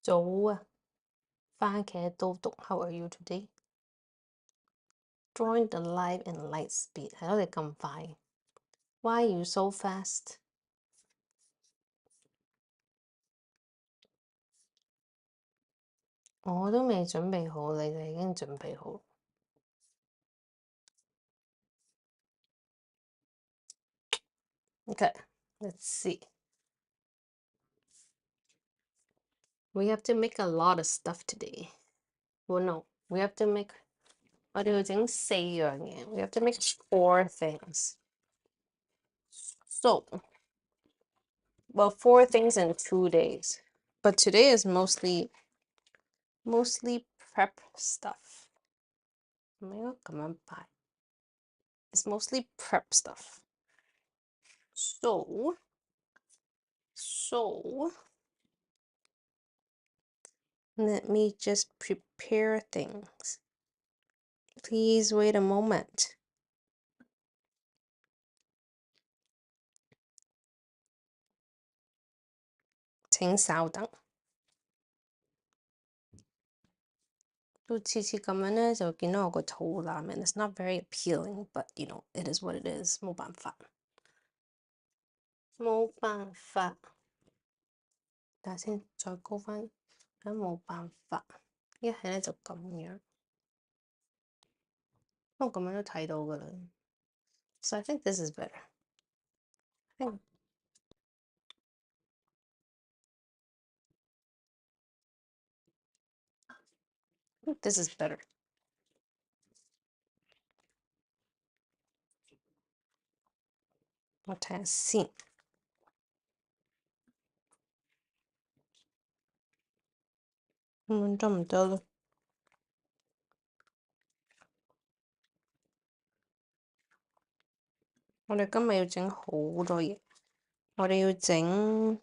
早啊，番茄都讀 How are you today? Join the live in light speed 係咯，你咁快 Why you so fast? 我都未準備好，你哋已經準備好。Okay, let's see. We have to make a lot of stuff today. Well, no, we have to make 我哋要整4樣嘢。We have to make 4 things. So, well, 4 things in 2 days. But today is mostly prep stuff. 係咪應該咁樣擺？ It's mostly prep stuff. So let me just prepare things. Please wait a moment. 請稍等。都次次咁樣呢，就見到我個肚腩 and it's not very appealing, but you know, it is what it is. 冇辦法。等下先，再高返，冇辦法。一係呢就咁樣，不過咁樣都睇到㗎啦。So I think this is better. I think this is better. 我睇下先。得唔得咧？我哋今日要整好多嘢。我哋要整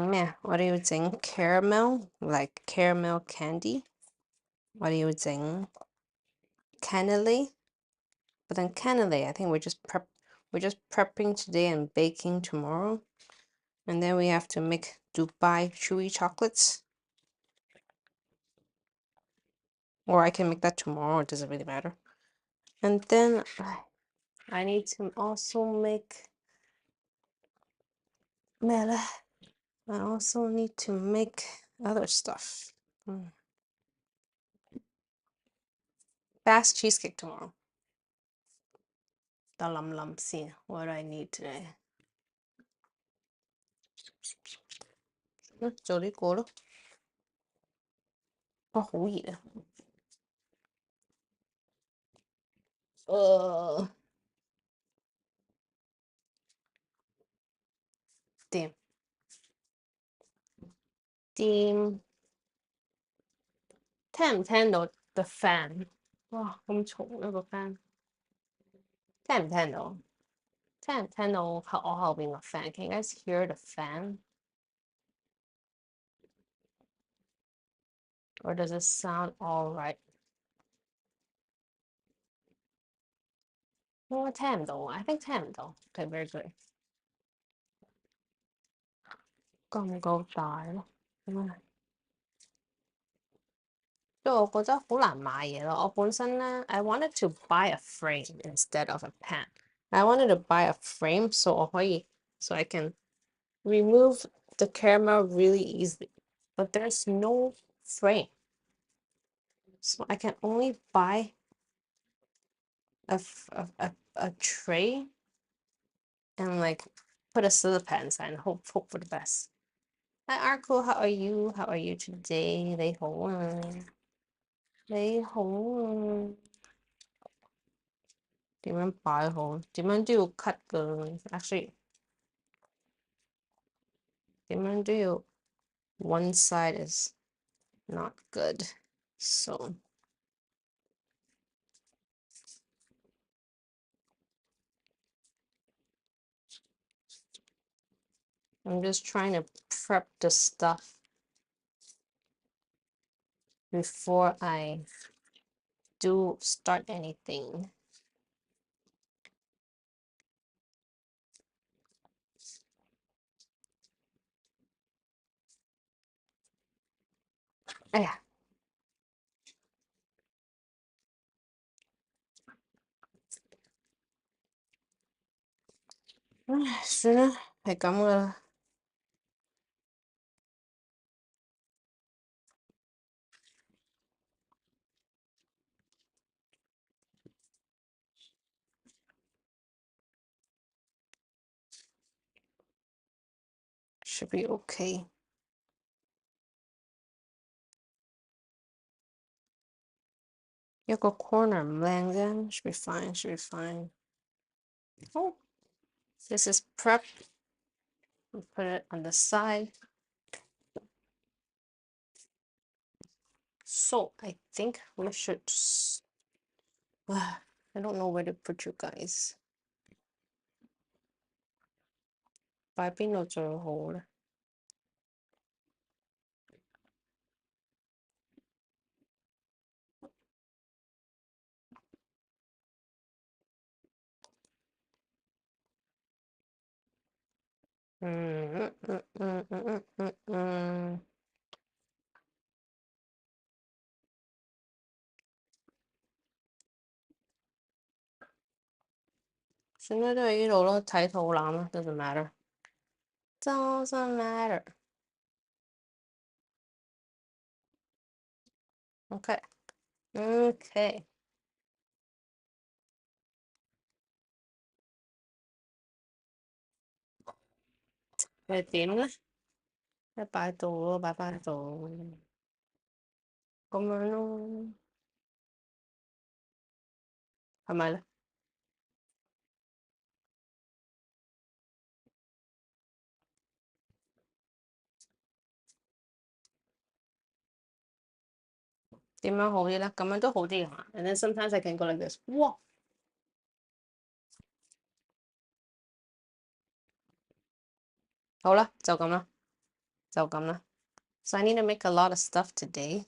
咩啊？我哋要整 caramel, like caramel candy. 我哋要整 cannoli. But then cannoli, I think we're just prepping today and baking tomorrow. And then we have to make Dubai chewy chocolates. Or I can make that tomorrow, it doesn't really matter. And then I need to also make I also need to make other stuff. Fast cheesecake tomorrow. See what I need today. 做呢個咯。好熱啊！掂。聽唔聽到 the fan？ 哇，咁嘈一個 fan。聽唔聽到？聽唔聽到我後邊個 fan？Can you guys hear the fan? Or does it sound all right? 我聽唔到 I think 聽唔到。Okay, very good. 夠唔夠大咯？所以我覺得好難買嘢咯。我本身呢 I wanted to buy a frame instead of a pan. I wanted to buy a frame so I can remove the camera really easily. But there's no frame. So I can only buy a tray and like put a silicone inside and hope for the best. Hi Arco, how are you? How are you today? 你好啊，你好啊。點樣擺好？點樣都要 cut 㗎。Actually，點樣都要 one side is not good. So I'm just trying to prep the stuff before I do start anything. 哎呀，唉，算啦，係咁噶啦。Should be okay。一個 corner 唔靚啫，should be fine，should be fine。Oh, this is prep. Put it on the side. So I think we should. I don't know where to put you guys。擺邊度最好咧？算啦，都係呢度咯，睇肚腩啦，doesn't matter。Doesn't matter。Okay。Okay。你點咧？一擺度咯，擺翻度，咁樣咯，係咪咧？點樣好啲咧？咁樣都好啲㗎。And then sometimes I can go like this。哇！好啦，就咁啦，就咁啦。So I need to make a lot of stuff today。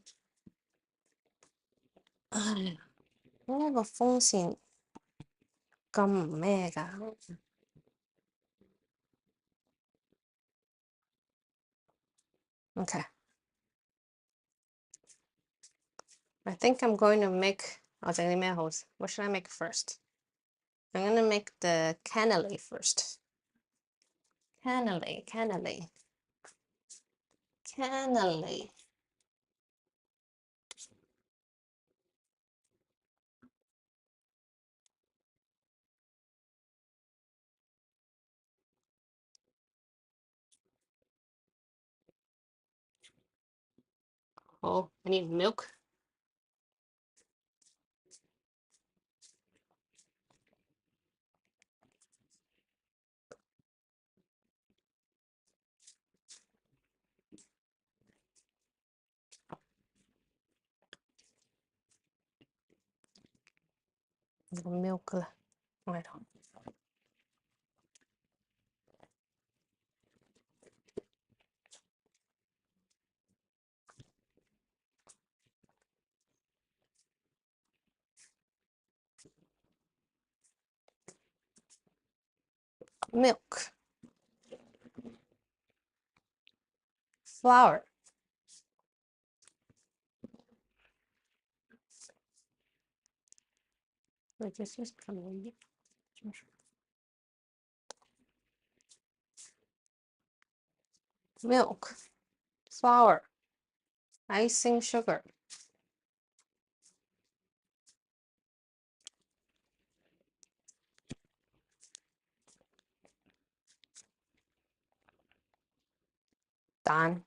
唉，呢個風扇咁唔咩㗎？Okay。I think I'm going to make 我整啲咩好？What should I make first? I'm gonna make the cannoli first. Cannoli, cannoli, cannoli。好，I need milk。個 milk 啦，我喺度。milk flour this is coming milk flour icing sugar 蛋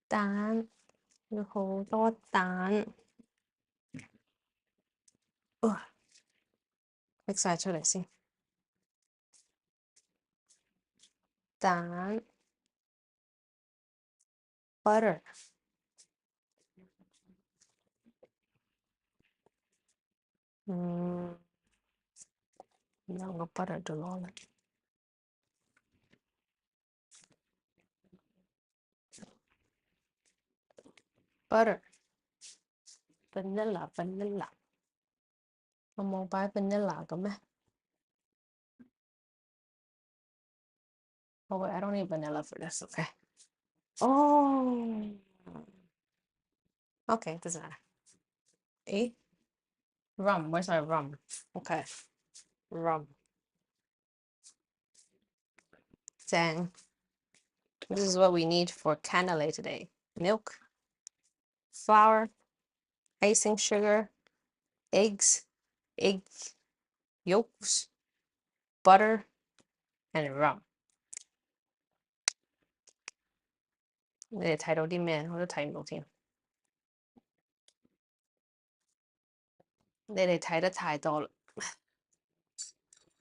蛋要好多蛋，拎晒出嚟先。蛋 butter 兩個 butter 就攞啦。butter vanilla vanilla 我冇擺 vanilla 嘅咩？ Oh wait, I don't need vanilla for this. Okay. Oh. Okay, doesn't matter. Eh? Rum. Where's my rum? Okay. Rum. Dang. This is what we need for cannoli today. Milk, flour, icing sugar, eggs, egg yolks, butter, and rum. 你哋睇到啲咩？我都睇唔到添。你哋睇得太多啦。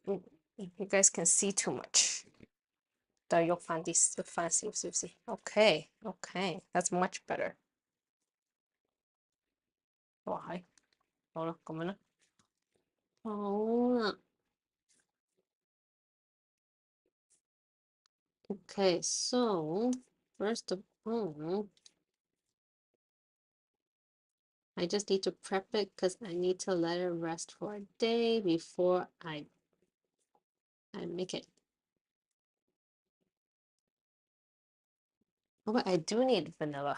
You guys can see too much. 再喐翻啲，喐翻少少先。Okay, okay, that's much better. 哇係，好啦，咁樣啦。好啦。Okay, so first of all, I just need to prep it because I need to let it rest for a day before I make it. Oh, but I do need vanilla.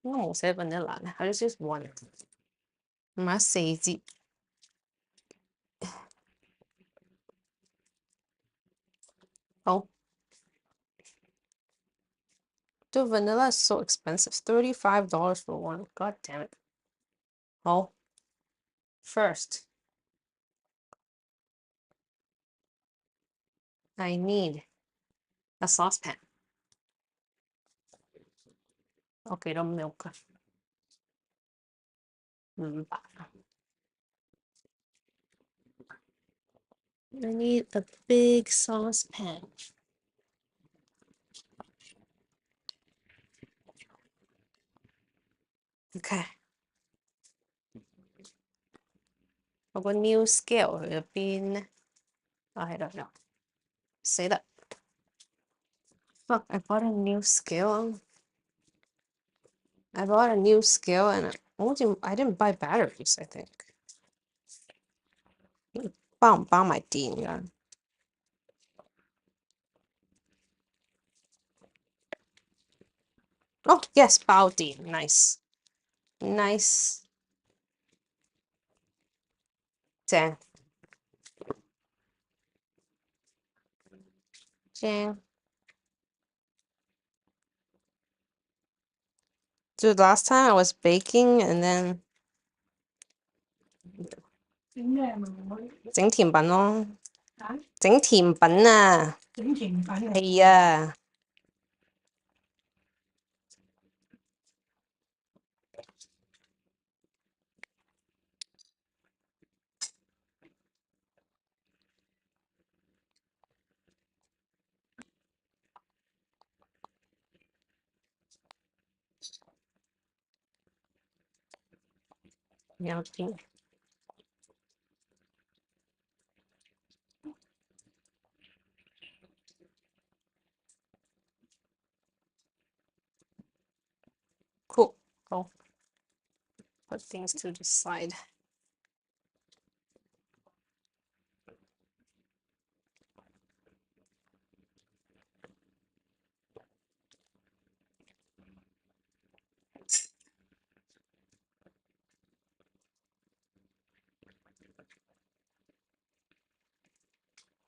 我冇寫 vanilla 咧，I just use one. 買4支。好。Dude, vanilla is so expensive. $35 for one. God damn it. Oh. First, I need a saucepan. Okay, the milk. I need a big saucepan. Okay. 我個 new scale 入邊I don't know. Say that. Fuck, I bought a new scale. I bought a new scale and I didn't buy batteries, I think. 包唔包埋電㗎？ Oh, yes, 包電. Nice. Nice. 正。正. Dude, last time I was baking and then 整甜品咯。整甜品啊。整甜品。係啊。有啲 cool. I'll put things to the side.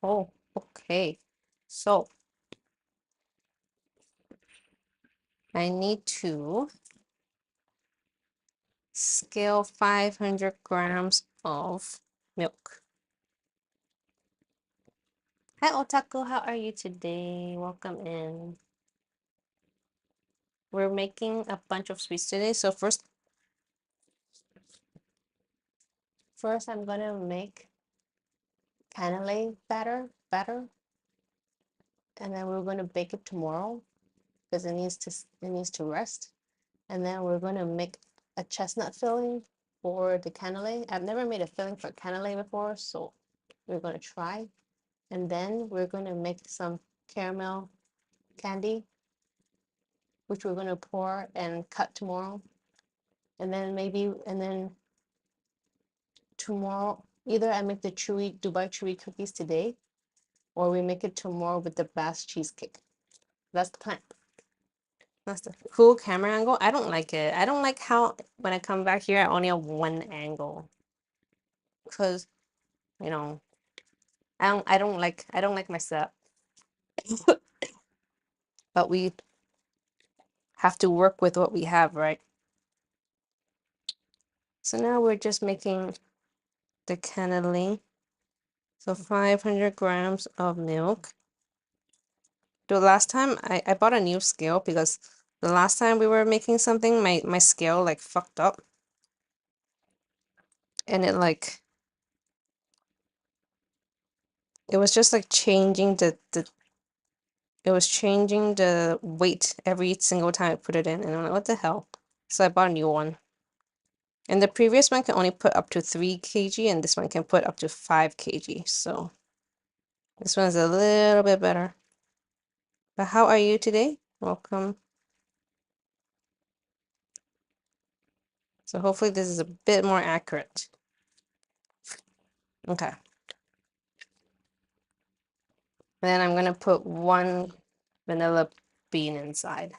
Oh, okay. So I need to scale 500 grams of milk. Hi, Otaku. How are you today? Welcome in. We're making a bunch of sweets today. So first I'm gonna make cannoli batter, and then we're gonna bake it tomorrow because it needs to rest. And then we're gonna make a chestnut filling for the cannoli. I've never made a filling for cannoli before, so we're gonna try. And then we're gonna make some caramel candy, which we're gonna pour and cut tomorrow. And then tomorrow, either I make the Dubai chewy cookies today, or we make it tomorrow with the Bass cheesecake. That's the plan. That's the cool camera angle. I don't like it. I don't like how when I come back here, I only have one angle. Because, you know, I don't like my setup. But we have to work with what we have, right? So now we're just making the cannelli. So 500 grams of milk. The last time I bought a new scale because the last time we were making something, my scale like fucked up. And it was just like changing it was changing the weight every single time I put it in, and I'm like, what the hell? So I bought a new one. And the previous one can only put up to 3 kg, and this one can put up to 5 kg. So this one's a little bit better. But how are you today? Welcome. So hopefully this is a bit more accurate. Okay. And then I'm gonna put 1 vanilla bean inside.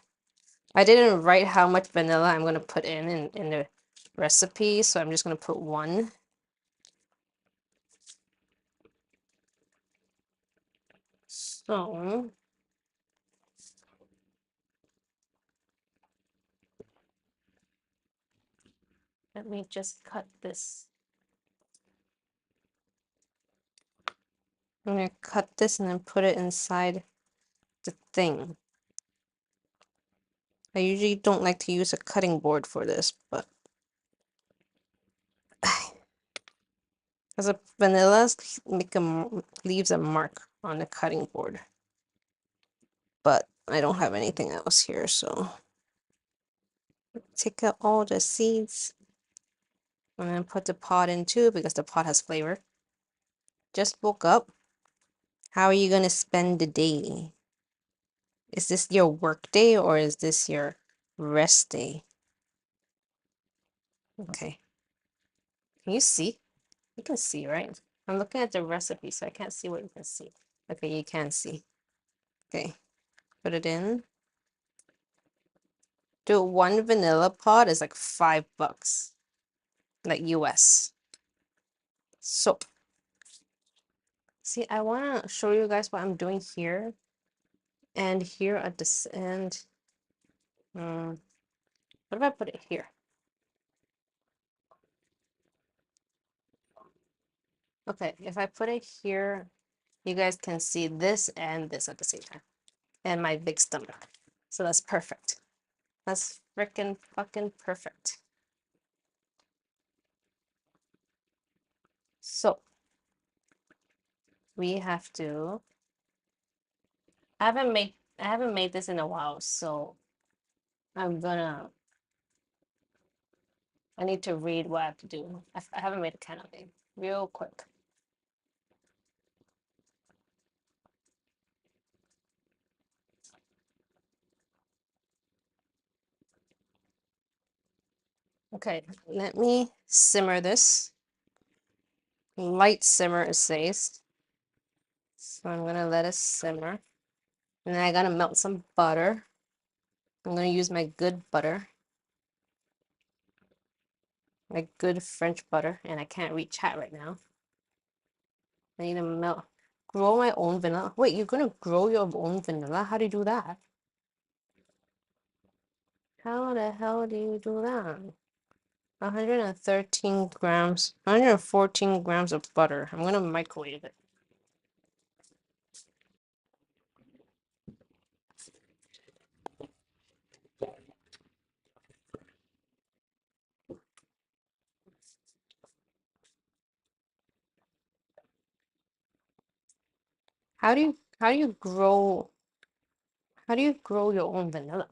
I didn't write how much vanilla I'm gonna put in the recipe, so I'm just gonna put 1. So let me just cut this. I'm gonna cut this and then put it inside the thing. I usually don't like to use a cutting board for this, but because the vanillas leaves a mark on the cutting board. But I don't have anything else here, so take out all the seeds and then put the pot in too because the pot has flavor. Just woke up. How are you gonna spend the day? Is this your work day or is this your rest day? Okay. Can you see? You can see, right? I'm looking at the recipe, so I can't see what you can see. Okay, you can see. Okay, put it in. Dude, 1 vanilla pod is like $5, like US. So, see, I want to show you guys what I'm doing here and here at this end. What if I put it here? Okay, if I put it here, you guys can see this and this at the same time. And my big stomach. So that's perfect. That's freaking fucking perfect. So we have to I haven't made this in a while, so I'm gonna I need to read what I have to do. I haven't made a canopy real quick. Okay, let me simmer this. Light simmer, it says. So I'm gonna let it simmer. And then I gotta melt some butter. I'm gonna use my good butter. My good French butter. And I can't read chat right now. I need to grow my own vanilla. Wait, you're gonna grow your own vanilla? How do you do that? How the hell do you do that? 113 grams, 114 grams of butter. I'm gonna microwave it. How do you grow your own vanilla?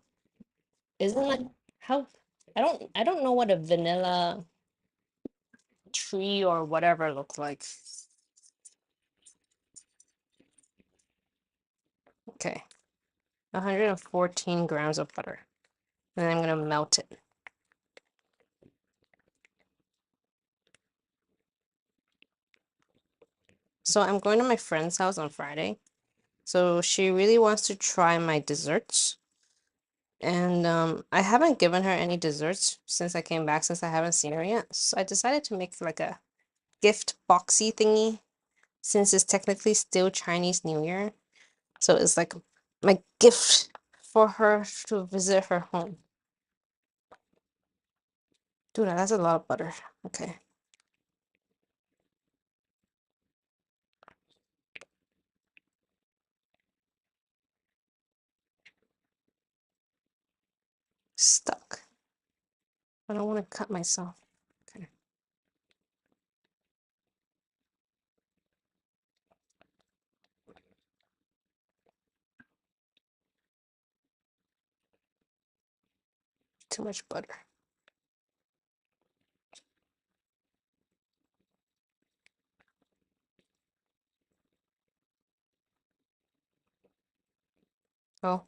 Isn't it how I don't know what a vanilla tree or whatever looks like. Okay. 114 grams of butter. And I'm gonna melt it. So I'm going to my friend's house on Friday. So she really wants to try my desserts. And I haven't given her any desserts since I came back, since I haven't seen her yet. So I decided to make like a gift boxy thingy since it's technically still Chinese New Year. So it's like my gift for her to visit her home. Dude, that's a lot of butter. Okay. Stuck. I don't want to cut myself. Okay. Too much butter. Oh,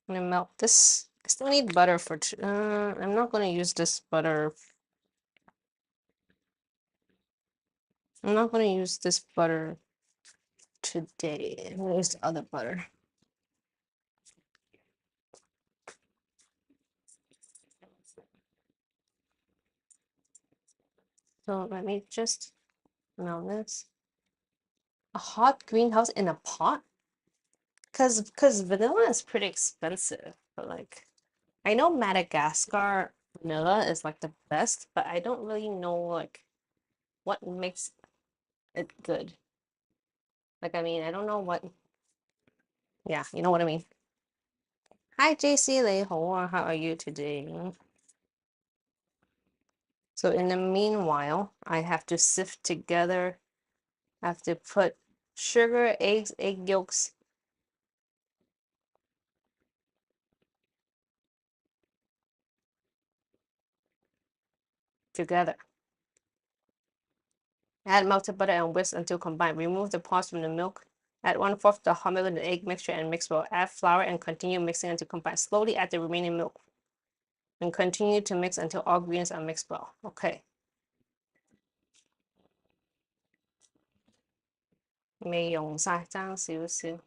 I'm gonna melt this. I still need butter for, I'm not gonna use this butter. I'm not gonna use this butter today. I'm gonna use the other butter. So let me just melt this. A hot greenhouse in a pot? Cause vanilla is pretty expensive, but like I know Madagascar vanilla is like the best, but I don't really know like what makes it good. Like I mean, I don't know what. Yeah, you know what I mean. Hi JC Lei Ho, how are you today? So in the meanwhile, I have to sift together. I have to put sugar, eggs, egg yolks together. Add melted butter and whisk until combined. Remove the pods from the milk. Add 1/4 the hot milk in the egg mixture and mix well. Add flour and continue mixing until combined. Slowly add the remaining milk and continue to mix until all ingredients are mixed well. Okay. 未用晒，爭少少。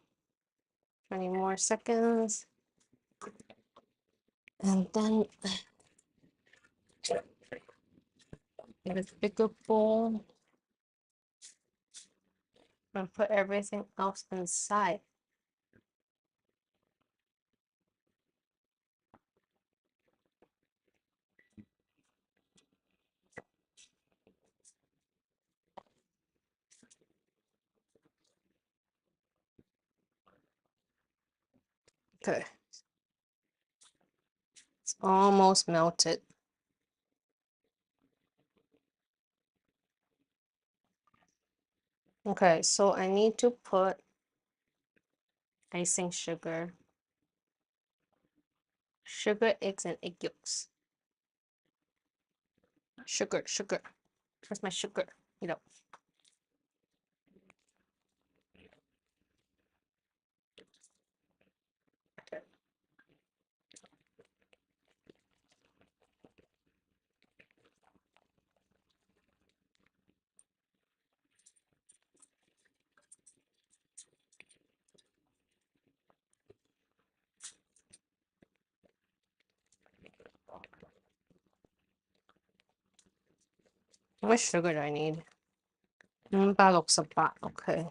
20 more seconds. And then get a bigger bowl and put everything else inside. Okay. It's almost melted. Okay, so I need to put icing sugar, eggs, and egg yolks. Sugar. Where's my sugar? You know. How much sugar do I need? 568. Okay.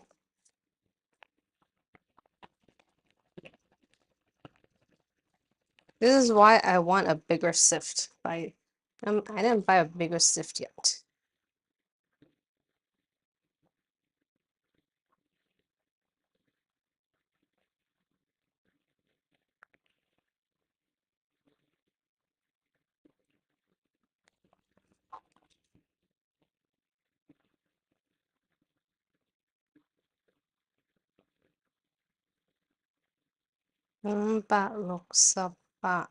This is why I want a bigger sift. I didn't buy a bigger sift yet. $568.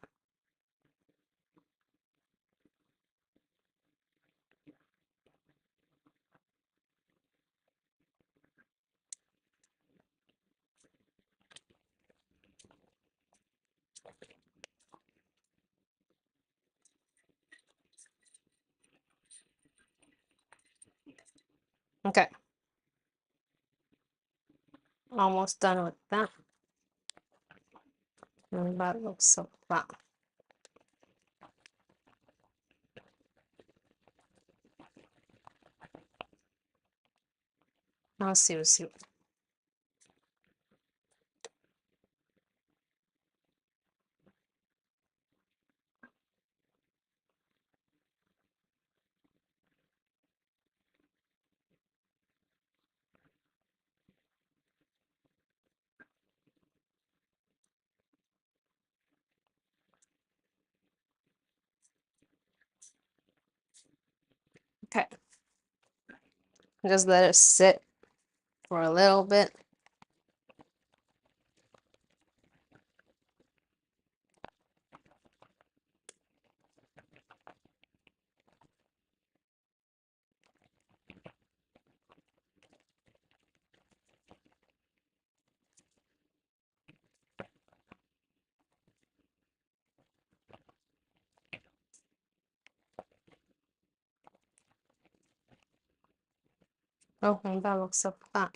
Okay. almost done with that. And that looks so flat. I'll see, we'll see. Okay. Just let it sit for a little bit. Oh, and that looks so flat.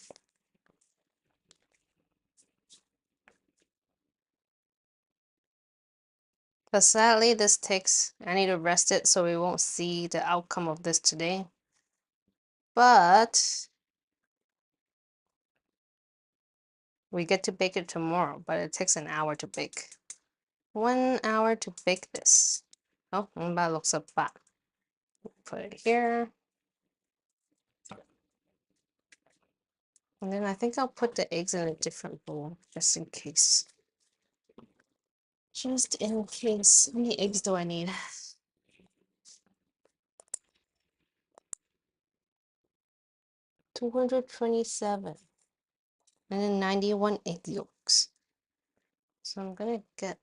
But sadly, I need to rest it so we won't see the outcome of this today. But we get to bake it tomorrow, but it takes an hour to bake. 1 hour to bake this. Oh, and that looks so flat. Put it here. And then I think I'll put the eggs in a different bowl, just in case. Just in case. How many eggs do I need? 227. And then 91 egg yolks. So I'm gonna get,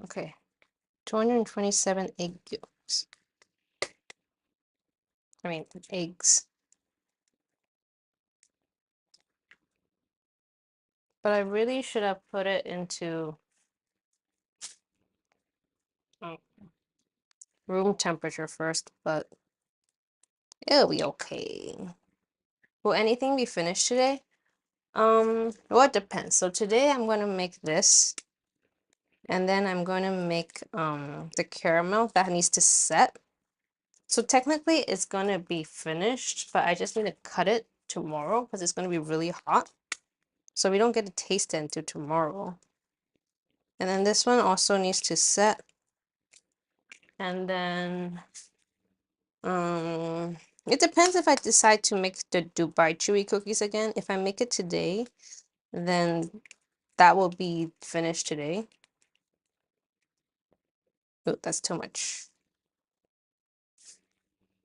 okay, 227 egg yolks. I mean, eggs. But I really should have put it into room temperature first, but it'll be okay. Will anything be finished today? Well, it depends. So today I'm gonna make this, and then I'm gonna make the caramel that needs to set. So technically it's gonna be finished, but I just need to cut it tomorrow because it's gonna be really hot. So we don't get to taste it until tomorrow. And then this one also needs to set. And then it depends if I decide to make the Dubai chewy cookies again. If I make it today, then that will be finished today. Oh, that's too much.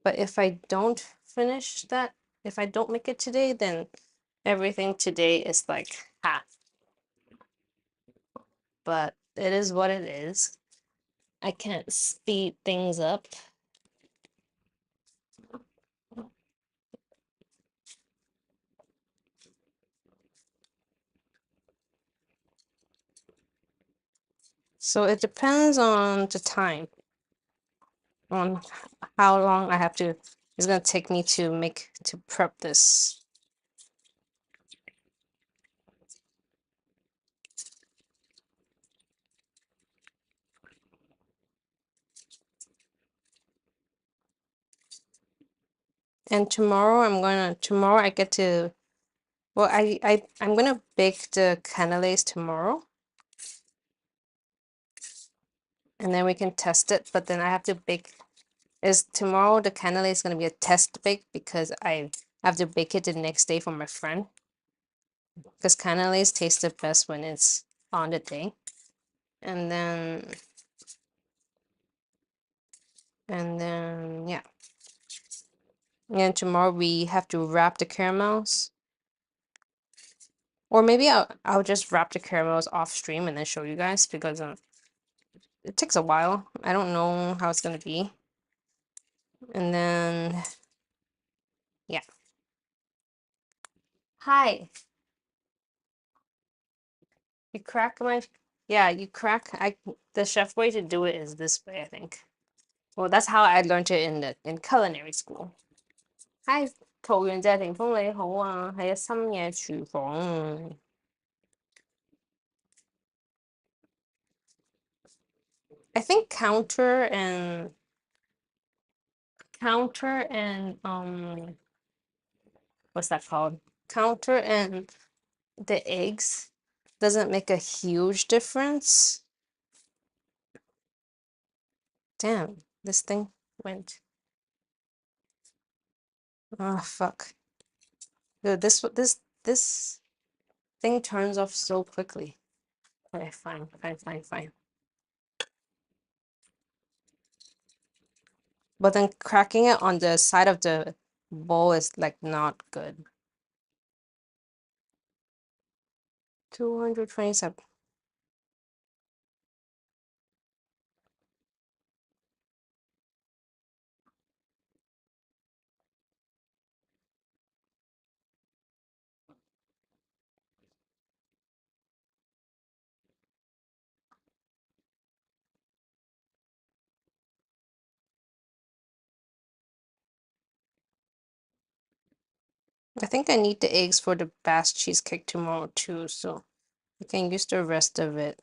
But if I don't finish that, if I don't make it today, then everything today is like half. But it is what it is. I can't speed things up. So it depends on the time, on how long I have to, it's gonna take me to prep this. And tomorrow I get to, well, I'm gonna bake the canapes tomorrow. And then we can test it, but then I have to bake, tomorrow the canapes is gonna be a test bake because I have to bake it the next day for my friend. Because canapes taste the best when it's on the day. And then, yeah. And tomorrow we have to wrap the caramels. Or maybe I'll just wrap the caramels off stream and then show you guys because it takes a while. I don't know how it's gonna be. And then yeah. Hi. You crack my, yeah, you crack, the chef way to do it is this way, I think. Well, that's how I learned it in culinary school. Hi. 桃園謝霆鋒你好啊，喺深夜廚房。I think counter and what's that called? Counter and the eggs doesn't make a huge difference. Damn, this thing went. Oh fuck. Dude, this thing turns off so quickly. Okay, fine. But then cracking it on the side of the bowl is like not good. 227. I think I need the eggs for the Bass cheesecake tomorrow too, so I can use the rest of it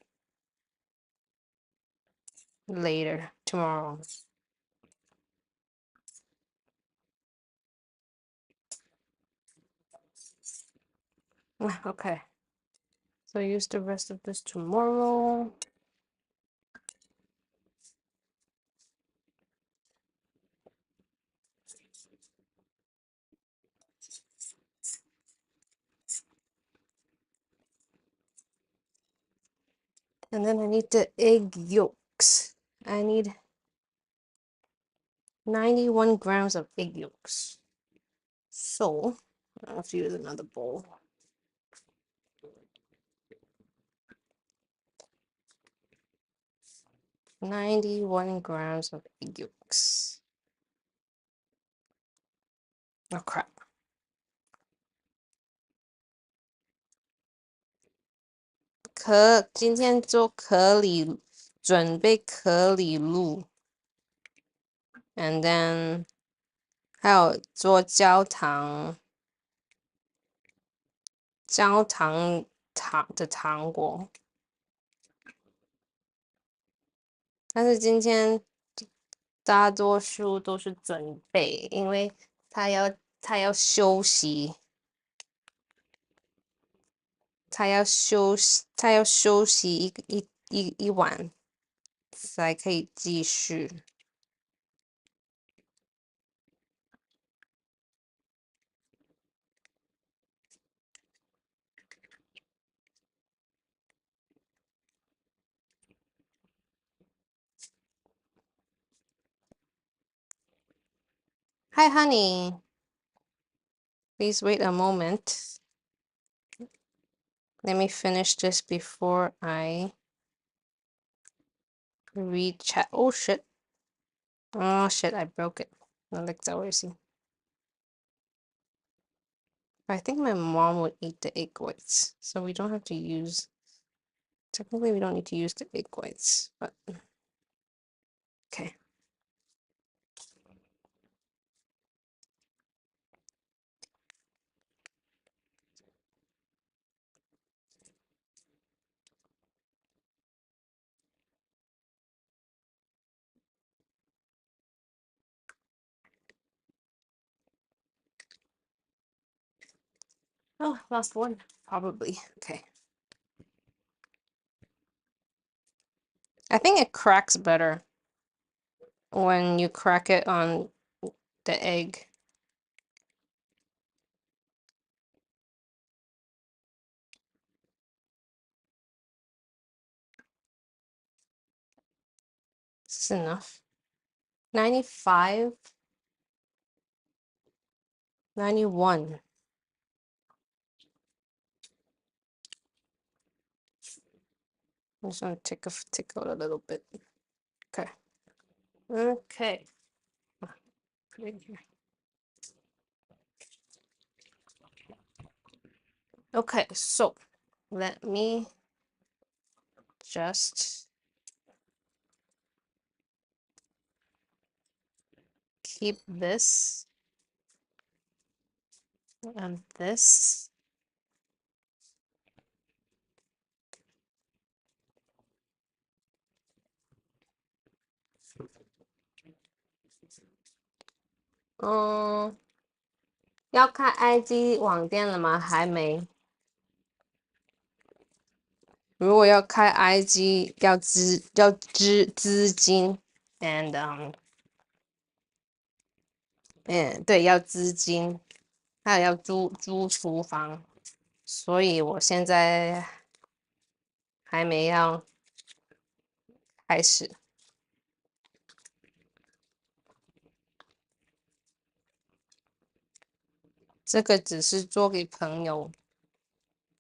later tomorrow. Okay. So use the rest of this tomorrow. And then I need the egg yolks. I need 91 grams of egg yolks. So I have to use another bowl. 91 grams of egg yolks. Oh crap.今天做可里，准备可里露 and then 还有做焦糖的糖果，但是今天大多数都是准备，因为他要休息，他要休息一晚才可以继续。Hi, honey. Please wait a moment. Let me finish this before I read chat. Oh shit. Oh shit, I broke it. I think my mom would eat the egg whites, so we don't have to use. Technically, we don't need to use the egg whites, but okay. Oh, last one, probably. Okay. I think it cracks better when you crack it on the egg. This is enough. 95, 91. I'm just gonna tick out a little bit. Okay. Okay. Put it here. Okay, so let me just keep this And this.要开 IG 网店了吗？还没。如果要开 IG，要资金，and 对，要资金，还有要租厨房，所以我现在还没要开始。这个只是做给朋友，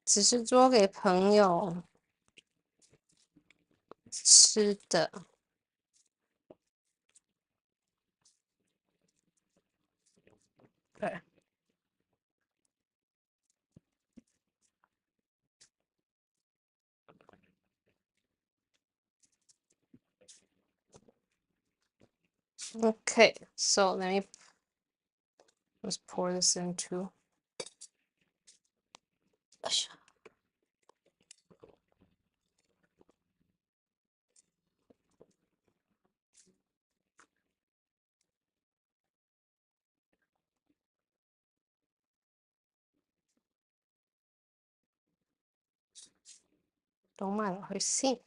只是做给朋友吃的。对，Okay, so let's pour this into. 都卖了，会信。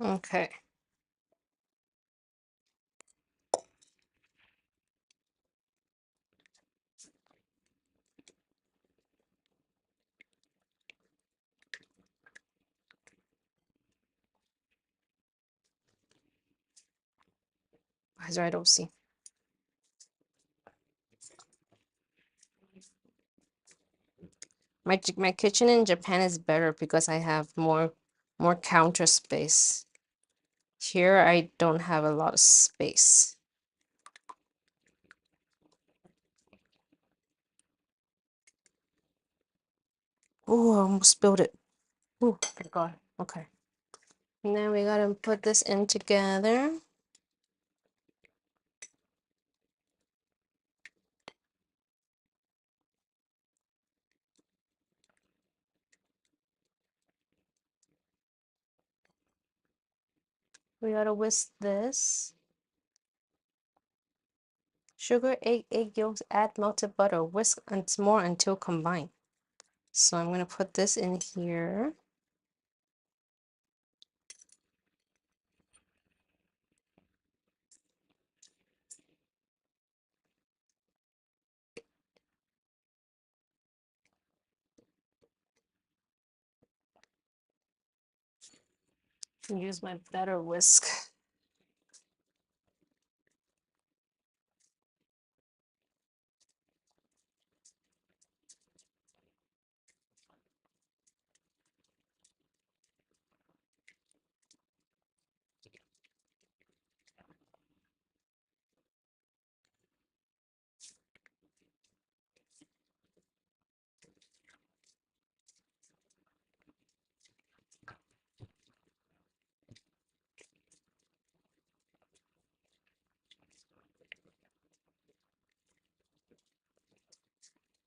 Okay. Why is I don't see? My kitchen in Japan is better because I have more counter space. Here I don't have a lot of space. Oh, I almost spilled it. Oh, thank God. Okay. And then we gotta put this in together. We gotta whisk this. Sugar, egg yolks, add melted butter. Whisk more until combined. So I'm gonna put this in here. Use my better whisk.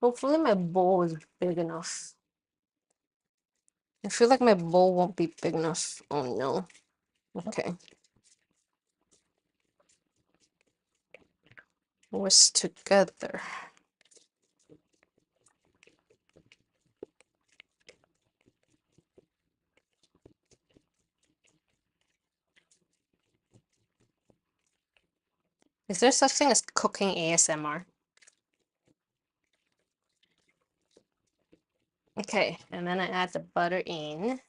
Hopefully my bowl is big enough. I feel like my bowl won't be big enough. Oh no. Okay. Whisk together. Is there such thing as cooking ASMR? Okay, and then I add the butter in.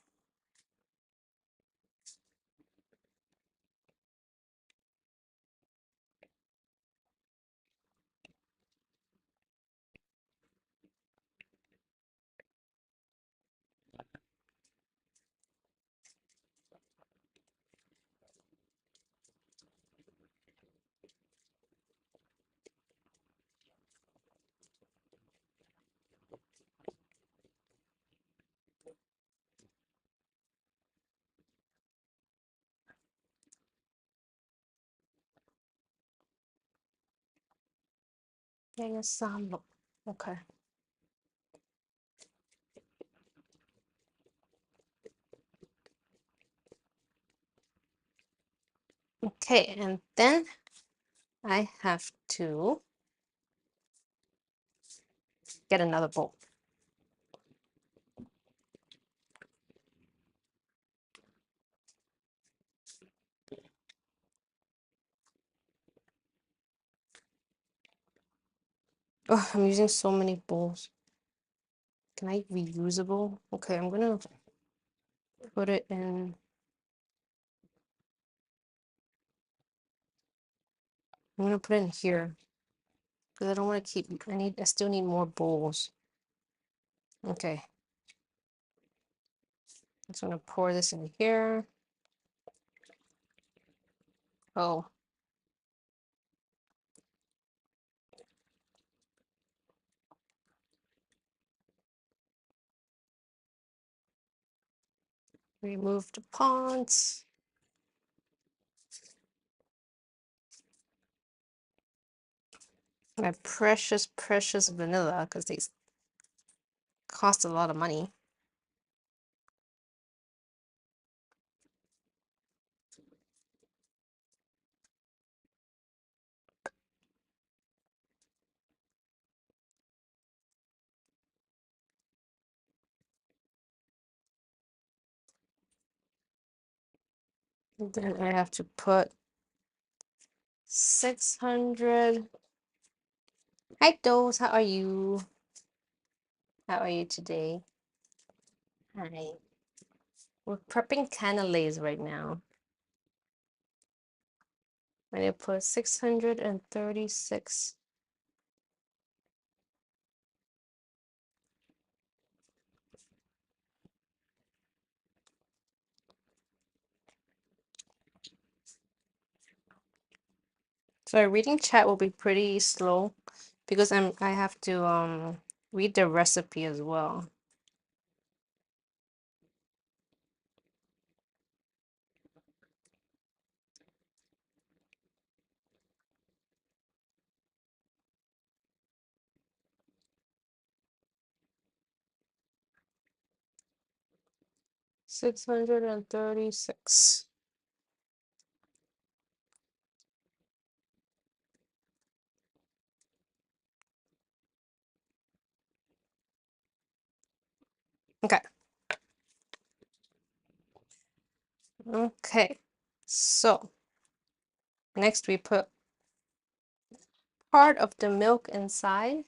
Yeah, some. Okay. Okay, and then I have to get another bowl. Oh, I'm using so many bowls. Can I reusable? Okay, I'm gonna put it in. I'm gonna put it in here because I don't want to keep. I still need more bowls. Okay, I'm just gonna pour this in here. Oh, remove the ponds. My precious, precious vanilla because these cost a lot of money. And then I have to put 600. Hi, Dose. How are you? How are you today? Hi. We're prepping canapes right now. I'm gonna put 636. So reading chat will be pretty slow because I have to read the recipe as well. $636. Okay. Okay. So next we put part of the milk inside.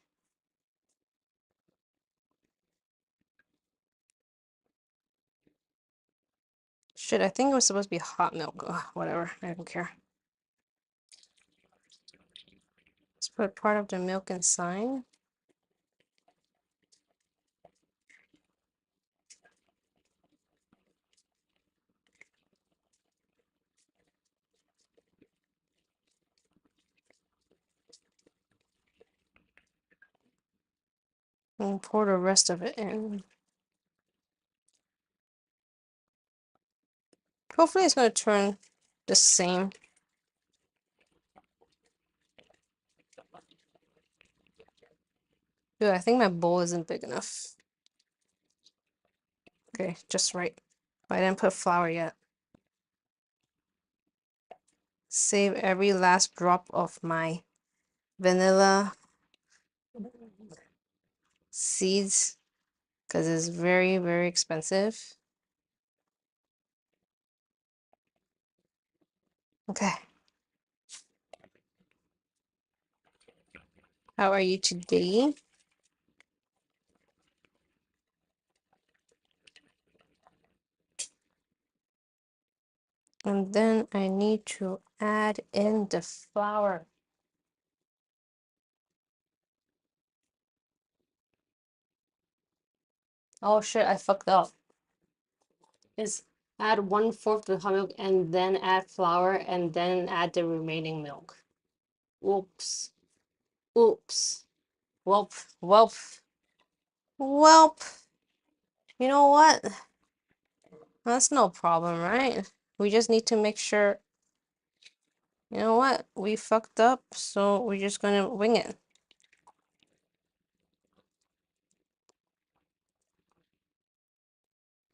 Shit, I think it was supposed to be hot milk. Ugh, whatever, I don't care. Let's put part of the milk inside. And pour the rest of it in. Hopefully it's going to turn the same. Dude, I think my bowl isn't big enough. Okay, just right. I didn't put flour yet. Save every last drop of my vanilla seeds because it's very, very expensive. Okay. How are you today? And then I need to add in the flour. Oh shit, I fucked up. Is add 1/4 the hot milk and then add flour and then add the remaining milk. Oops. Oops. Welp. Welp. Welp. You know what? That's no problem, right? We just need to make sure, you know what? We fucked up, so we're just gonna wing it.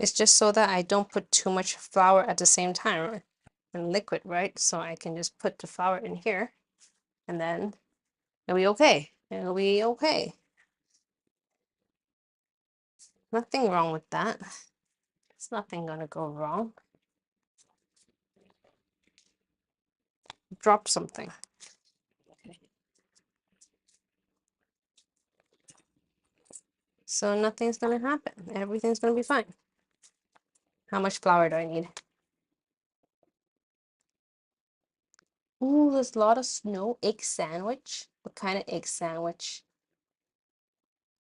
It's just so that I don't put too much flour at the same time and liquid, right? So I can just put the flour in here and then it'll be okay. It'll be okay. Nothing wrong with that. It's nothing gonna go wrong. Drop something. So nothing's gonna happen. Everything's gonna be fine. How much flour do I need? Ooh, there's a lot of snow. Egg sandwich. What kind of egg sandwich?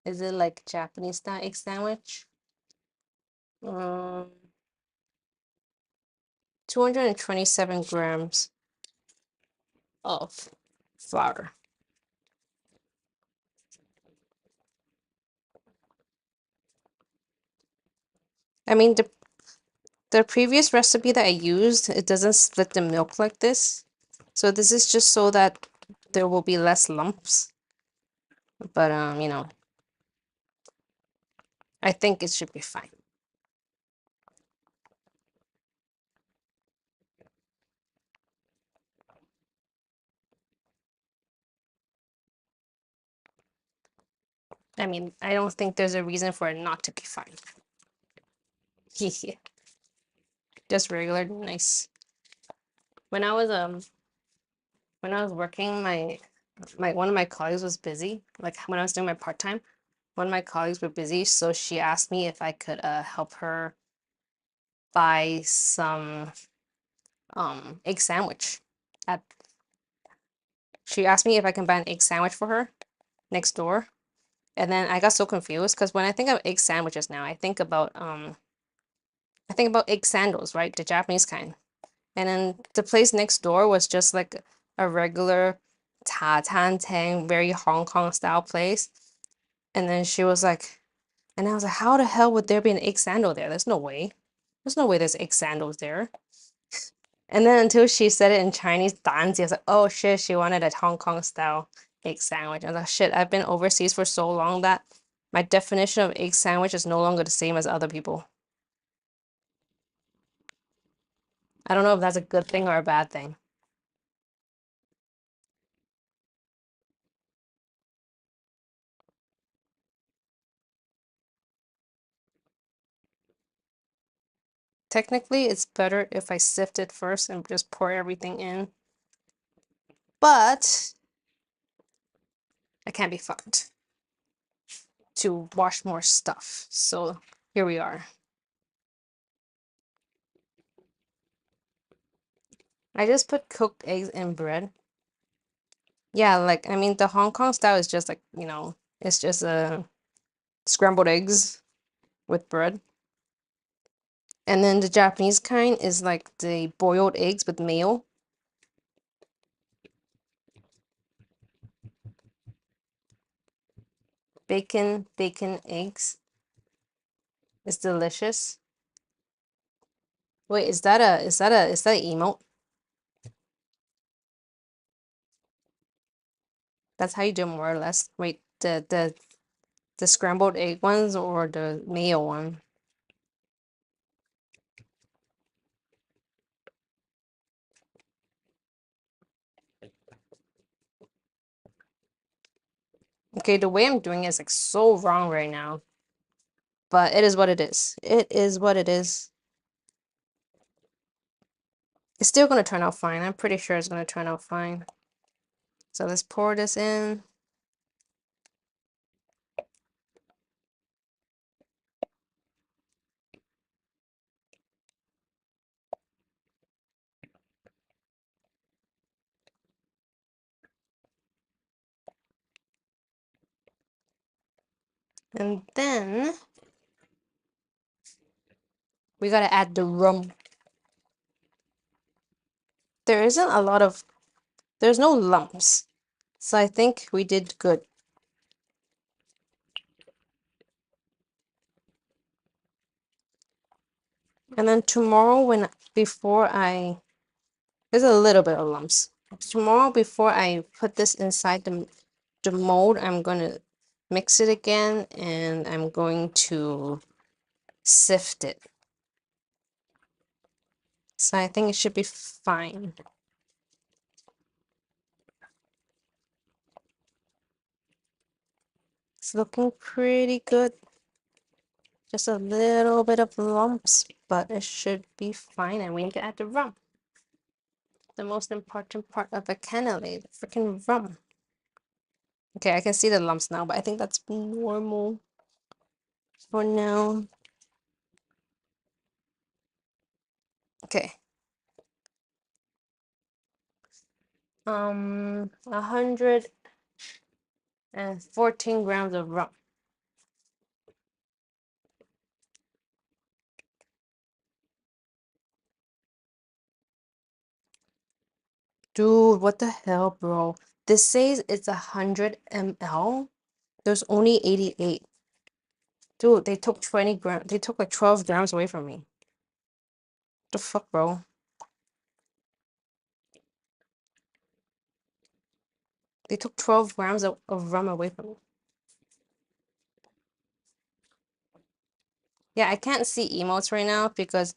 Is it like Japanese style egg sandwich? 227 grams of flour. I mean, the previous recipe that I used, it doesn't split the milk like this. So this is just so that there will be less lumps. But you know, I think it should be fine. I mean, I don't think there's a reason for it not to be fine. Just regular, nice. When I was working, my one of my colleagues was busy. Like when I was doing my part-time, one of my colleagues were busy, so she asked me if I could help her buy some egg sandwich at she asked me if I can buy an egg sandwich for her next door. And then I got so confused because when I think of egg sandwiches now, I think about egg sandals, right? The Japanese kind. And then the place next door was just like a regular ta tan tang, very Hong Kong style place. And then she was like, and I was like, how the hell would there be an egg sandal there? There's no way. There's no way there's egg sandals there. And then until she said it in Chinese, danzi, I was like, oh shit, she wanted a Hong Kong style egg sandwich. I was like, shit, I've been overseas for so long that my definition of egg sandwich is no longer the same as other people. I don't know if that's a good thing or a bad thing. Technically, it's better if I sift it first and just pour everything in. But I can't be fucked to wash more stuff. So here we are. I just put cooked eggs in bread. Yeah, like I mean the Hong Kong style is just like, you know, it's just scrambled eggs with bread. And then the Japanese kind is like the boiled eggs with mayo. Bacon eggs. It's delicious. Wait, is that an emote? That's how you do it more or less. Wait, the scrambled egg ones or the mayo one? Okay, the way I'm doing it is like so wrong right now. But it is what it is. It is what it is. It's still gonna turn out fine. I'm pretty sure it's gonna turn out fine. So let's pour this in. And then we gotta add the rum. There isn't a lot of, there's no lumps. So I think we did good. And then tomorrow there's a little bit of lumps. Tomorrow before I put this inside the mold, I'm gonna mix it again and I'm going to sift it. So I think it should be fine. It's looking pretty good. Just a little bit of lumps, but it should be fine. And we need to add the rum. The most important part of a cannoli, the freaking rum. Okay, I can see the lumps now, but I think that's normal for now. Okay. 114 grams of rum. Dude, what the hell, bro? This says it's 100 ml. There's only 88. Dude, they took 20 grams. They took like 12 grams away from me. What the fuck, bro? They took 12 grams of rum away from me. Yeah, I can't see emotes right now because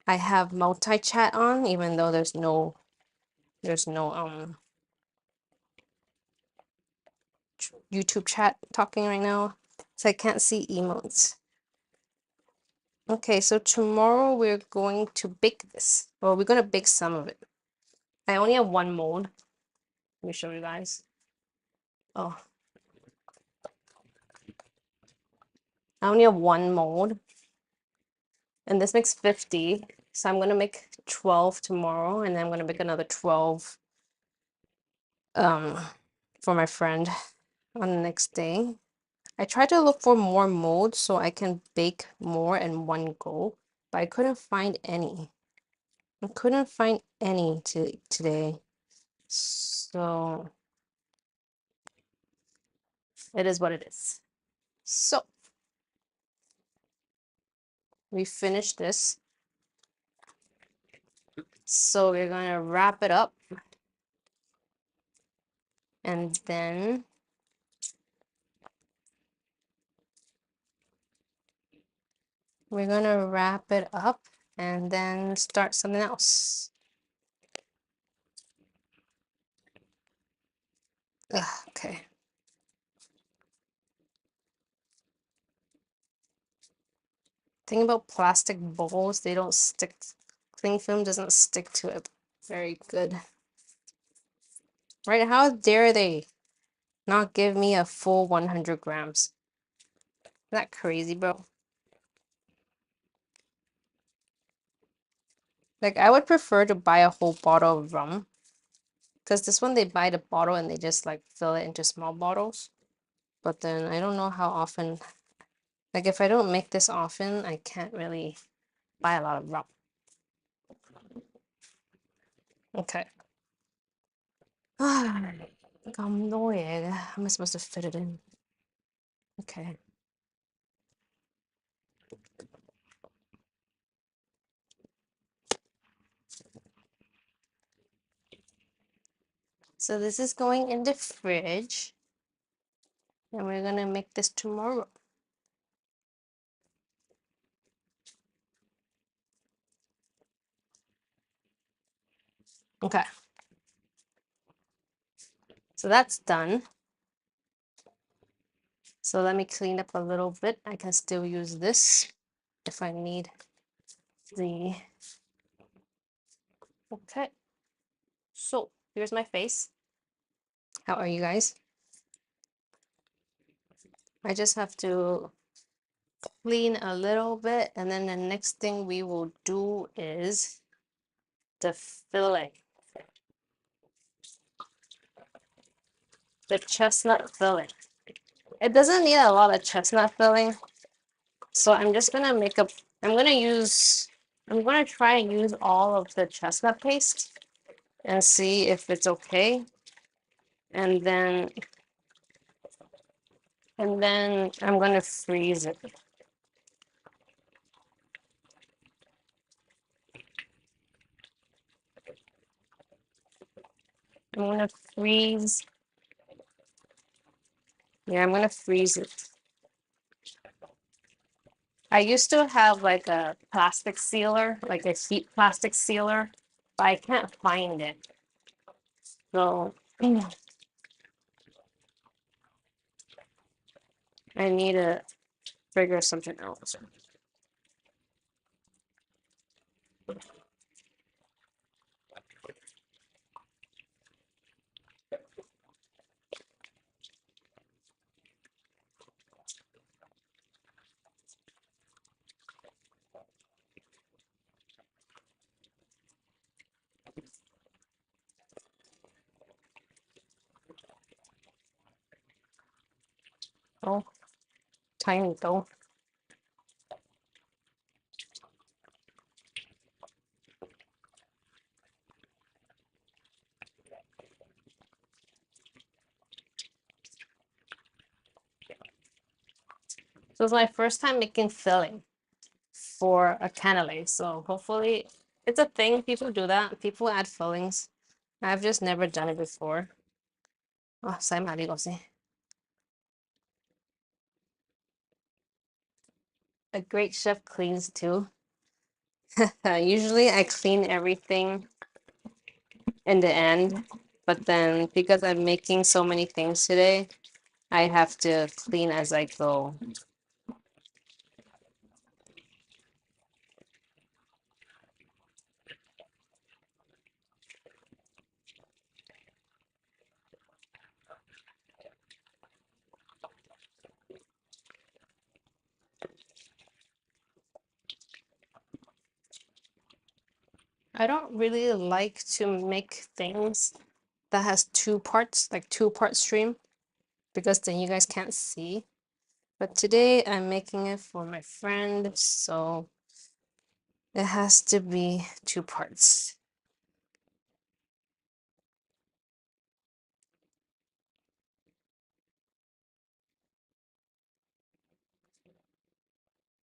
I have multi-chat on, even though there's no YouTube chat talking right now. So I can't see emotes. Okay, so tomorrow we're going to bake this. Well, we're gonna bake some of it. I only have one mold. Let me show you guys. Oh, I only have one mold. And this makes 50. So I'm gonna make 12 tomorrow, and then I'm gonna make another 12 for my friend on the next day. I tried to look for more molds so I can bake more in one go, but I couldn't find any. I couldn't find any today. So it is what it is. So we finished this. So we're gonna wrap it up. And then we're gonna wrap it up and then start something else. Ugh, okay. Thing about plastic bowls, they don't stick. Cling film doesn't stick to it very good. Right? How dare they not give me a full 100 grams? Isn't that crazy, bro? Like, I would prefer to buy a whole bottle of rum. Because this one, they buy the bottle and they just, like, fill it into small bottles. But then, I don't know how often... Like, if I don't make this often, I can't really buy a lot of rum. Okay. I'm annoyed. How am I supposed to fit it in? Okay. So this is going in the fridge. And we're gonna make this tomorrow. Okay. So that's done. So let me clean up a little bit. I can still use this if I need the... Okay. So here's my face. How are you guys? I just have to clean a little bit, and then the next thing we will do is the filling. The chestnut filling. It doesn't need a lot of chestnut filling, so I'm just gonna make up. I'm gonna try and use all of the chestnut paste and see if it's okay. And then I'm gonna freeze it. I'm gonna freeze. Yeah, I'm gonna freeze it. I used to have like a plastic sealer, like a heat plastic sealer, but I can't find it. So I need to figure something else. Oh, tiny though. So it's my first time making filling for a cannoli. So hopefully it's a thing. People do that. People add fillings. I've just never done it before. Oh, a great chef cleans too. Usually I clean everything in the end, but then because I'm making so many things today, I have to clean as I go. I don't really like to make things that has two parts, like two-part stream, because then you guys can't see. But today I'm making it for my friend, so it has to be two parts.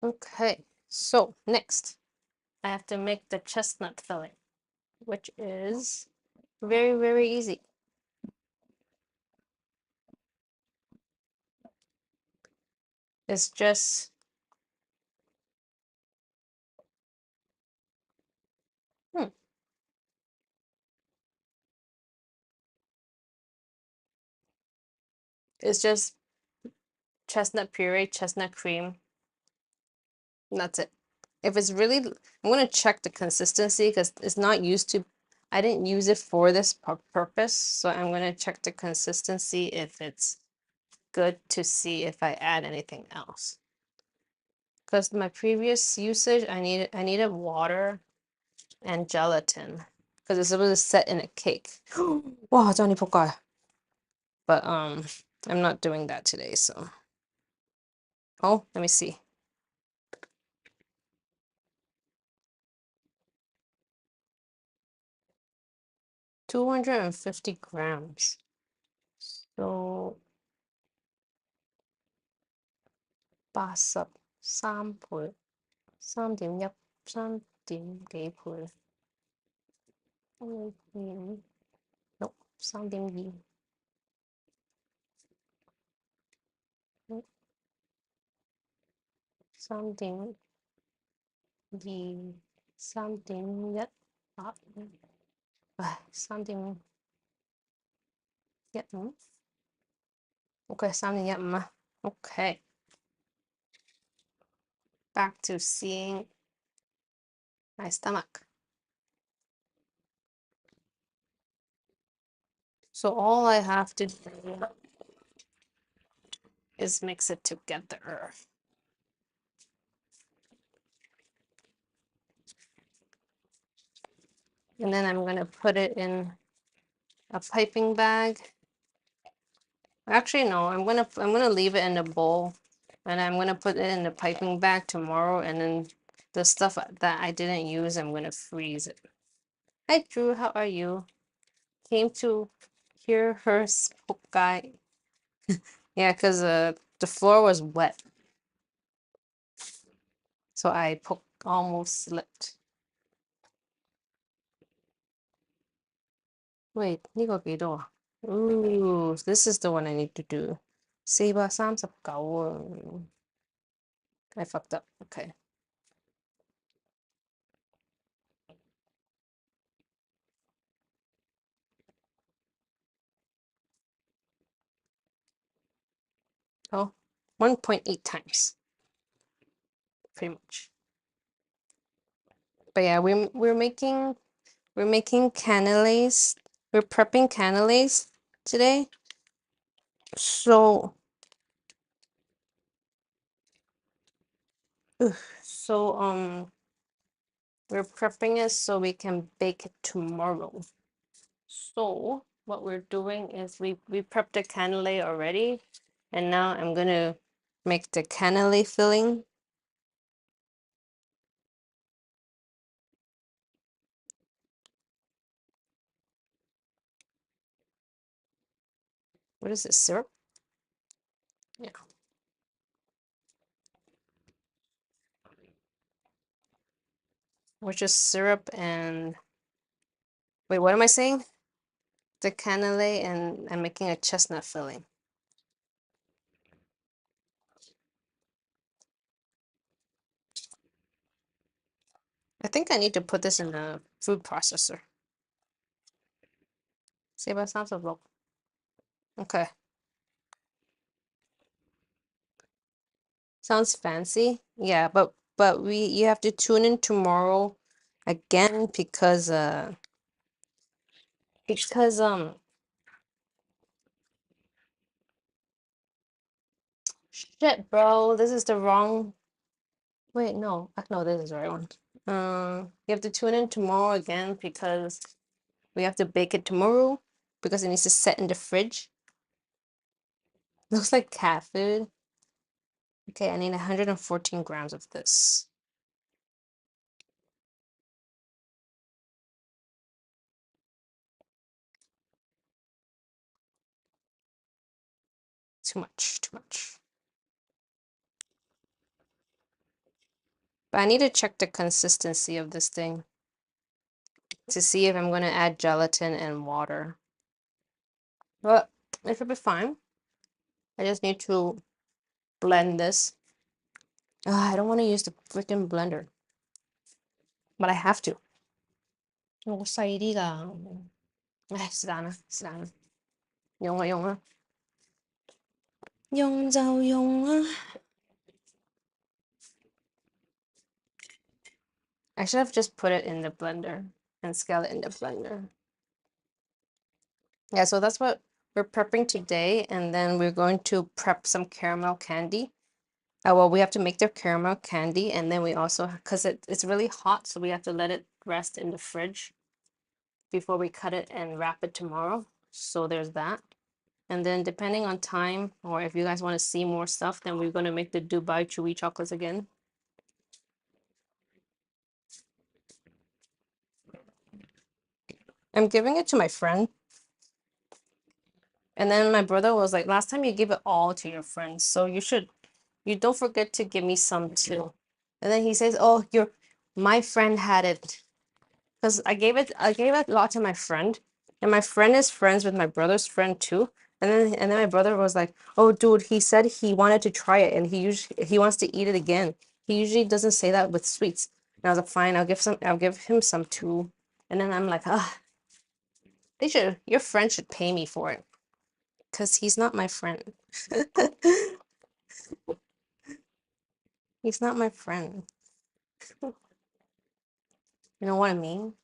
Okay, so next I have to make the chestnut filling, which is very, very easy. It's just hmm, it's just chestnut puree, chestnut cream. And that's it. If it's really, I'm gonna check the consistency because it's not used to. I didn't use it for this purpose, so I'm gonna check the consistency if it's good to see if I add anything else. Because my previous usage, I needed water and gelatin because it's supposed to set in a cake. Wow, Johnny Pokai. But I'm not doing that today, so. Oh, let me see. 250 grams. So 83倍，3.1，3點幾倍，3.6，3.2，3.2，3.18，唉，3.15。OK，3.15啊。OK， back to seeing my stomach. So all I have to do is mix it together. And then I'm gonna put it in a piping bag. Actually, no, I'm gonna leave it in a bowl, and I'm gonna put it in the piping bag tomorrow, and then the stuff that I didn't use, I'm gonna freeze it. Hi, Drew, how are you? Came to hear her spook guy. Yeah, because the floor was wet, so I almost slipped. Wait, 呢個幾多啊? Ooh, this is the one I need to do. 439啊. I fucked up. Okay. Oh, 1.8 times, pretty much. But yeah, we're making canapés. We're prepping canapés today. So, ugh, so we're prepping it so we can bake it tomorrow. So what we're doing is we prepped the cannelé already, and now I'm gonna make the cannelé filling. What is this, syrup? Yeah. Which is syrup and wait, what am I saying? The cannelé, and I'm making a chestnut filling. I think I need to put this in a food processor. See if sounds of look. Okay. Sounds fancy. Yeah, but you have to tune in tomorrow again because shit, bro, this is the wrong. Wait, no, no, this is the right one. You have to tune in tomorrow again because we have to bake it tomorrow because it needs to set in the fridge. Looks like cat food. Okay, I need 114 grams of this. Too much, too much. But I need to check the consistency of this thing to see if I'm going to add gelatin and water. But it should be fine. I just need to blend this. I don't want to use the freaking blender, but I have to. 我細啲㗎，唉，是但啦，是但啦，用啊用啊，用就用啊。I should have just put it in the blender and scale it in the blender. Yeah, so that's what we're prepping today, and then we're going to prep some caramel candy. Well, we have to make the caramel candy, and then we also, because it's really hot, so we have to let it rest in the fridge before we cut it and wrap it tomorrow. So there's that. And then depending on time, or if you guys want to see more stuff, then we're going to make the Dubai Chewy chocolates again. I'm giving it to my friend. And then my brother was like, last time you give it all to your friends, so you don't forget to give me some too. And then he says, oh, my friend had it. Because I gave it a lot to my friend, and my friend is friends with my brother's friend too. And then my brother was like, "Oh, dude, he said he wanted to try it, and he wants to eat it again. He usually doesn't say that with sweets." And I was like, "Fine, I'll give him some too." And then I'm like, "Ah, your friend should pay me for it, because he's not my friend. He's not my friend. You know what I mean?"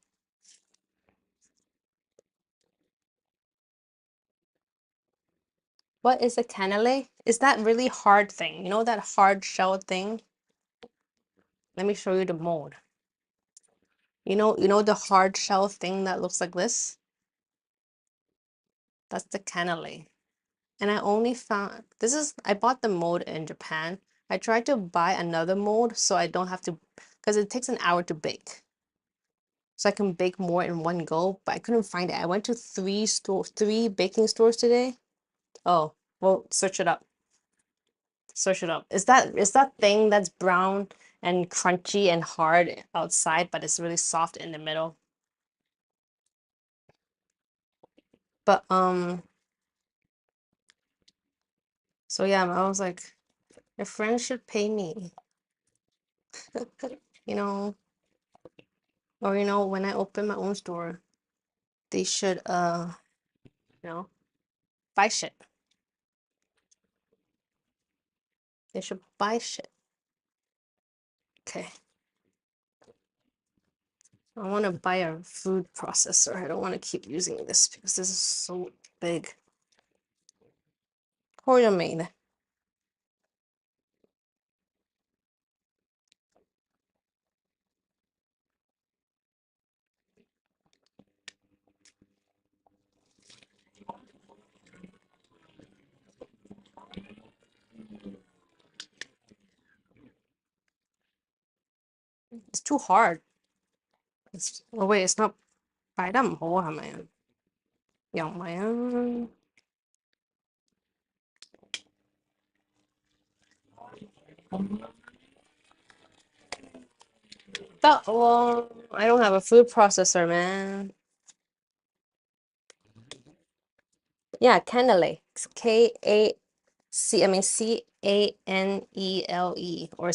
What is a cannelé? Is that really hard thing? You know that hard shell thing? Let me show you the mold. You know the hard shell thing that looks like this? That's the cannelé. And I only found I bought the mold in Japan. I tried to buy another mold so I don't have to, because it takes an hour to bake. So I can bake more in one go, but I couldn't find it. I went to three baking stores today. Oh, well, search it up. Search it up. Is that thing that's brown and crunchy and hard outside, but it's really soft in the middle. But so yeah, I was like, your friend should pay me. You know, or when I open my own store, they should you know, buy shit. They should buy shit. Okay. I want to buy a food processor. I don't want to keep using this because this is so big. Made. It's too hard. Oh wait, it's not 擺得唔好係咪啊？又唔係啊？得喎，I don't have a food processor, man. Yeah, Canele. Canele or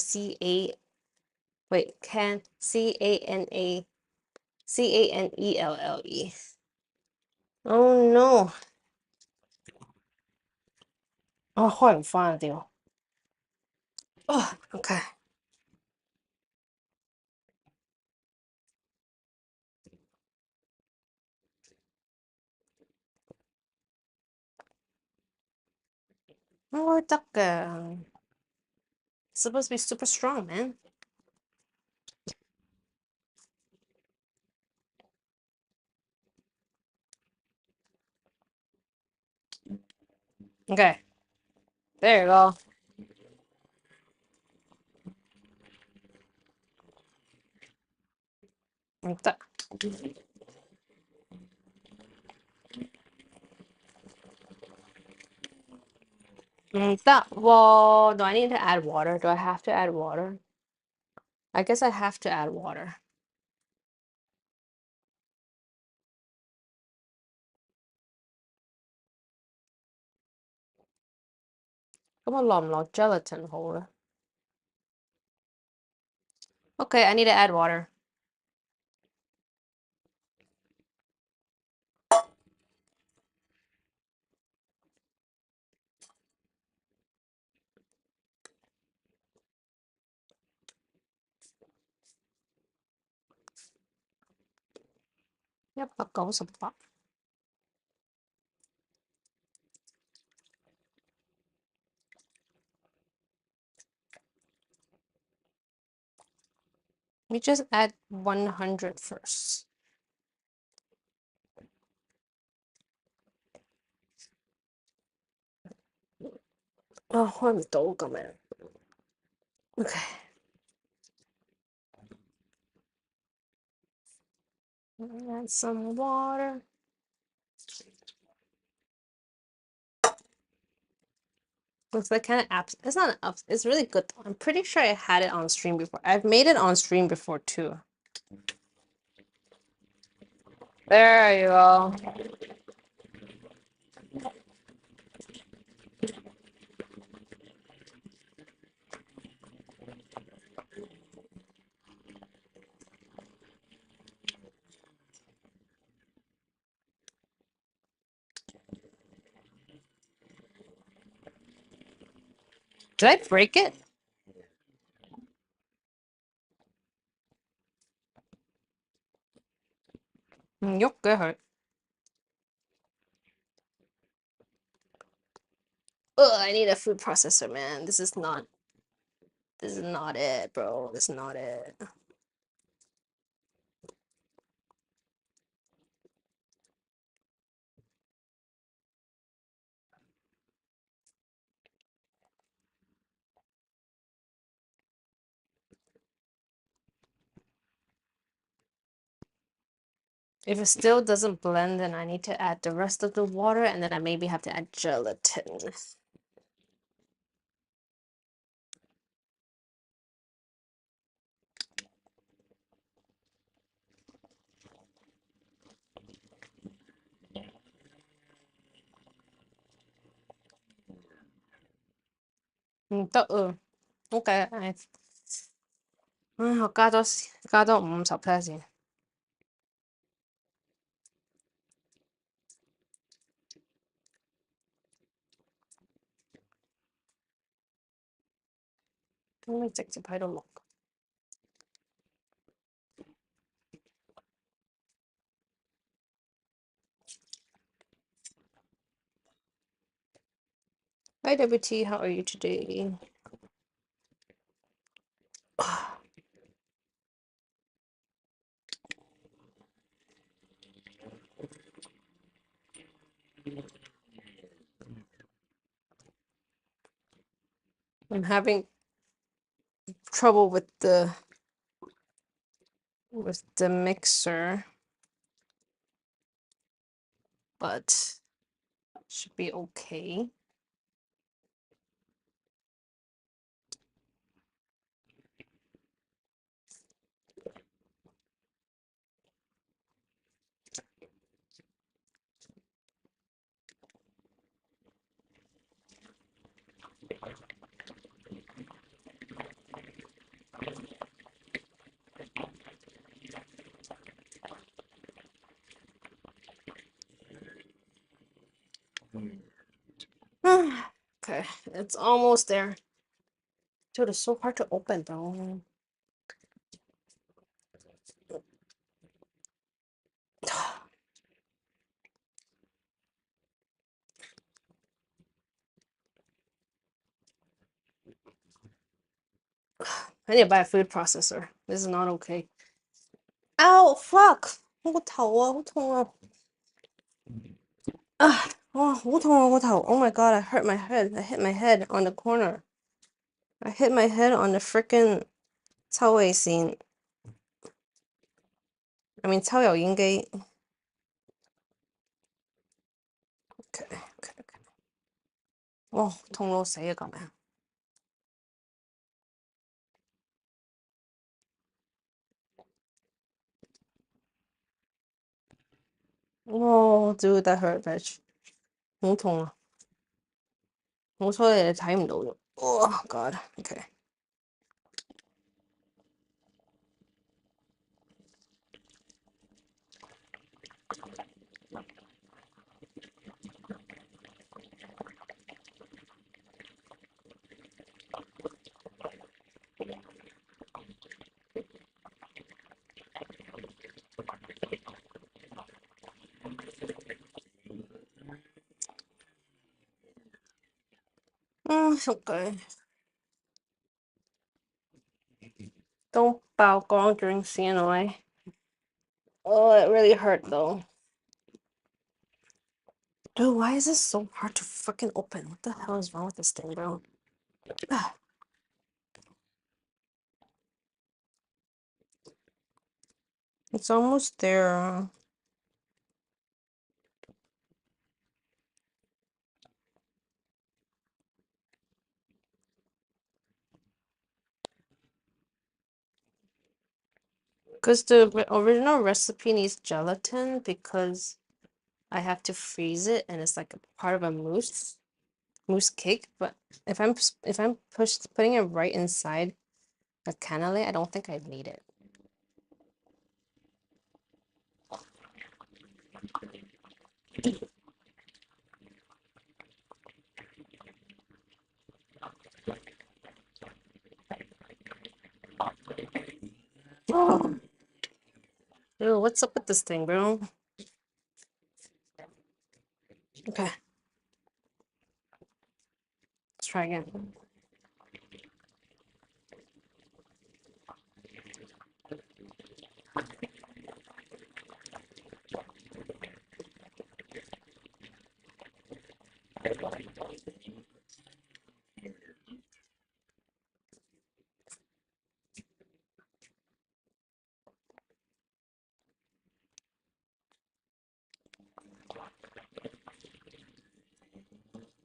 Canelle. Oh no. 開唔返啊屌！Okay. It's supposed to be super strong, man. Okay. There you go. 唔得，唔得喎。Do I need to add water? Do I have to add water? I guess I have to add water. Come on, 落唔落 gelatin 好咧？ Okay, I need to add water. Yep, 198. We just add 100 first. Oh, 開唔到咁樣。Okay. Add some water. Looks like kind of apps. It's not apps. It's really good though. I'm pretty sure I had it on stream before. I've made it on stream before too. There you go. Did I break it? Yup, go ahead. Ugh, I need a food processor, man. This is not it, bro. This is not it. If it still doesn't blend, then I need to add the rest of the water, and then I maybe have to add gelatin. Okay, 我加多50%先。咁咪直接喺度錄。Hi WT, how are you today? I'm having trouble with the mixer, but should be okay. Okay, it's almost there. Dude, it's so hard to open though. I need to buy a food processor. This is not okay. Ow, fuck! 我頭啊，好痛啊！哇，好痛啊，我頭 ！Oh my god, I hurt my head. I hit my head on the corner. I hit my head on the frickin' 抽氣線。I mean 抽油煙機。Okay. 哇，痛到死啊！咁樣。哦，dude, that hurt, bitch. 好痛啊！好彩你哋睇唔到啫。Oh god. Okay. Okay. Don't 曝光 during CNY. Oh, it really hurt though. Dude, why is this so hard to fucking open? What the hell is wrong with this thing, bro? It's almost there. Because the original recipe needs gelatin because I have to freeze it and it's like a part of a mousse cake. But if I'm putting it right inside the cannoli, I don't think I'd need it. Ew, what's up with this thing, bro? Okay. Let's try again.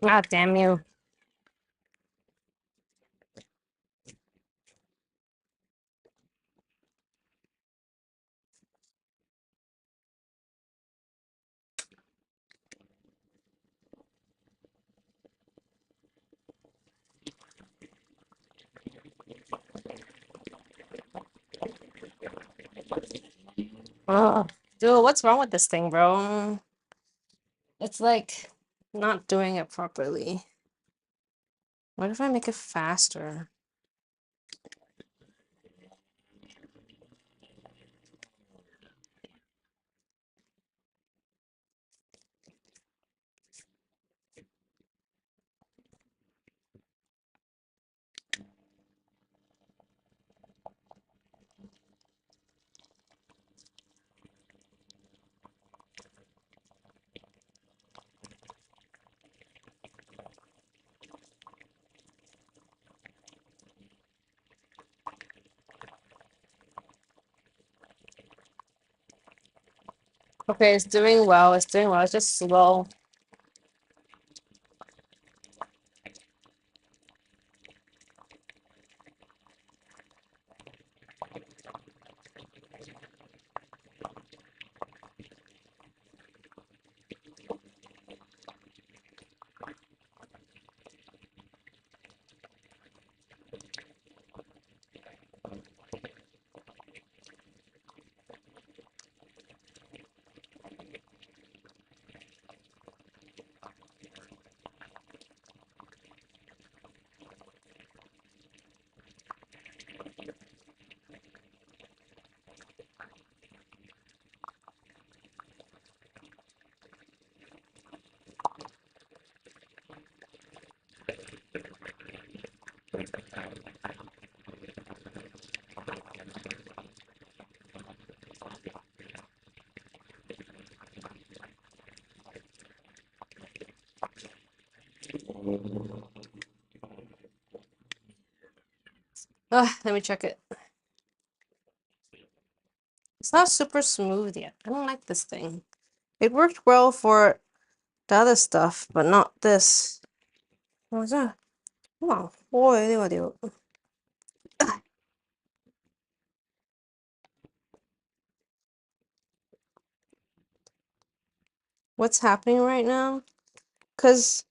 Ah, damn you. Oh, dude, what's wrong with this thing, bro? It's like not doing it properly. What if I make it faster? Okay, it's doing well. It's doing well. It's just slow. Let me check it. It's not super smooth yet. I don't like this thing. It worked well for the other stuff, but not this. What's that? Wow. What's happening right now? Cause,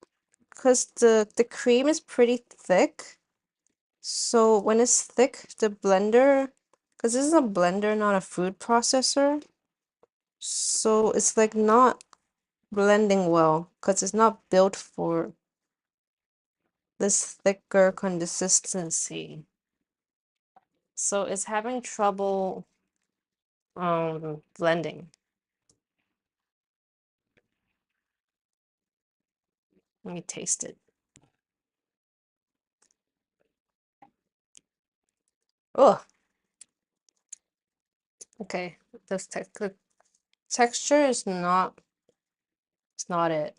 cause the cream is pretty thick. So when it's thick, the blender, cause this is a blender, not a food processor. So it's like not blending well, cause it's not built for this thicker consistency. So it's having trouble blending. Let me taste it. Oh, okay. This the texture is not, it's not it.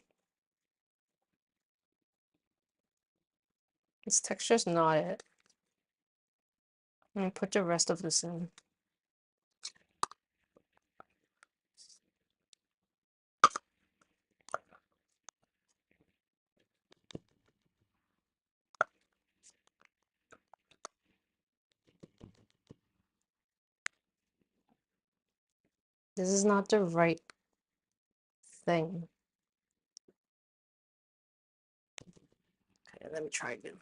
This texture is not it. Let me put the rest of this in. This is not the right thing. Okay, let me try again.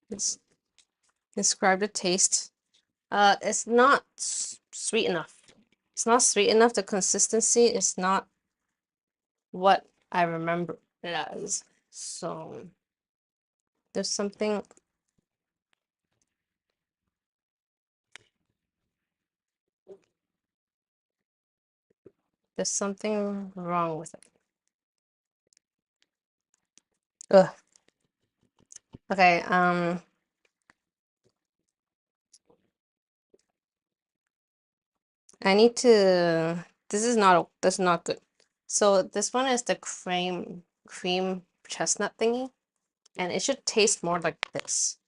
Let's describe the taste. It's not sweet enough. It's not sweet enough. The consistency is not what I remember it as. So there's something, there's something wrong with it. Ugh. Okay, I need to. This is not good. So this one is the cream chestnut thingy, and it should taste more like this.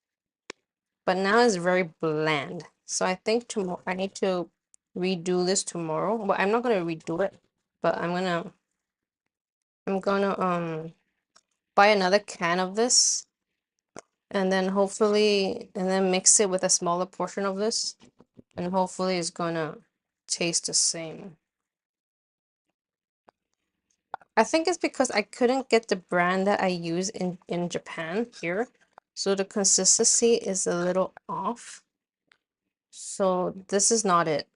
But now it's very bland. So I think tomorrow I need to redo this tomorrow. Well, I'm not gonna redo it, but I'm gonna buy another can of this and then hopefully mix it with a smaller portion of this and hopefully it's gonna taste the same. I think it's because I couldn't get the brand that I use in Japan here, so the consistency is a little off. So this is not it.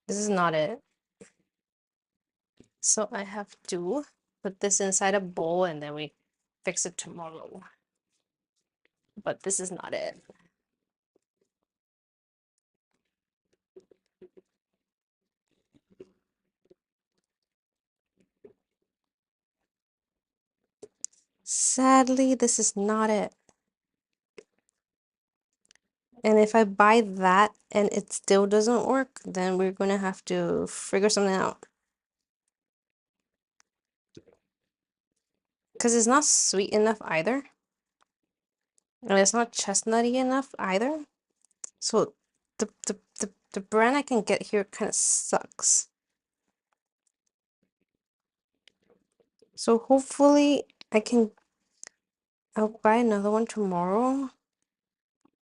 This is not it. So I have to put this inside a bowl and then we fix it tomorrow. But this is not it. Sadly, this is not it. And if I buy that and it still doesn't work, then we're gonna have to figure something out. Because it's not sweet enough either. And it's not chestnutty enough either. So the brand I can get here kind of sucks. So hopefully I'll buy another one tomorrow.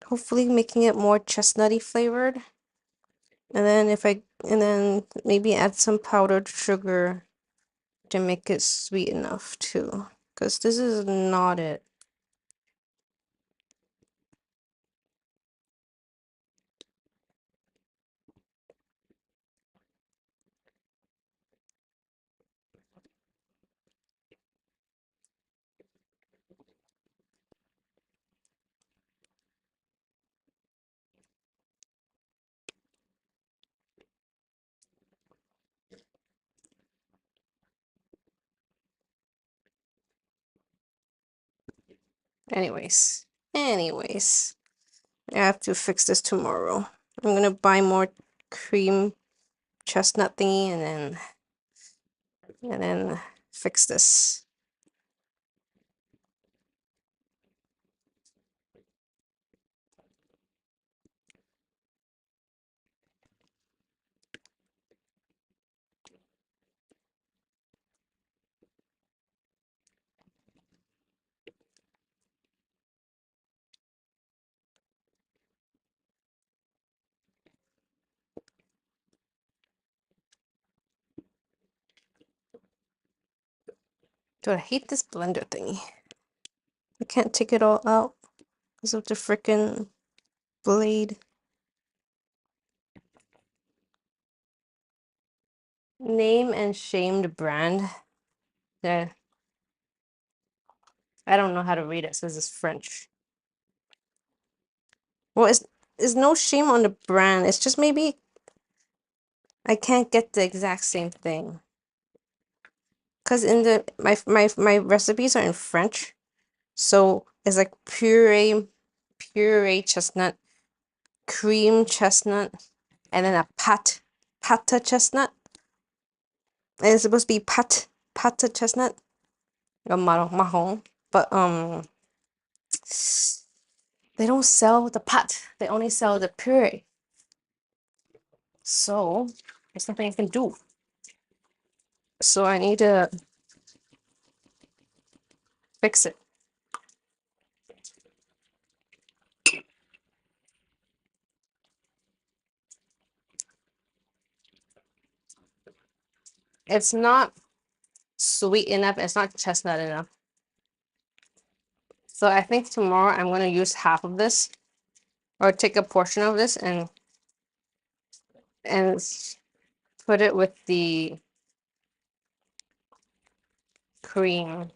Hopefully making it more chestnutty flavored. And then maybe add some powdered sugar to make it sweet enough too. Because this is not it. Anyways, I have to fix this tomorrow. I'm gonna buy more cream chestnut thingy and then fix this. Dude, I hate this blender thingy. I can't take it all out because of the frickin' blade. Name and shamed brand. There. I don't know how to read it, so this is French. Well, it's no shame on the brand. It's just maybe I can't get the exact same thing. Cause in the my recipes are in French, so it's like puree chestnut, cream chestnut, and then a pata chestnut. And it's supposed to be pata chestnut, or marron. But they don't sell the pat. They only sell the puree. So there's nothing I can do. So I need to fix it. It's not sweet enough. It's not chestnut enough. So I think tomorrow I'm going to use half of this or take a portion of this and put it with the cream.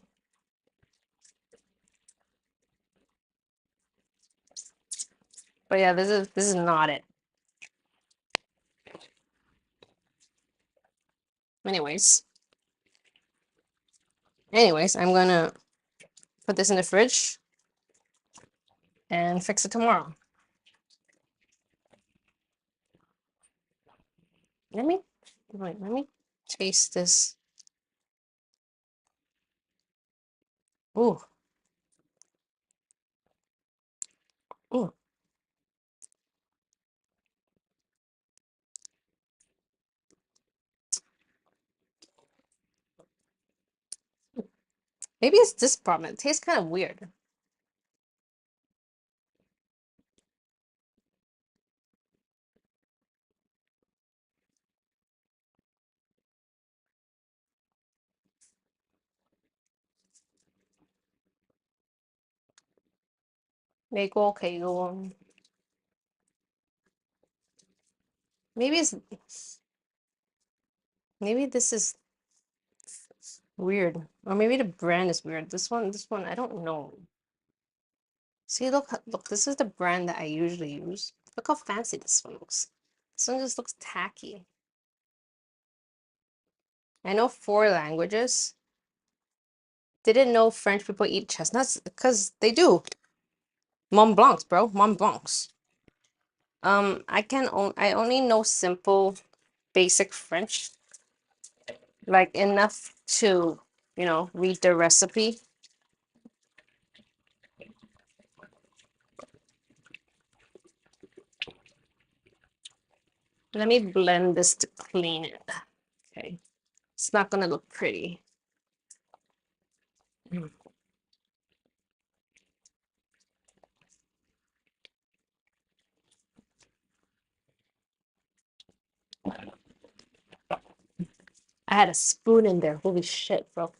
But yeah, this is not it. Anyways, I'm gonna put this in the fridge and fix it tomorrow. Let me taste this. Ooh, ooh. Maybe it's this problem. It tastes kind of weird.美國奇嘅喎。Maybe it's maybe this is weird. Or maybe the brand is weird. This one, I don't know. See, look, this is the brand that I usually use. Look how fancy this one looks. This one just looks tacky. I know 4 languages. Didn't know French people eat chestnuts because they do. Mont Blancs, bro. Mont Blancs. I only know simple, basic French, like enough to, read the recipe. Let me blend this to clean it. Okay. It's not gonna look pretty. I had a spoon in there. Holy shit, bro.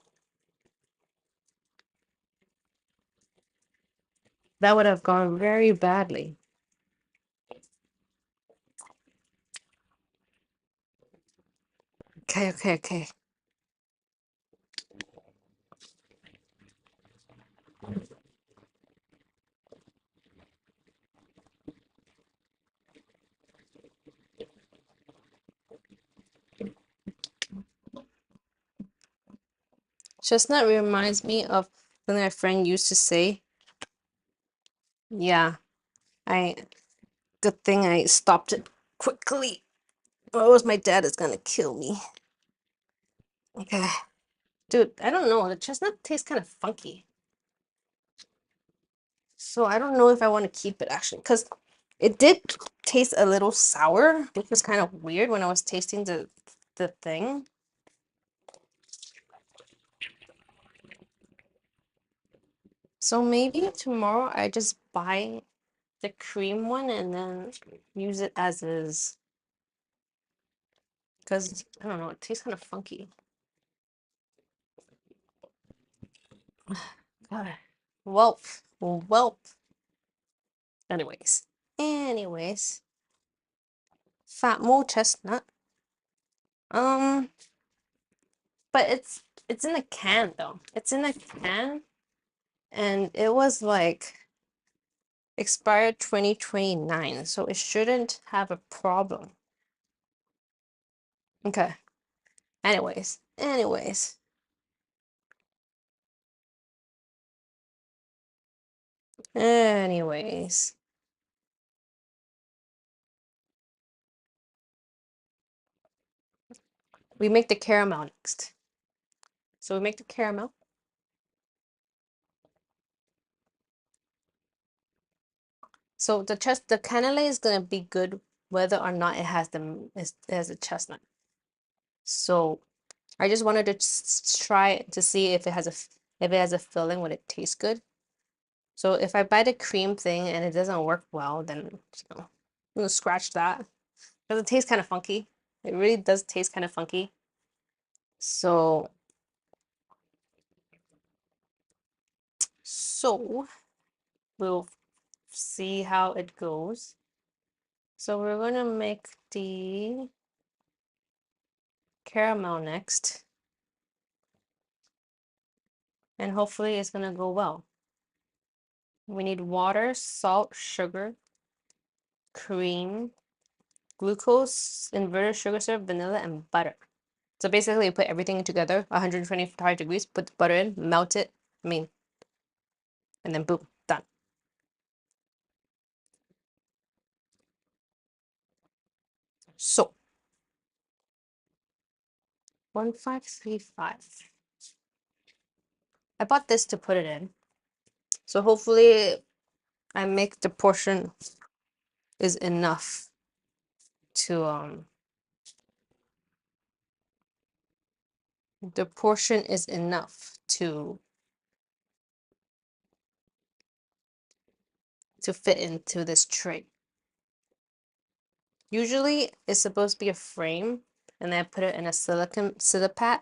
That would have gone very badly. Okay, okay, okay. Chestnut reminds me of something my friend used to say. Yeah, good thing I stopped it quickly. Or else my dad is gonna kill me. Okay. Dude, I don't know. The chestnut tastes kind of funky. So I don't know if I want to keep it actually, because it did taste a little sour, which was kind of weird when I was tasting the thing. So maybe tomorrow I just buy the cream one and then use it as is. Because I don't know, it tastes kind of funky. God. Welp. Welp. Anyways. Fat mole chestnut. Um, but it's in a can though. It's in a can and it was like expired 2029, so it shouldn't have a problem. Okay. Anyways. We make the caramel next. So we make the caramel. So the cannoli is gonna be good whether or not it has a chestnut. So I just wanted to try to see if it has a filling, would it taste good? So if I buy the cream thing and it doesn't work well, then I'm gonna scratch that because it tastes kind of funky. It really does taste kind of funky. So we'll see how it goes. So we're gonna make the caramel next, and hopefully it's gonna go well. We need water, salt, sugar, cream, glucose, inverted sugar syrup, vanilla, and butter. So basically, you put everything together, 125 degrees, put the butter in, melt it, and then boom, done. So 1535. I bought this to put it in. So hopefully I make the portion is enough to the portion is enough to fit into this tray. Usually it's supposed to be a frame, and then I put it in a silipat,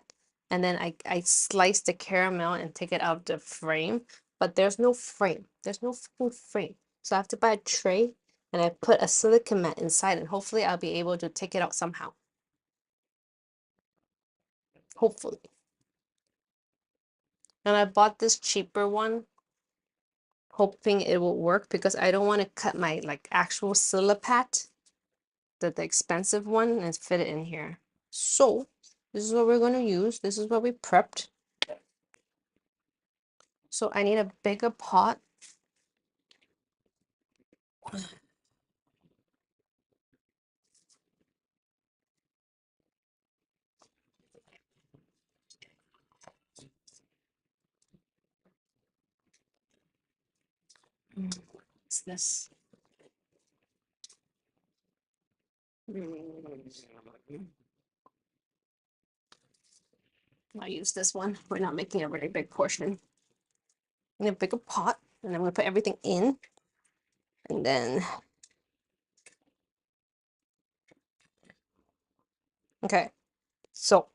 and then I slice the caramel and take it out of the frame, but there's no frame. There's no full frame. So I have to buy a tray, and I put a silicone mat inside, and hopefully I'll be able to take it out somehow. Hopefully. And I bought this cheaper one, hoping it will work because I don't want to cut my like actual silipat, the expensive one, and fit it in here. So this is what we're going to use. This is what we prepped. So I need a bigger pot. What's this? I'll use this one. We're not making a very big portion. I need a bigger pot, and I'm going to put everything in. And then, okay, so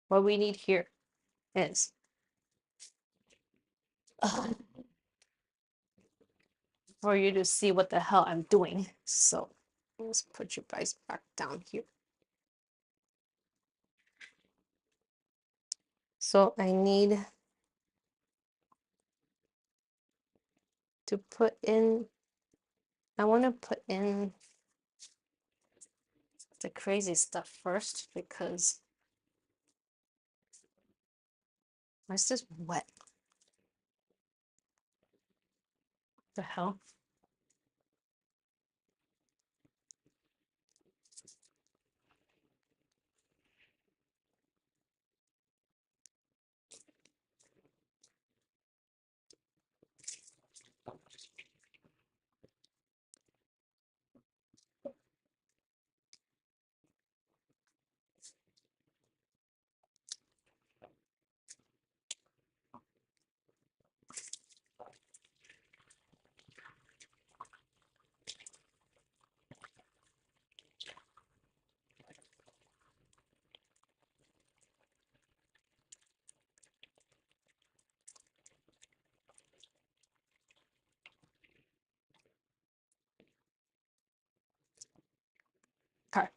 what we need here is for you to see what the hell I'm doing. So let's put you guys back down here. So I need to put in, I want to put in the crazy stuff first because why is this wet? The hell? Okay.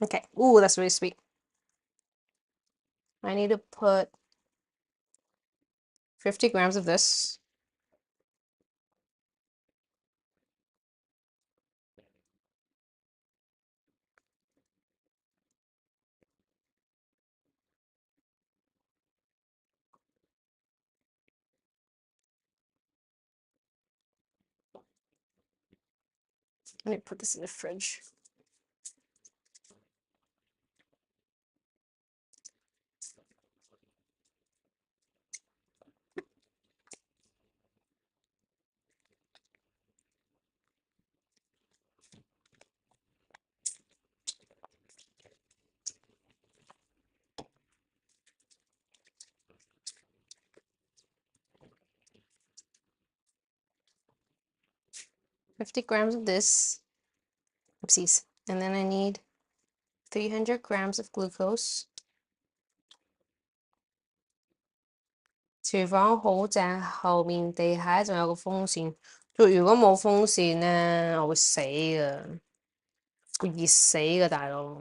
Okay. Ooh, that's really sweet. I need to put 50 grams of this. I need to put this in the fridge. $50 grams of this. Oopsies. And then I need 300 grams of glucose. 廚房好正，後面地下仲有個風扇。如果冇風扇咧，我會死㗎，會熱死㗎，大佬。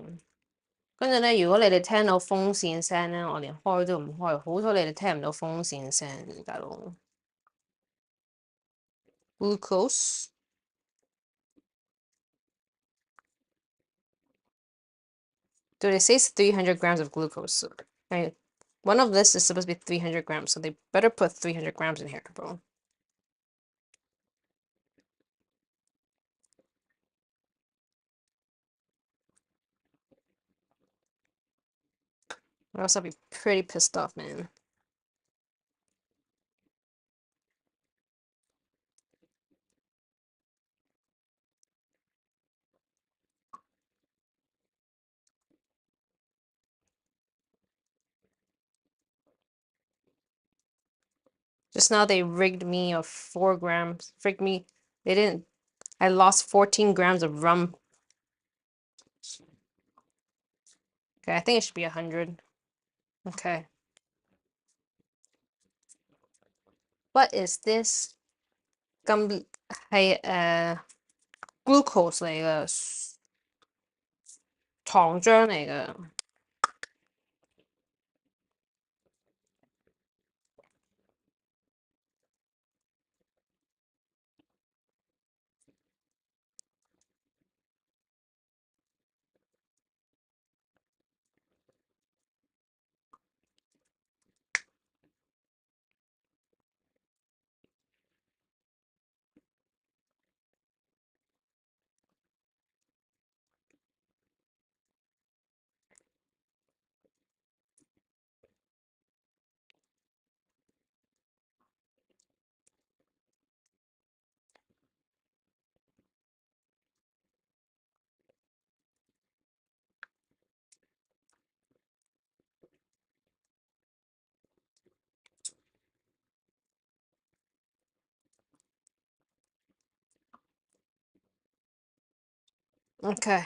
跟住咧，如果你哋聽到風扇聲咧，我連開都唔開。好彩你哋聽唔到風扇聲，大佬。Glucose. Dude, it says 300 grams of glucose. So, one of this is supposed to be 300 grams, so they better put 300 grams in here, bro. Or else I'll be pretty pissed off, man. Just now they rigged me of 4 grams. Rigged me. They didn't. I lost 14 grams of rum. Okay, I think it should be 100. Okay. What is this? 咁係glucose 嚟嘅，糖漿嚟嘅。OK，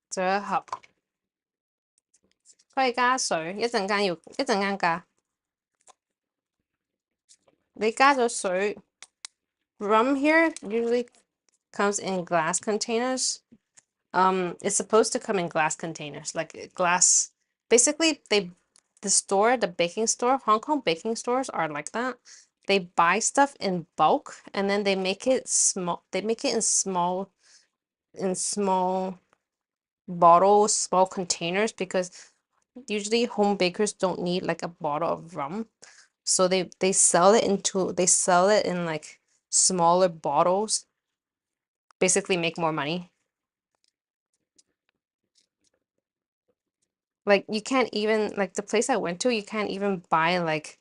仲有一盒，可以加水，一陣間加。你加咗水，rum here usually comes in glass containers. It's supposed to come in glass containers, like glass. Basically, the baking store, Hong Kong baking stores are like that. They buy stuff in bulk and then they make it small. They make it in small bottles, small containers because usually home bakers don't need like a bottle of rum. So they sell it in like smaller bottles, basically make more money. Like you can't even like the place I went to, you can't even buy like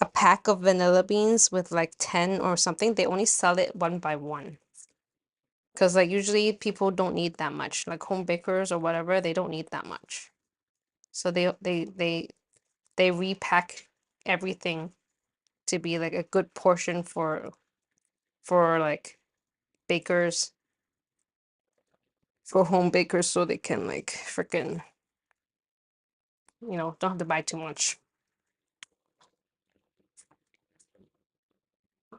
a pack of vanilla beans with like 10 or something. They only sell it one by one. Because like usually people don't need that much. Like home bakers or whatever, they don't need that much. So they repack everything to be like a good portion for like bakers, for home bakers so they can like freaking, don't have to buy too much.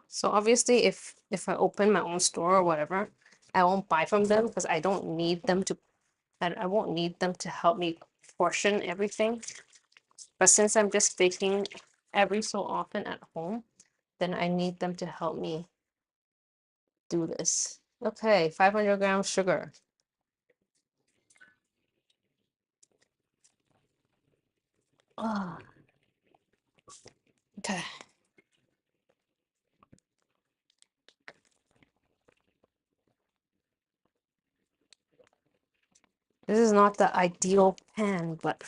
So obviously if I open my own store or whatever, I won't buy from them because I don't need them to I won't need them to help me portion everything. But since I'm just baking every so often at home, then I need them to help me do this. Okay, 500 grams sugar. Oh, okay. This is not the ideal pan, but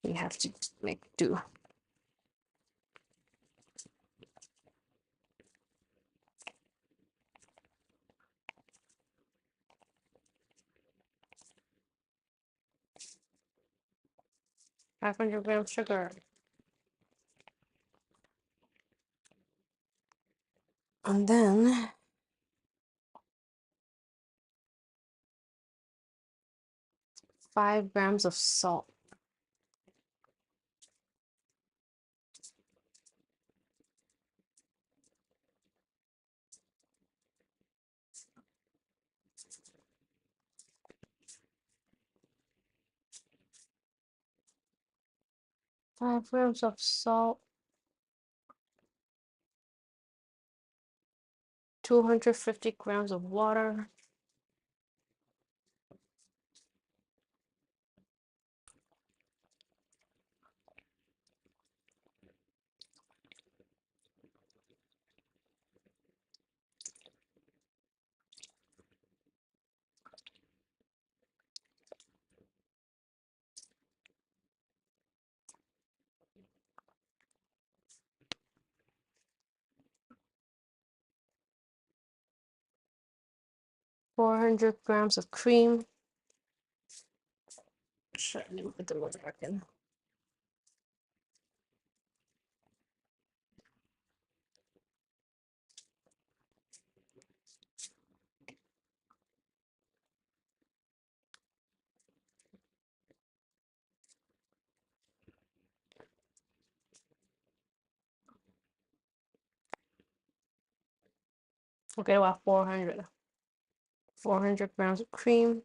we have to make do. 500 grams sugar. And then 5 grams of salt. 5 grams of salt. 250 grams of water. 400 grams of cream. Shit, I didn't put the water back in. Okay, about 400. 400 grams of cream.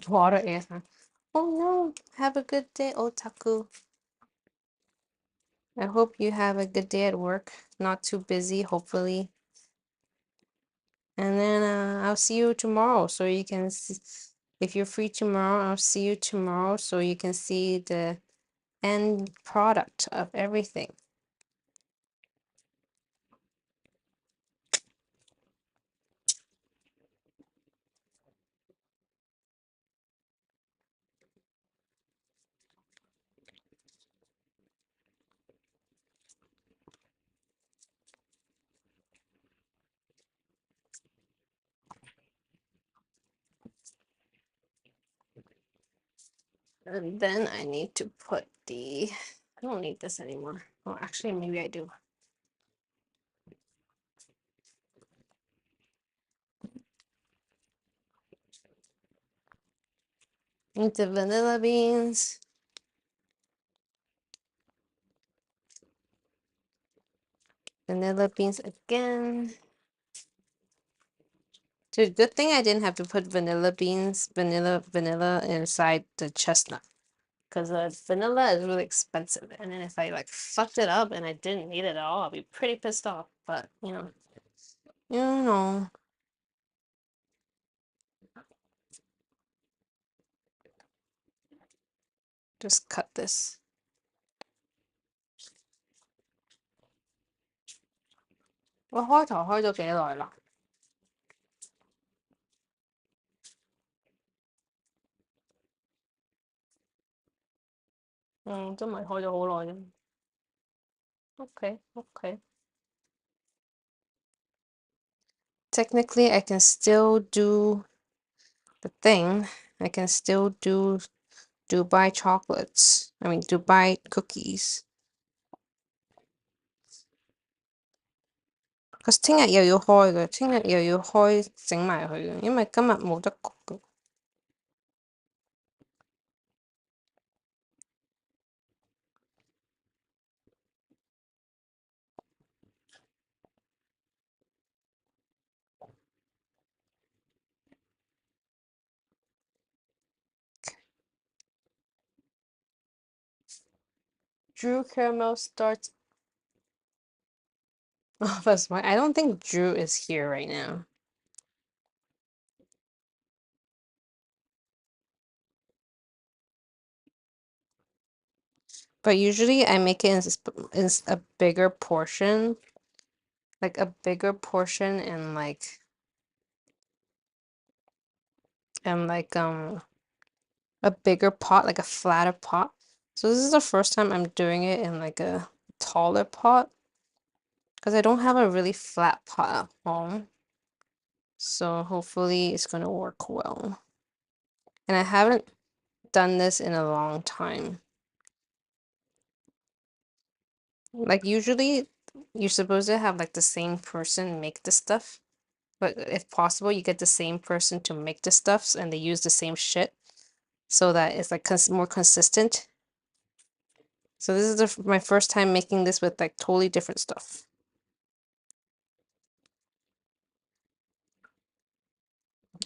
Water ASMR. Oh no, have a good day, otaku. I hope you have a good day at work. Not too busy, hopefully. And then I'll see you tomorrow so you can see, if you're free tomorrow, I'll see you tomorrow so you can see the end product of everything. And then I need to put I don't need this anymore. Oh, actually, maybe I do. Need the vanilla beans. Vanilla beans again. Dude, good thing I didn't have to put vanilla inside the chestnut. Because vanilla is really expensive. And then if I like fucked it up and I didn't need it at all, I'll be pretty pissed off. But you know, just cut this. 我開頭開咗幾耐啦？都唔係開咗好耐啫。Okay, okay. Technically, I can still do the thing. I can still do Dubai chocolates. I mean, Dubai cookies. Because 聽日又要開嘅，聽日又要開整埋佢嘅，因為今日冇得焗嘅。Drew caramel starts. Oh, that's why I don't think Drew is here right now. But usually I make it in a bigger portion, like a bigger portion, and a bigger pot, like a flatter pot. So this is the first time I'm doing it in like a taller pot because I don't have a really flat pot at home. So hopefully it's gonna work well. And I haven't done this in a long time. Like usually you're supposed to have like the same person make the stuff, but if possible you get the same person to make the stuffs and they use the same shit so that it's like more consistent. So this is my first time making this with like totally different stuff.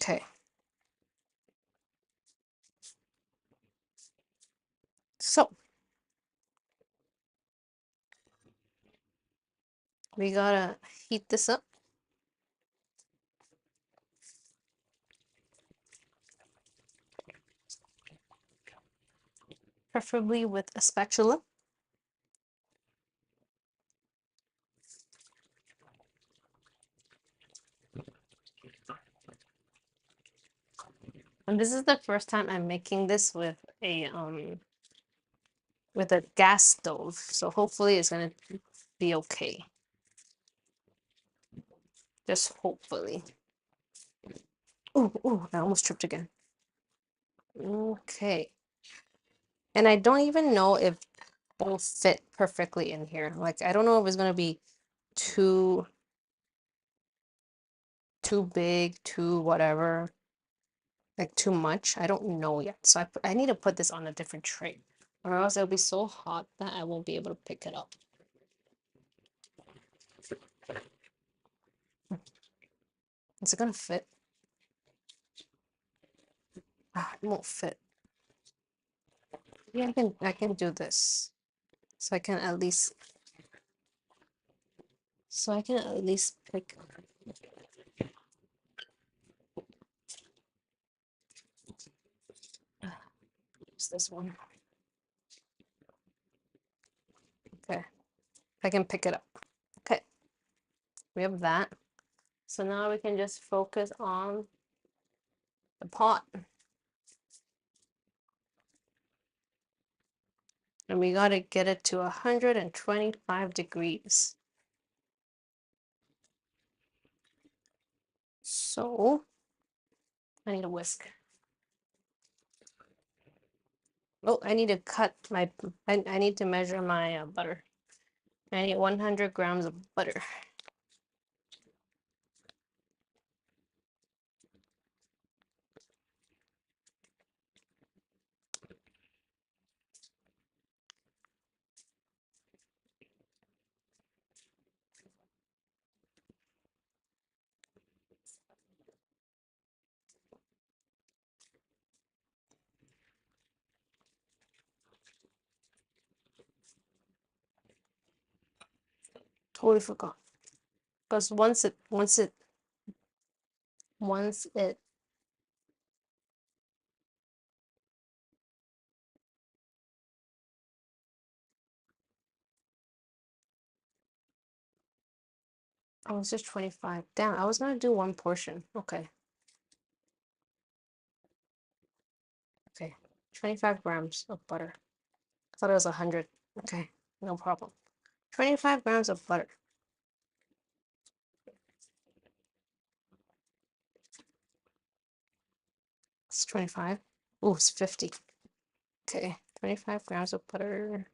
Okay. So we gotta heat this up. preferably with a spatula. And this is the first time I'm making this with a gas stove, so hopefully it's gonna be okay. Just hopefully. Ooh, I almost tripped again. Okay. And I don't even know if it'll fit perfectly in here. Like, I don't know if it's gonna be too big, too whatever, like too much. I don't know yet. So I need to put this on a different tray, or else it'll be so hot that I won't be able to pick it up. Is it gonna fit? Ah, it won't fit. Yeah, I can do this. So I can at least pick. Use this one. Okay, I can pick it up. Okay, we have that. So now we can just focus on the pot. And we gotta get it to 125 degrees. So I need a whisk. Oh, I need to cut my, I need to measure my butter. I need 100 grams of butter. Totally forgot. Because once it, oh, it's just 25. Damn, I was gonna do one portion. Okay. Okay. 25 grams of butter. I thought it was 100. Okay, no problem. 25 grams of butter. It's 25. Oh, it's 50. Okay, 25 grams of butter.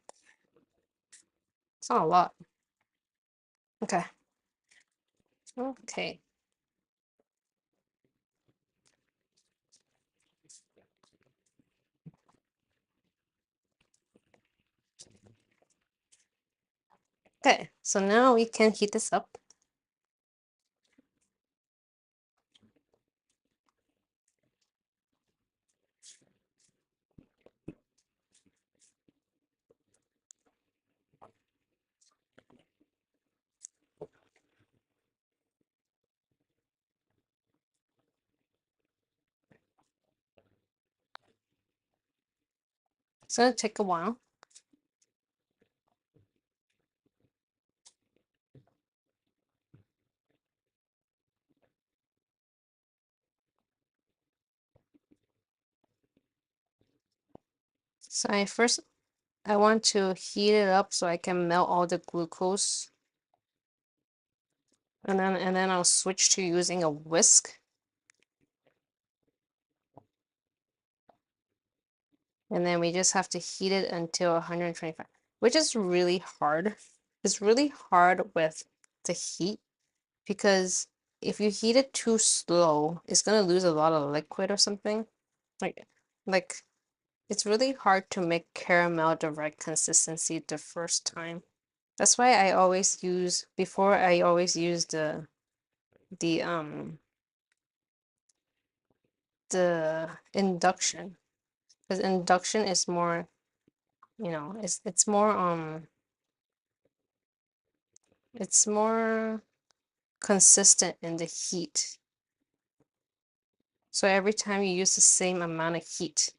It's not a lot. Okay. Okay. Okay, so now we can heat this up. It's gonna take a while. So I want to heat it up so I can melt all the glucose. And then I'll switch to using a whisk. And then we just have to heat it until 125, which is really hard. It's really hard with the heat because if you heat it too slow, it's gonna lose a lot of liquid or something. Like, like it's really hard to make caramel the right consistency the first time. That's why I always use, before I always use the the induction, because induction is more, it's more consistent in the heat. So every time you use the same amount of heat.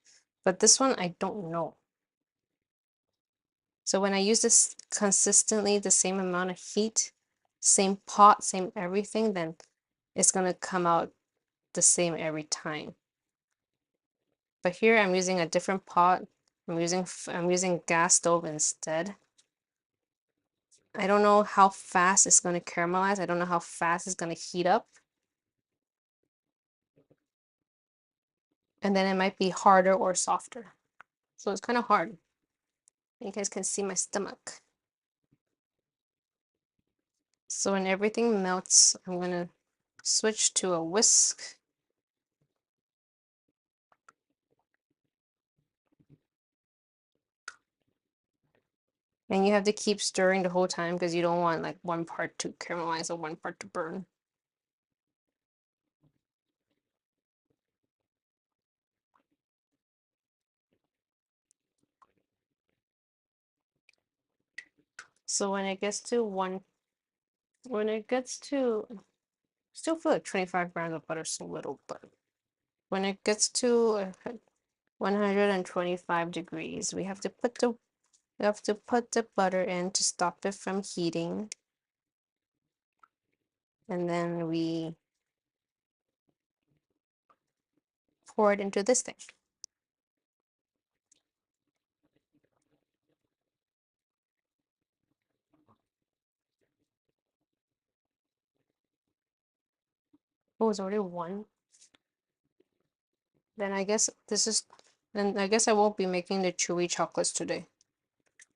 But this one I don't know. So when I use this consistently, the same amount of heat, same pot, same everything, then it's gonna come out the same every time. But here I'm using a different pot. I'm using gas stove instead. I don't know how fast it's gonna caramelize. I don't know how fast it's gonna heat up. And then it might be harder or softer. So it's kind of hard. You guys can see my stomach. So when everything melts, I'm gonna switch to a whisk. And you have to keep stirring the whole time because you don't want like one part to caramelize or one part to burn. 'So when it gets to still feel like 25 grams of butter is a little, but when it gets to 125 degrees, we have to put the butter in to stop it from heating. And then we pour it into this thing. Oh, it's already one. Then I guess I won't be making the chewy chocolates today.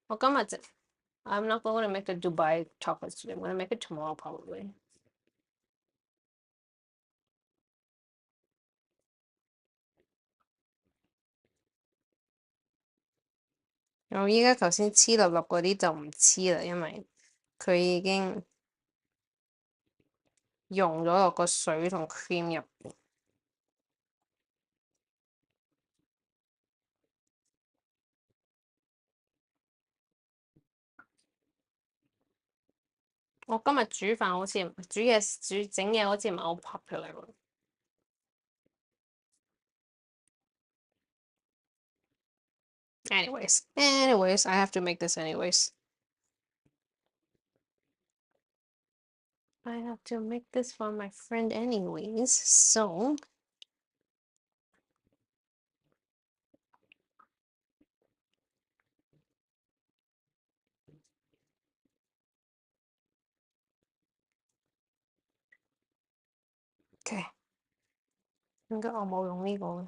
I'm not going to make the Dubai chocolates today. I'm going to make it tomorrow probably. And 我依家頭先黐落落嗰啲就唔黐啦，因為佢已經溶咗落個水同 cream 入邊。我今日煮飯好似整嘢好似唔係好 popular 喎。Anyways, I have to make this anyways. I have to make this for my friend anyways, so okay. 應該我冇用呢個嘅。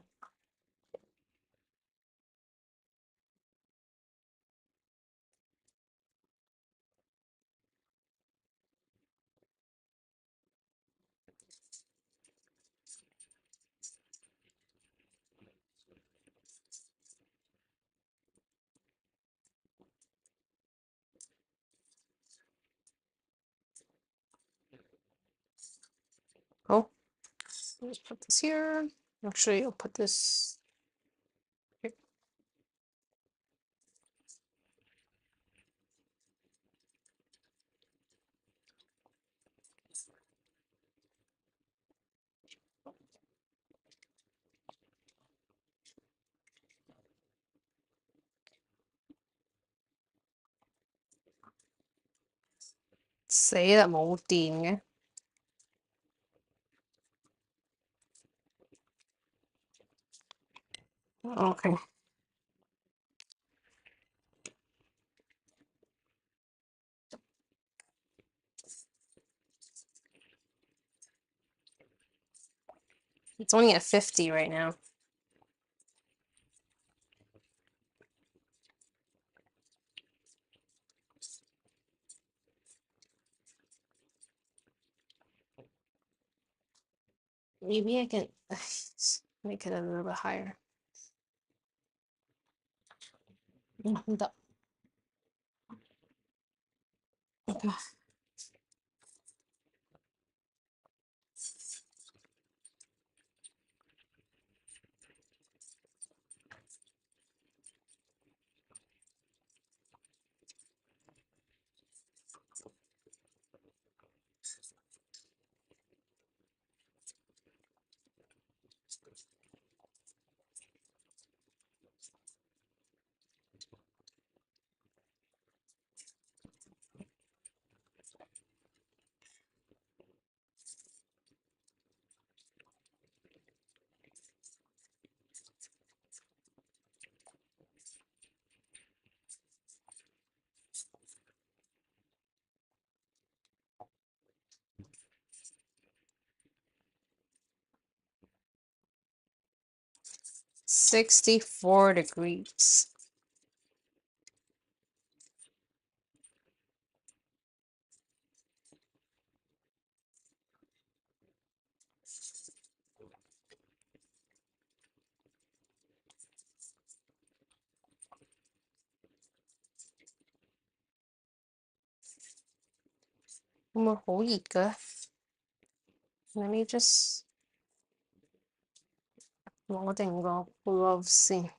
好 let's put this here. Actually, I'll put this here. 死啦，冇電嘅。Okay. It's only at 50 right now. Maybe I can make it a little bit higher. 唔得。Okay. 64 degrees.會唔會好熱嘅？Let me just 攞定個 glove 先。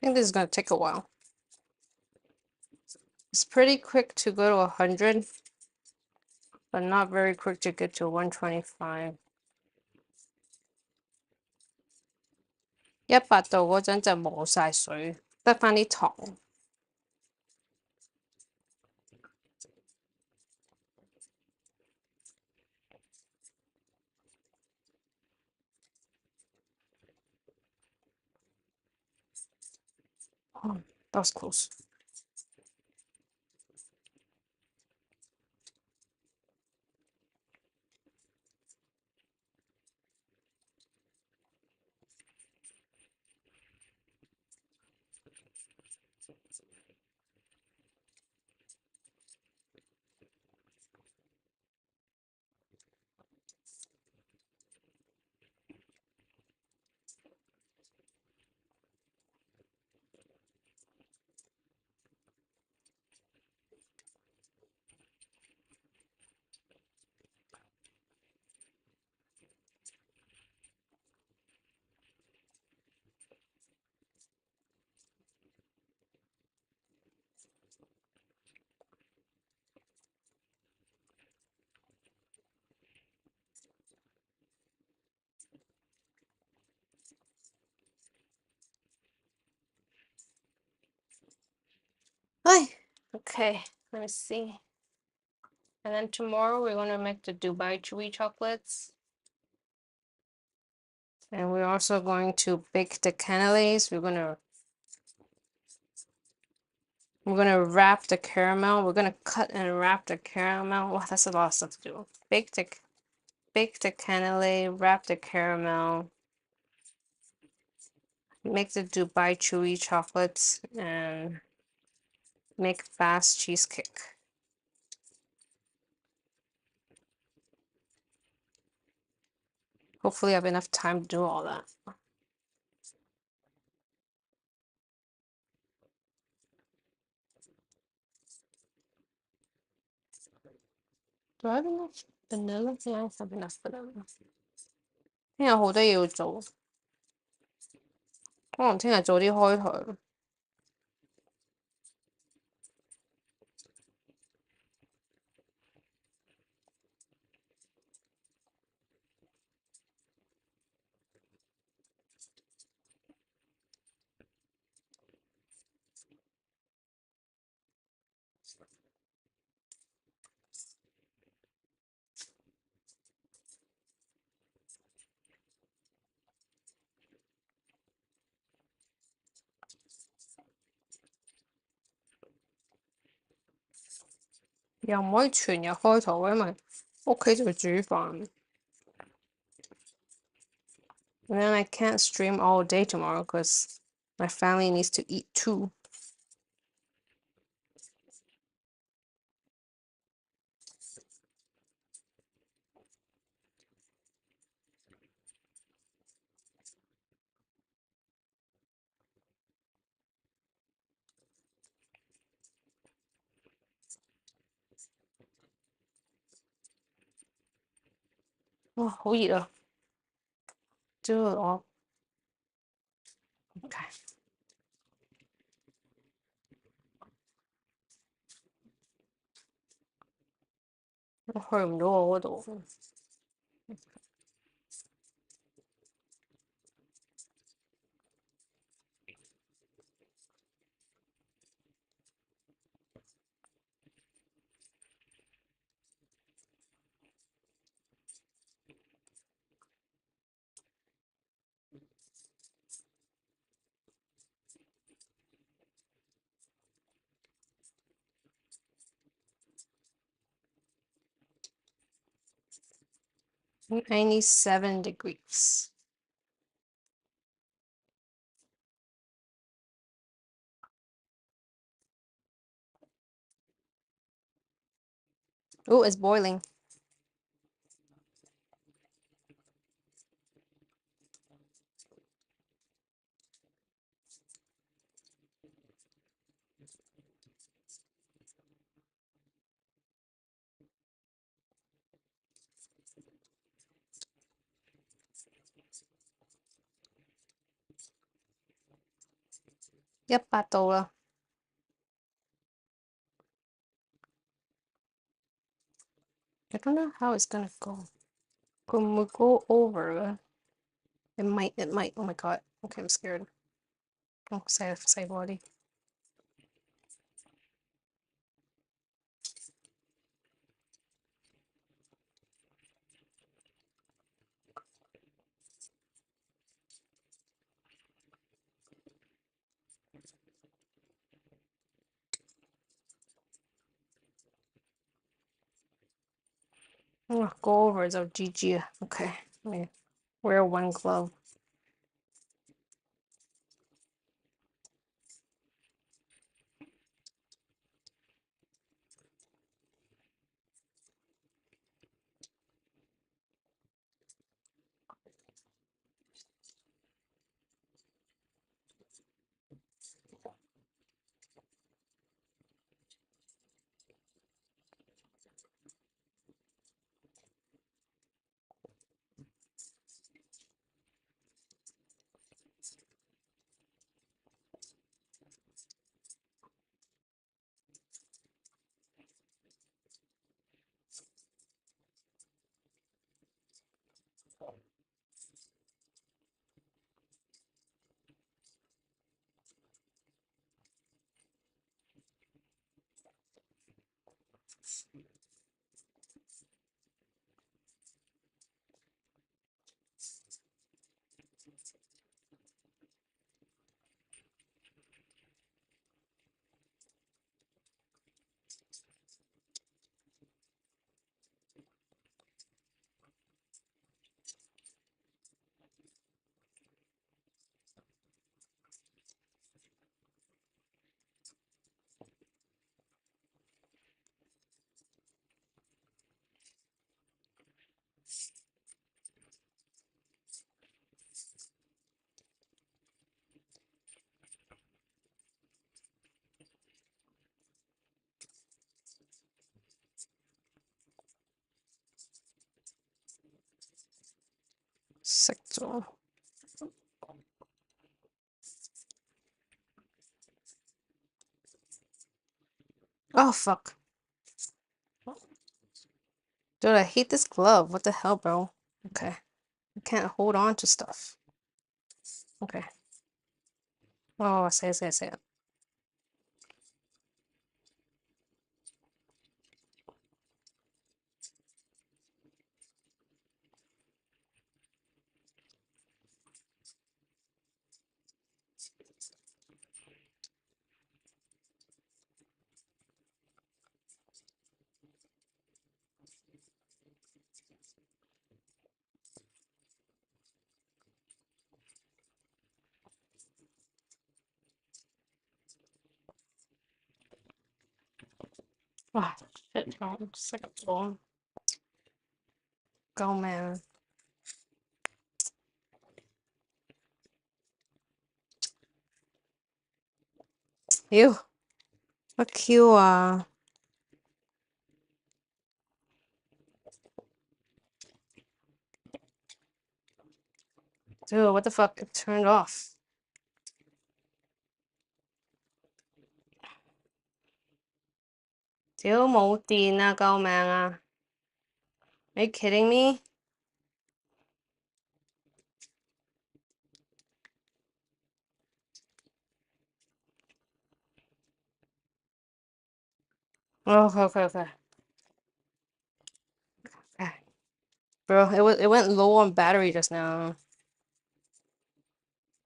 I think this is gonna take a while. It's pretty quick to go to 100, but not very quick to get to 125. 100度嗰陣就冇晒水，得返啲糖。Oh, that was close. Okay, let me see. And then tomorrow we're gonna make the Dubai chewy chocolates. And we're also going to bake the canapes. We're gonna wrap the caramel. We're gonna cut and wrap the caramel. Wow, that's a lot of stuff to do. Bake the canapé, wrap the caramel, make the Dubai chewy chocolates, and make fast cheesecake. Hopefully I have enough time to do all that. Do I have enough vanilla? Yeah, I have enough vanilla. 聽日好多嘢要做，可能聽日早啲開台。又唔可以全日開台，因為屋企就煮飯。And then I can't stream all day tomorrow because my family needs to eat too. 哇，好熱啊！Do it all. Okay. 我去唔到我嗰度。97 degrees. Oh, it's boiling. Yep, 8度啦。I don't know how it's gonna go. Will go over. It might. Oh my god. Okay, I'm scared. Oh, say body. Oh, go over is GG. Okay, let me wear one glove. Sector. Oh fuck. Dude, I hate this glove. What the hell, bro? Okay. I can't hold on to stuff. Okay. Oh, say it. Ah, shit, bro. Sector. Go, man. Ew. Fuck you, Dude, what the fuck? It turned off. Still 冇電啊，救命啊 Are you kidding me? Oh, okay. Okay. Bro, it went low on battery just now.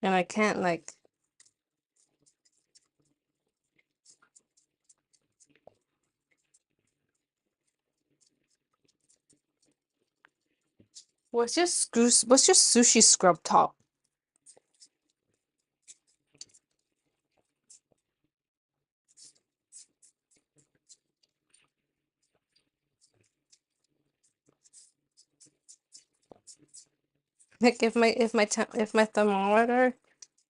And I can't like What's your sushi scrub top? Like if my thermometer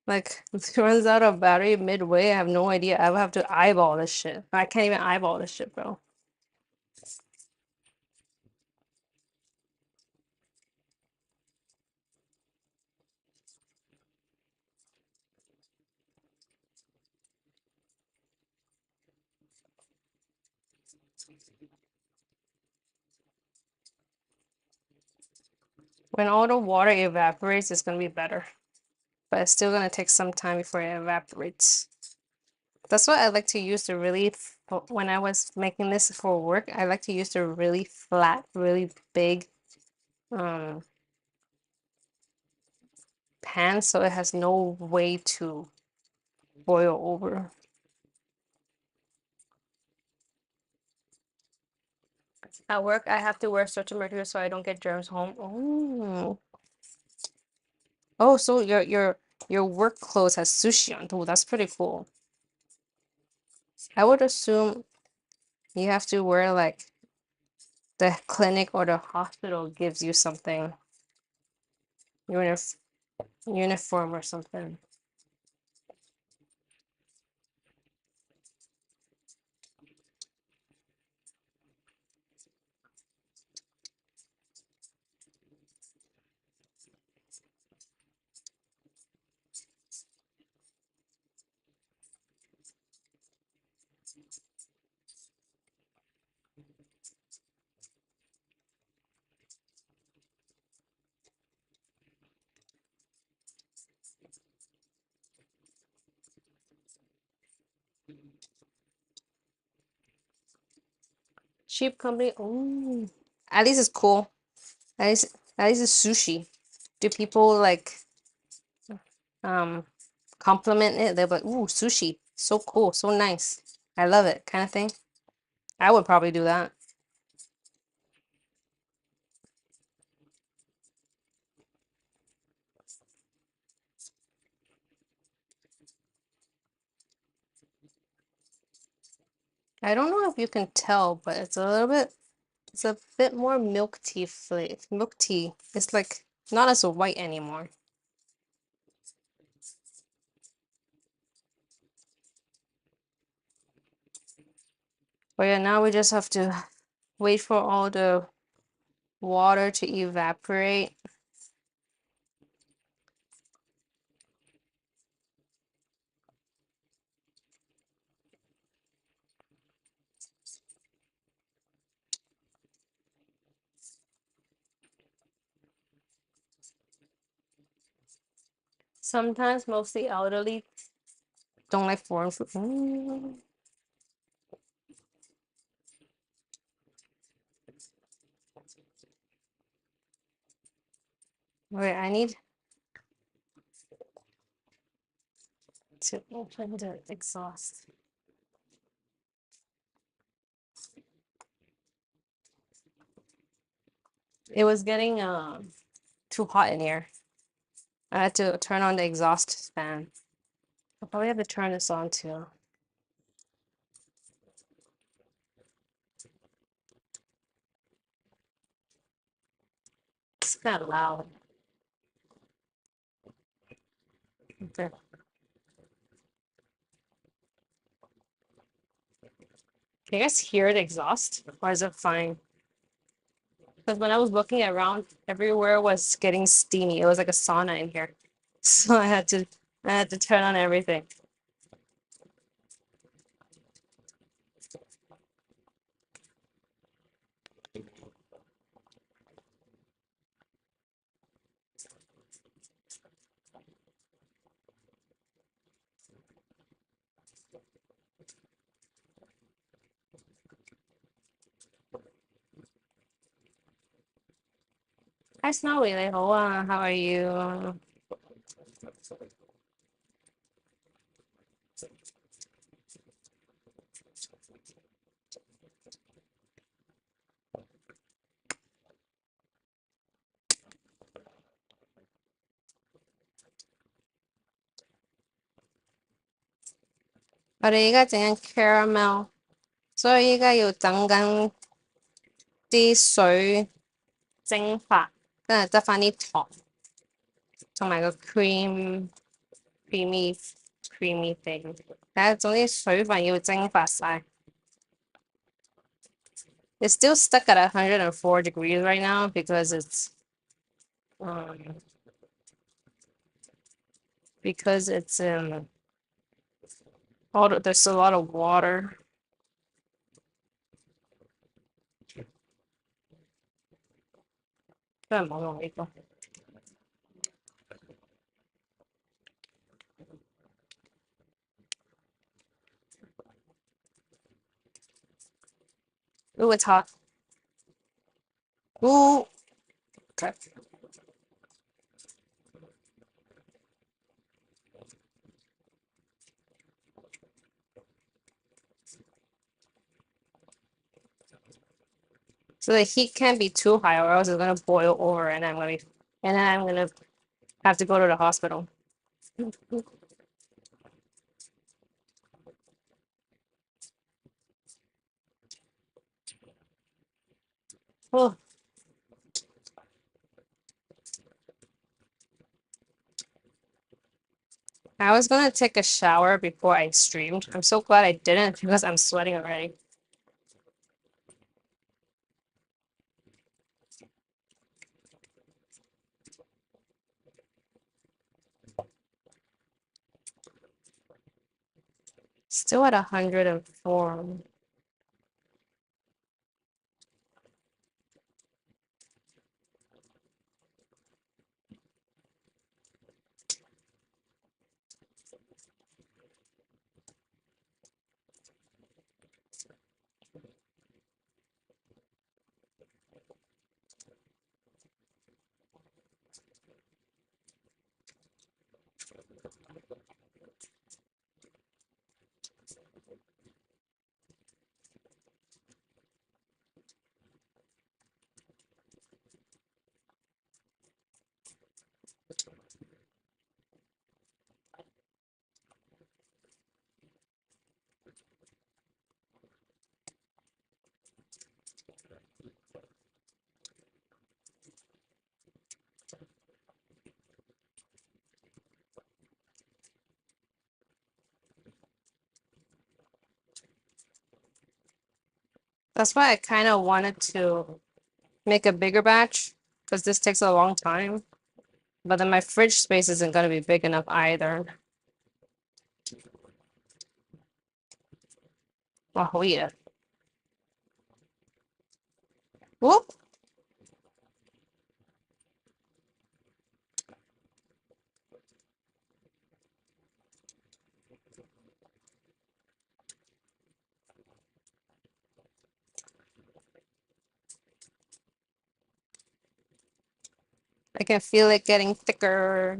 like runs out of battery midway, I have no idea. I will have to eyeball this shit. I can't even eyeball this shit, bro. When all the water evaporates, it's gonna be better. But it's still gonna take some time before it evaporates. That's why I like to use the when I was making this for work, I like to use the really flat, really big um pan so it has no way to boil over. At work, I have to wear certain materials so I don't get germs home. Oh. Oh, so your work clothes has sushi on. Oh, that's pretty cool. I would assume you have to wear like the clinic or the hospital gives you something, unif uniform or something. Cheap company. Oh, at least it's cool. At least it's sushi. Do people like um compliment it? They're like, "Ooh, sushi, so cool, so nice. I love it," kind of thing. I would probably do that. I don't know if you can tell, but it's a bit more milk tea flavor. Milk tea. It's like not as white anymore. But yeah, now we just have to wait for all the water to evaporate. Sometimes, mostly elderly, don't like foreign food. Wait, I need to open the exhaust. It was getting too hot in here. I had to turn on the exhaust fan. I'll probably have to turn this on too. It's kind of loud. Okay. Can you guys hear the exhaust? Or is it fine? Because when I was looking around, everywhere was getting steamy. It was like a sauna in here. So I had to turn on everything. Hi, Snowy. Like, oh, how are you? 我哋而家整緊 caramel，所以依家要等緊啲水蒸發，跟住得翻啲糖同埋個 creamy thing。但係總之水分要蒸發晒。It's still stuck at 104 degrees right now because um it's there's a lot of water. 真係唔好用呢個。Ooh, it's hot. Ooh. Okay. So the heat can't be too high or else it's gonna boil over and then I'm gonna have to go to the hospital. Oh, I was gonna take a shower before I streamed. I'm so glad I didn't because I'm sweating already. Still at 104. That's why I kind of wanted to make a bigger batch because this takes a long time. But then my fridge space isn't gonna be big enough either. Oh, yeah. Whoop. I can feel it getting thicker.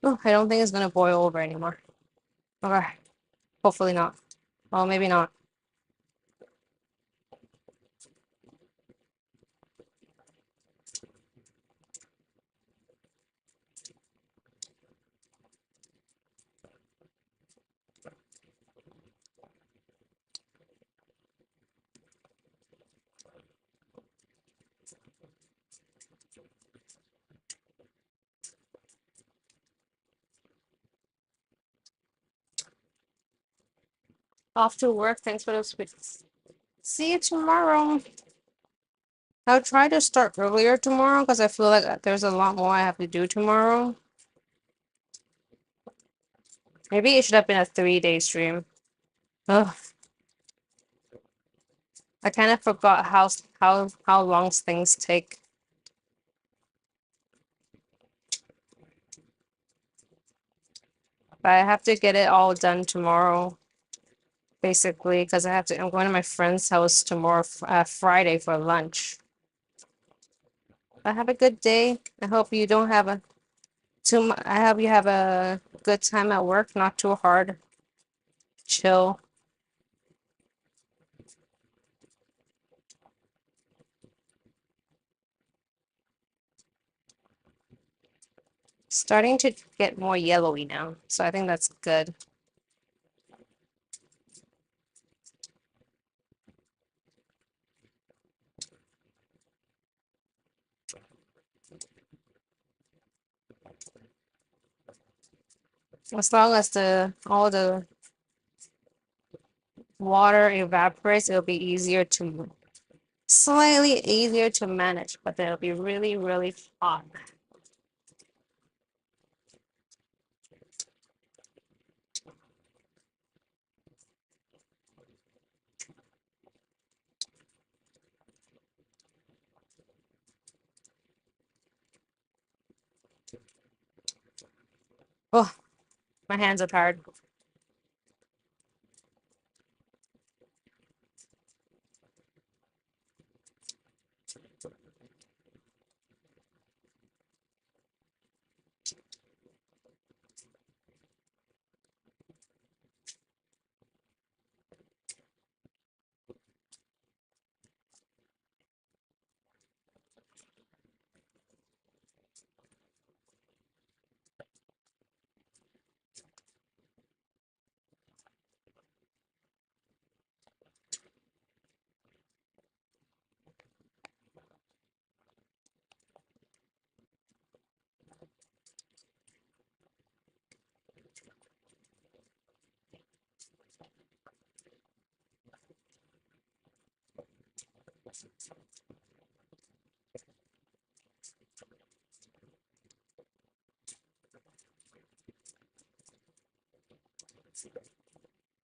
Oh, I don't think it's gonna boil over anymore. Okay, hopefully not. Well, maybe not. Off to work. Thanks for those sweets. See you tomorrow. I'll try to start earlier tomorrow because I feel like there's a lot more I have to do tomorrow. Maybe it should have been a 3-day stream. Ugh, I kind of forgot how long things take. But I have to get it all done tomorrow, basically, because I'm going to my friend's house tomorrow, Friday for lunch. But have a good day. I hope you don't have a I hope you have a good time at work, not too hard. Chill. Starting to get more yellowy now, so I think that's good. As long as all the water evaporates, it'll be slightly easier to manage, but it'll be really, really hot. Oh, my hands are tired.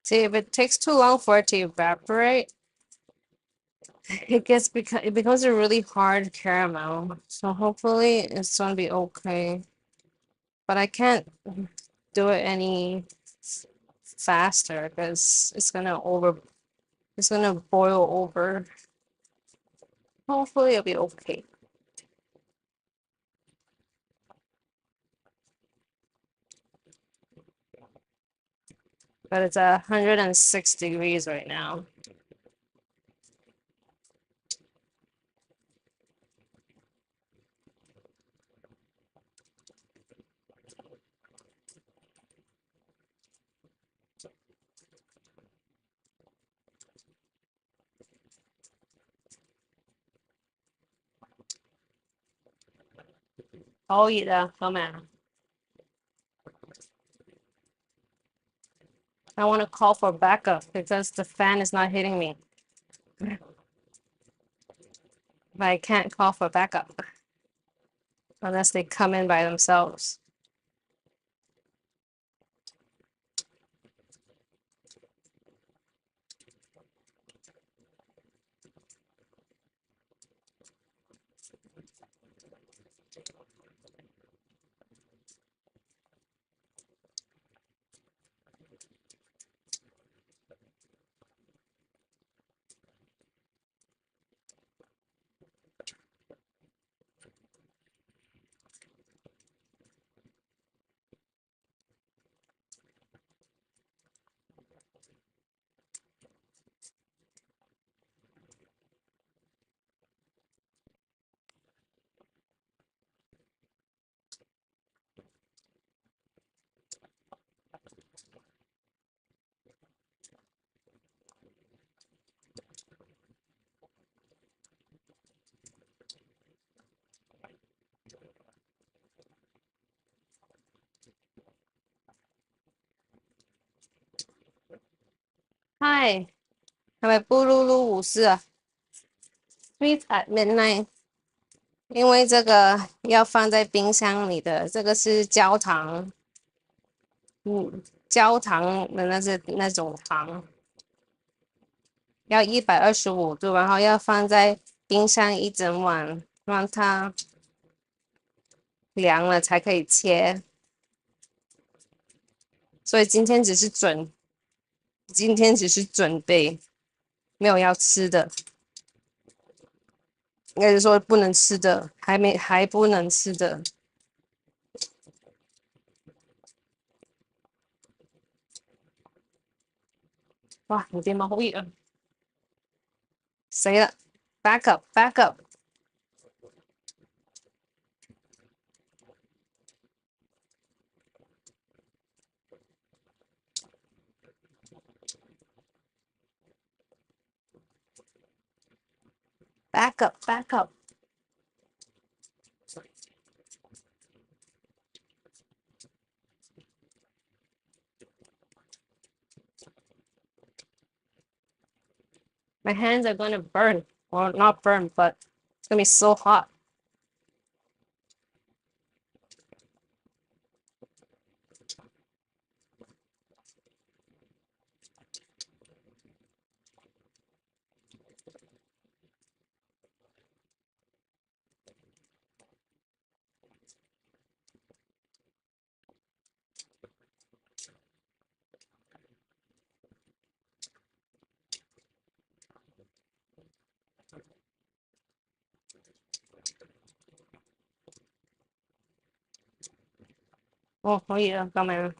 See, if it takes too long for it to evaporate, it becomes a really hard caramel. So hopefully it's gonna be okay. But I can't do it any faster because it's gonna boil over. Hopefully it'll be okay. But it's 106 degrees right now. I'll eat that. Come on. I want to call for backup because the fan is not hitting me. But I can't call for backup unless they come in by themselves. 嗨，係咪布魯魯武士啊？Sweet at midnight，因为这个要放在冰箱里的，这个是焦糖，焦糖的那种糖，要125度，然后要放在冰箱一整晚，让它凉了才可以切。所以今天只是准备，没有要吃的，应该是说不能吃的，还不能吃的。哇，你電話好熱啊！死啦！Back up，back up，back up，back up。My hands are gonna burn. Well, not burn, but it's gonna be so hot. 哦，可以了，救命啊！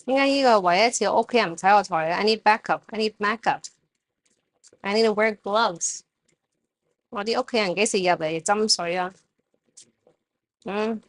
點解呢個唯一一次我屋企人唔使我台嘅？I need backup. I need backup. I need to wear gloves. 我啲屋企人幾時入嚟斟水啊？嗯，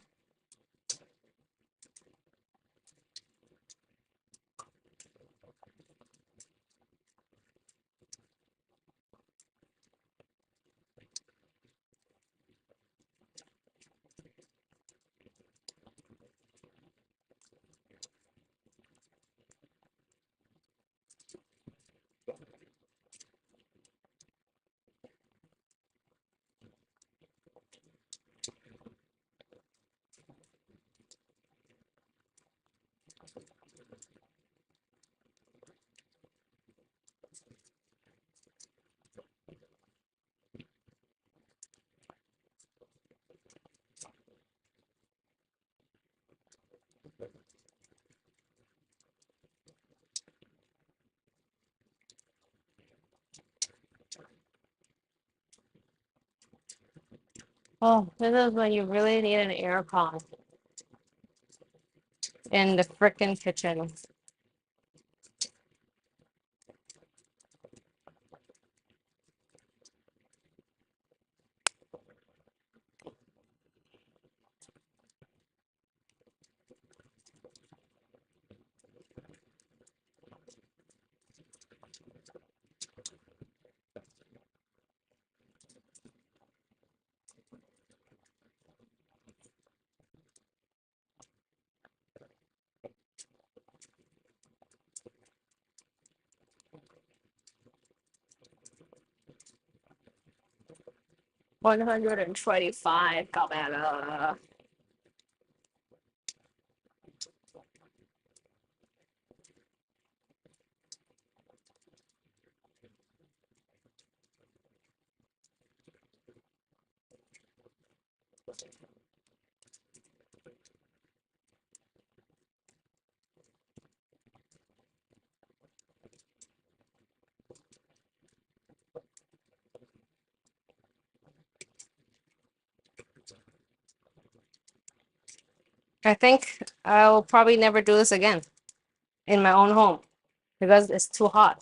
哦，this is when you really need an aircon in the frickin' kitchen. $125，救命啦！I think I'll probably never do this again in my own home because it's too hot.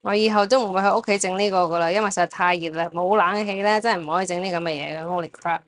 我以後都唔會喺屋企整呢個噶啦，因為實在太熱啦，冇冷氣咧，真係唔可以整啲咁嘅嘢嘅。Holy crap！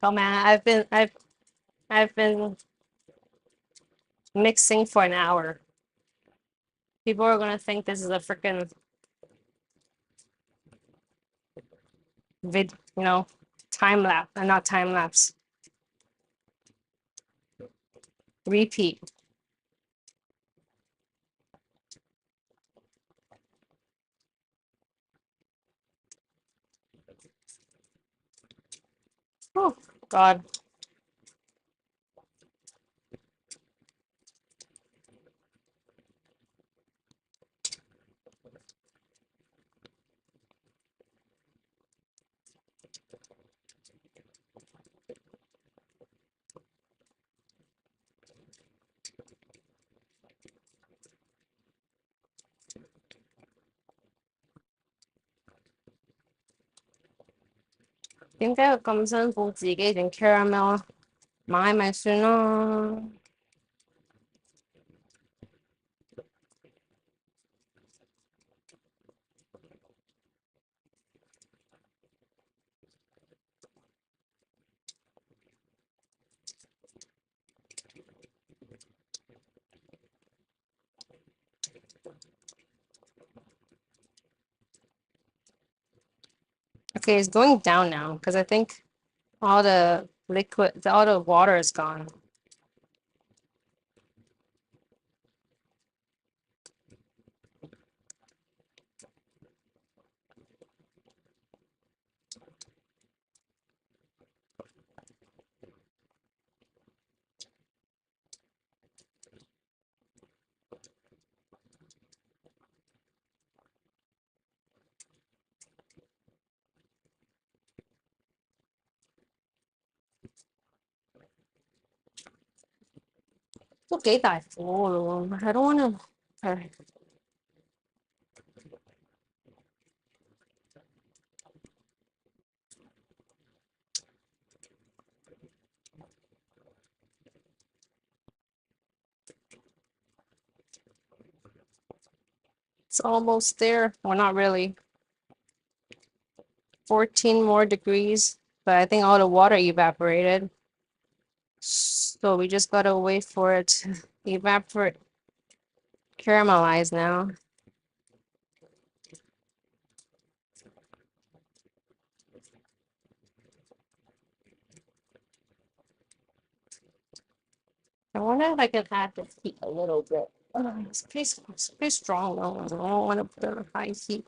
Oh man, I've been mixing for an hour. People are gonna think this is a freaking time lapse, not time lapse. Repeat. Oh God.點解要咁辛苦自己整 caramel 啊？買咪算咯。Okay, it's going down now because I think all the liquid, all the water is gone. I don't want to. It's almost there. Well, not really. 14 more degrees, but I think all the water evaporated. So we just gotta wait for it to evaporate, caramelize now. I wonder if I can add the heat a little bit. It's pretty strong though. I don't want to put it on high heat.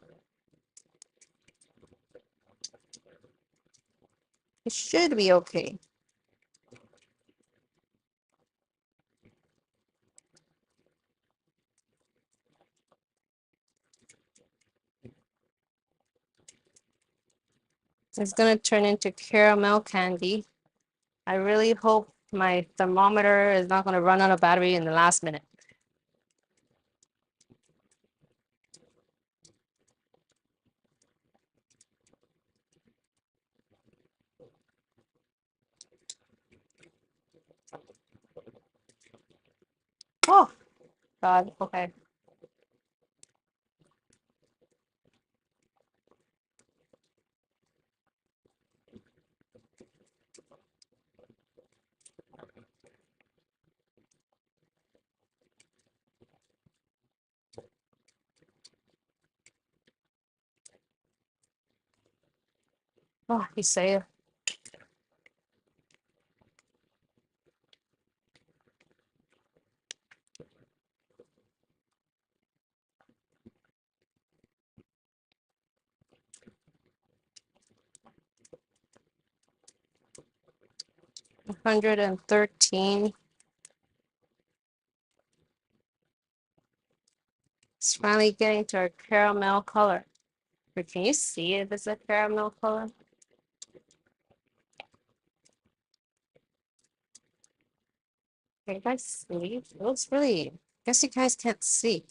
It should be okay. It's gonna turn into caramel candy. I really hope my thermometer is not gonna run out of battery in the last minute. Oh God, okay. Oh, he's safe. 113. It's finally getting to a caramel color. But can you see if it's a caramel color? Can you guys see? It looks really, I guess you guys can't see.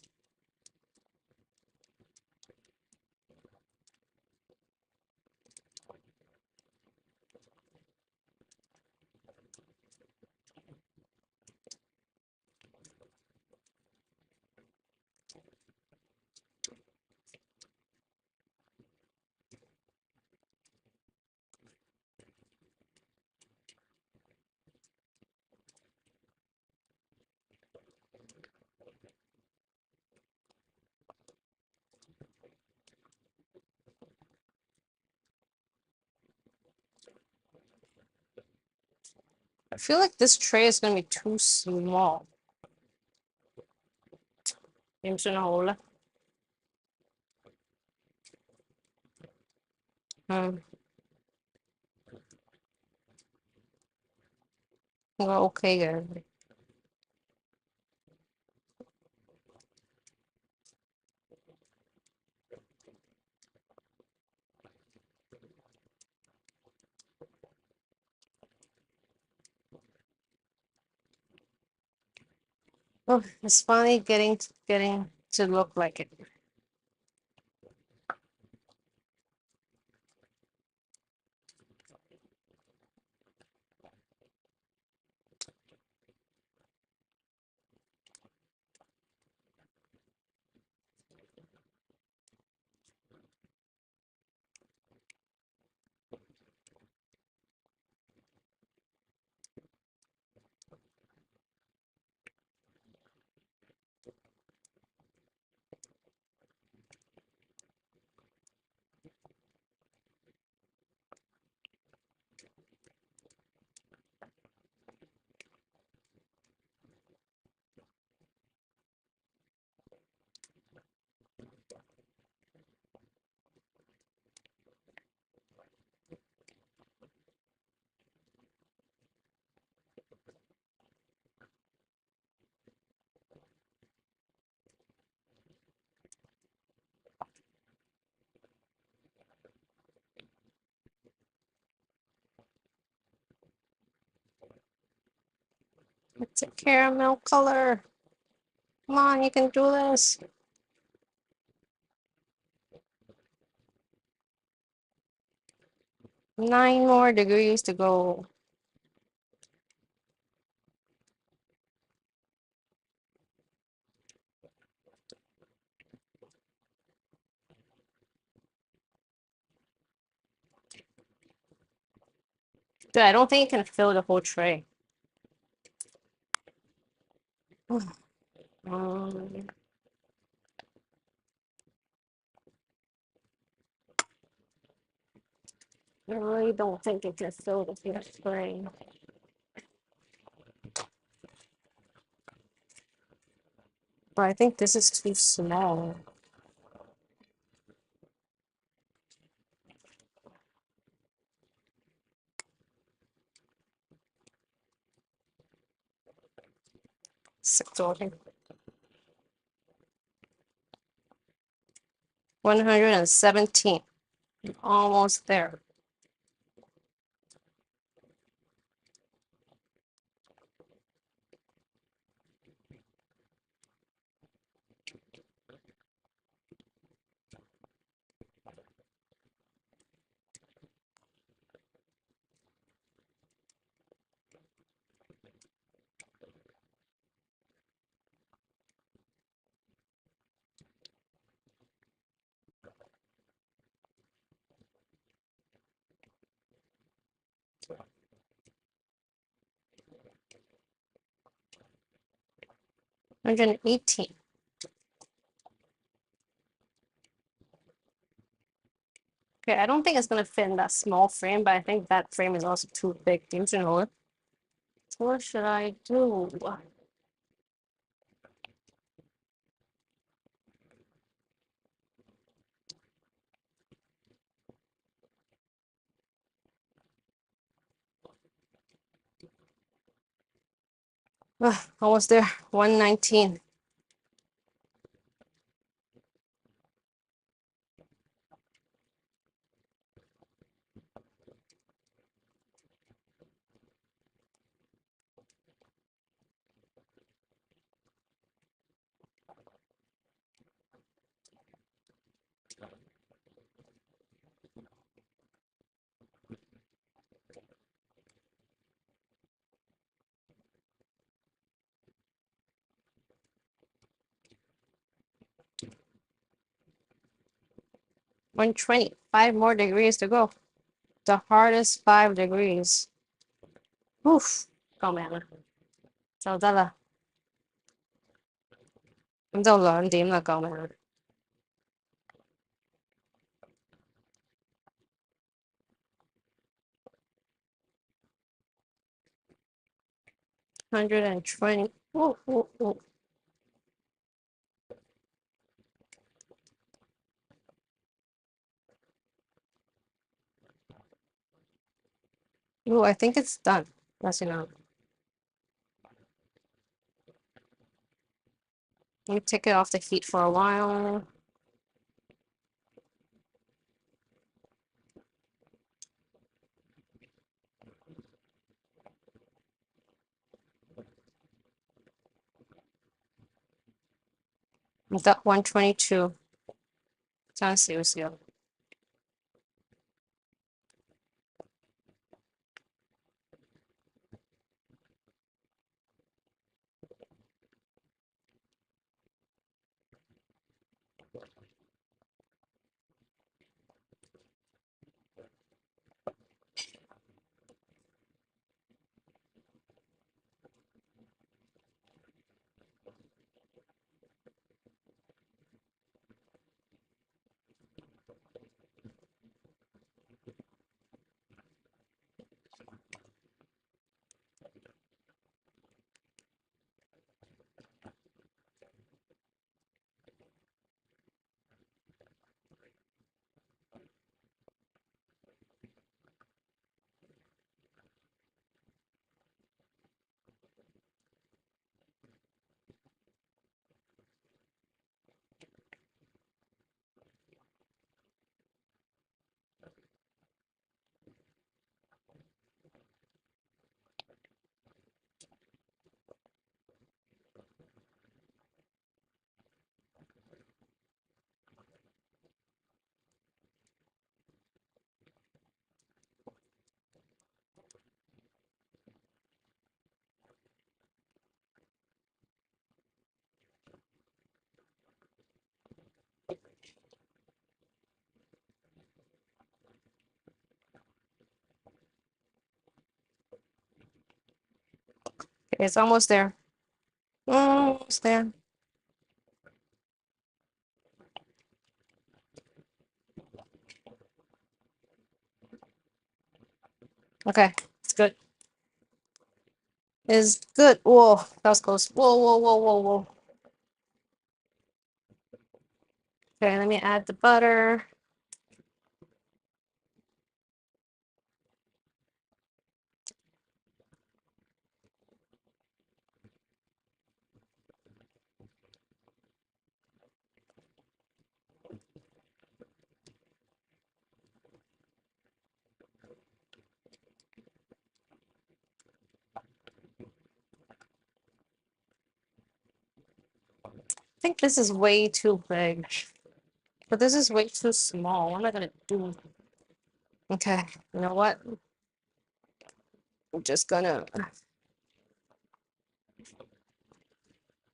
I feel like this tray is gonna be too small. 點算好咧？應該 OK 嘅。Oh, it's finally getting to look like it. It's a caramel color. Come on, you can do this. 9 more degrees to go. Dude, I don't think it can fill the whole tray. Um, I really don't think it can fill the whole tray. But I think this is too small. $6. 117. Almost there. $118. Okay, I don't think it's gonna fit in that small frame, but I think that frame is also too big. What should I do? Almost there. 119. $120. 5 more degrees to go. The hardest 5 degrees. Oof. 救命啊！就得啦。咁就2點啦，救命啊！ 120. Whoa, whoa, whoa. Ooh, I think it's done. That's enough. You take it off the heat for a while. I've got 122. 这样洗不洗了？ It's almost there. Almost there. Okay, it's good. It's good. Whoa, that was close. Whoa, whoa, whoa, whoa, whoa. Okay, let me add the butter. I think this is way too big, but this is way too small. What am I gonna do? Okay, you know what? I'm just gonna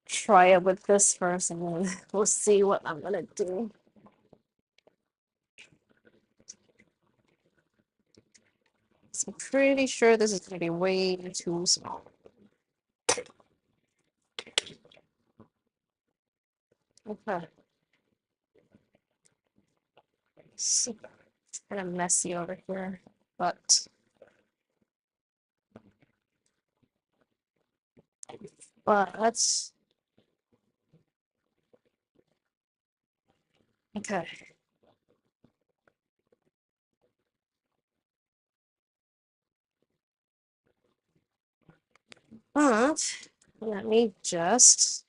try it with this first, and then we'll see what I'm gonna do. So I'm pretty sure this is gonna be way too small. Okay. It's kind of messy over here, but let's okay. But let me just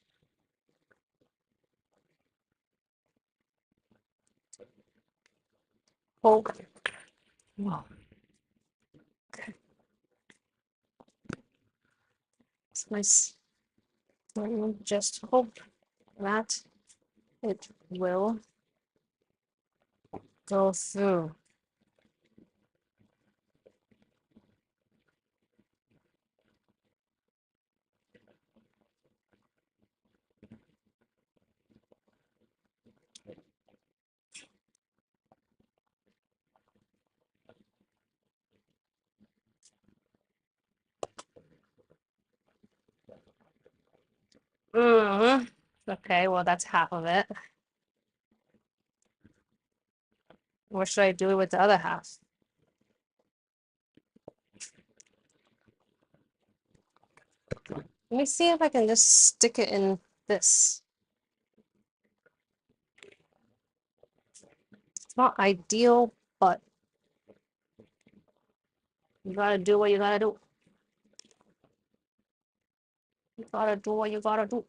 hold. Whoa. Okay. It's nice. Let me just hope that it will go through. Okay, well, that's half of it. What should I do with the other half? Let me see if I can just stick it in this. It's not ideal, but you gotta do what you gotta do. You gotta do what you gotta do.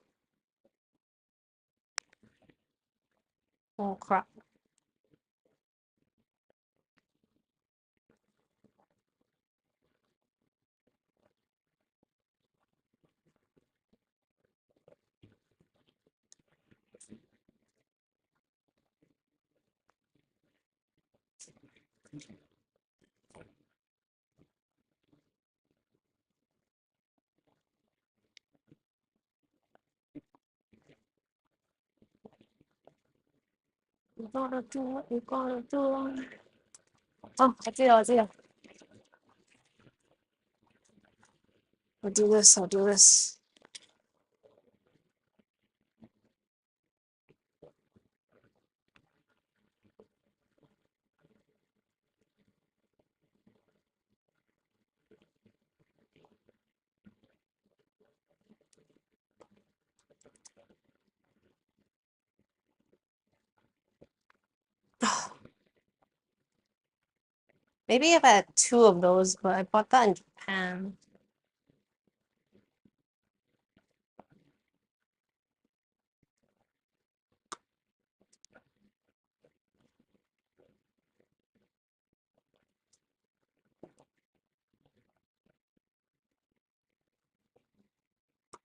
Oh crap. You gotta do what you gotta do. Oh, I did, I did. I'll do this, I'll do this. Maybe if I had 2 of those, but I bought that in Japan.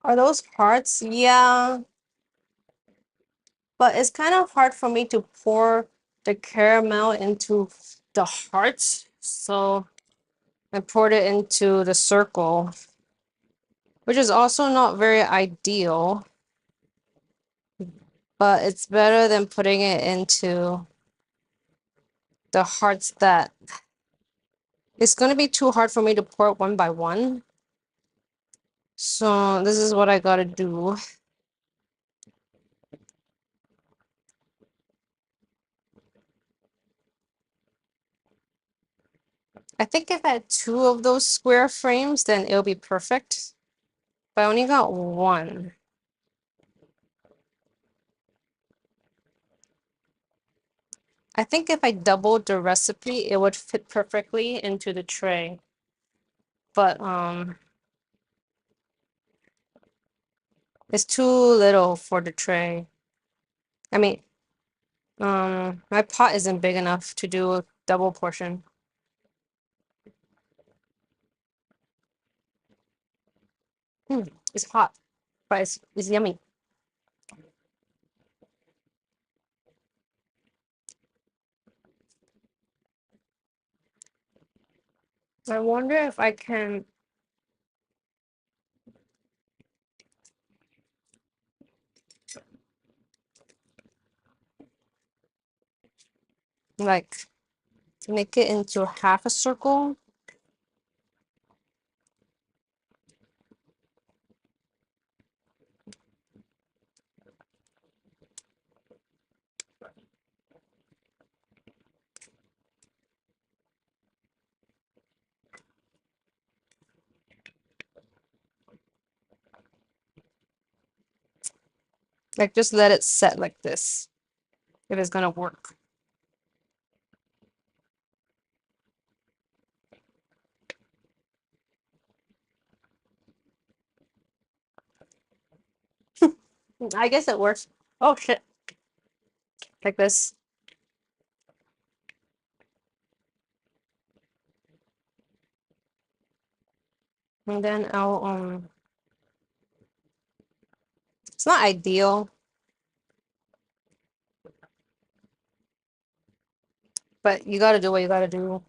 Are those hearts? Yeah, but it's kind of hard for me to pour the caramel into the hearts, so I poured it into the circle, which is also not very ideal, but it's better than putting it into the hearts that it's going to be too hard for me to pour it one by one. So this is what I gotta do. I think if I had 2 of those square frames, then it'll be perfect. But I only got 1. I think if I doubled the recipe, it would fit perfectly into the tray. But it's too little for the tray. I mean, my pot isn't big enough to do a double portion. It's hot, but it's yummy. I wonder if I can like make it into half a circle. Like just let it set like this if it's gonna work. I guess it works. Oh shit. Like this. And then I'll it's not ideal, but you gotta do what you gotta do.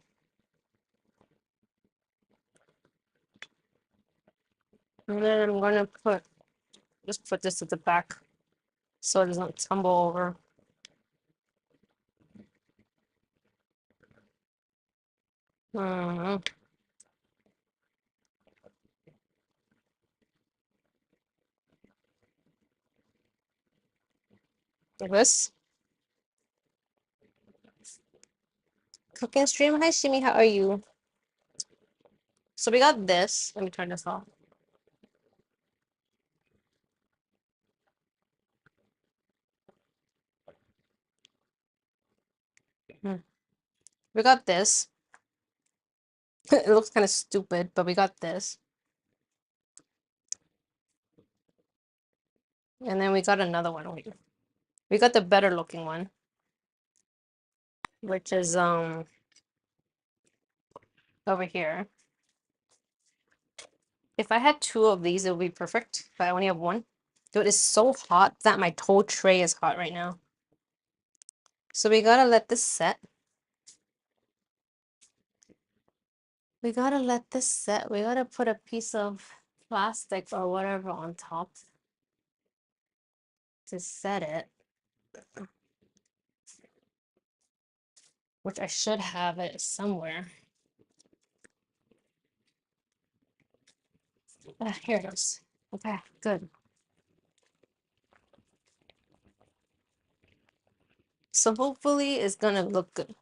And then I'm gonna just put this at the back so it doesn't tumble over. Like this. Cooking stream. Hi Shimi, how are you? So we got this. Let me turn this off. We got this. It looks kind of stupid, but we got this. And then we got another one. We got the better looking one, which is over here. If I had two of these, it would be perfect, but I only have one. Dude, it's so hot that my whole tray is hot right now. So we gotta let this set. We gotta let this set. We gotta put a piece of plastic or whatever on top to set it. Which I should have it somewhere. Here it is. Okay, good. So hopefully it's gonna look good.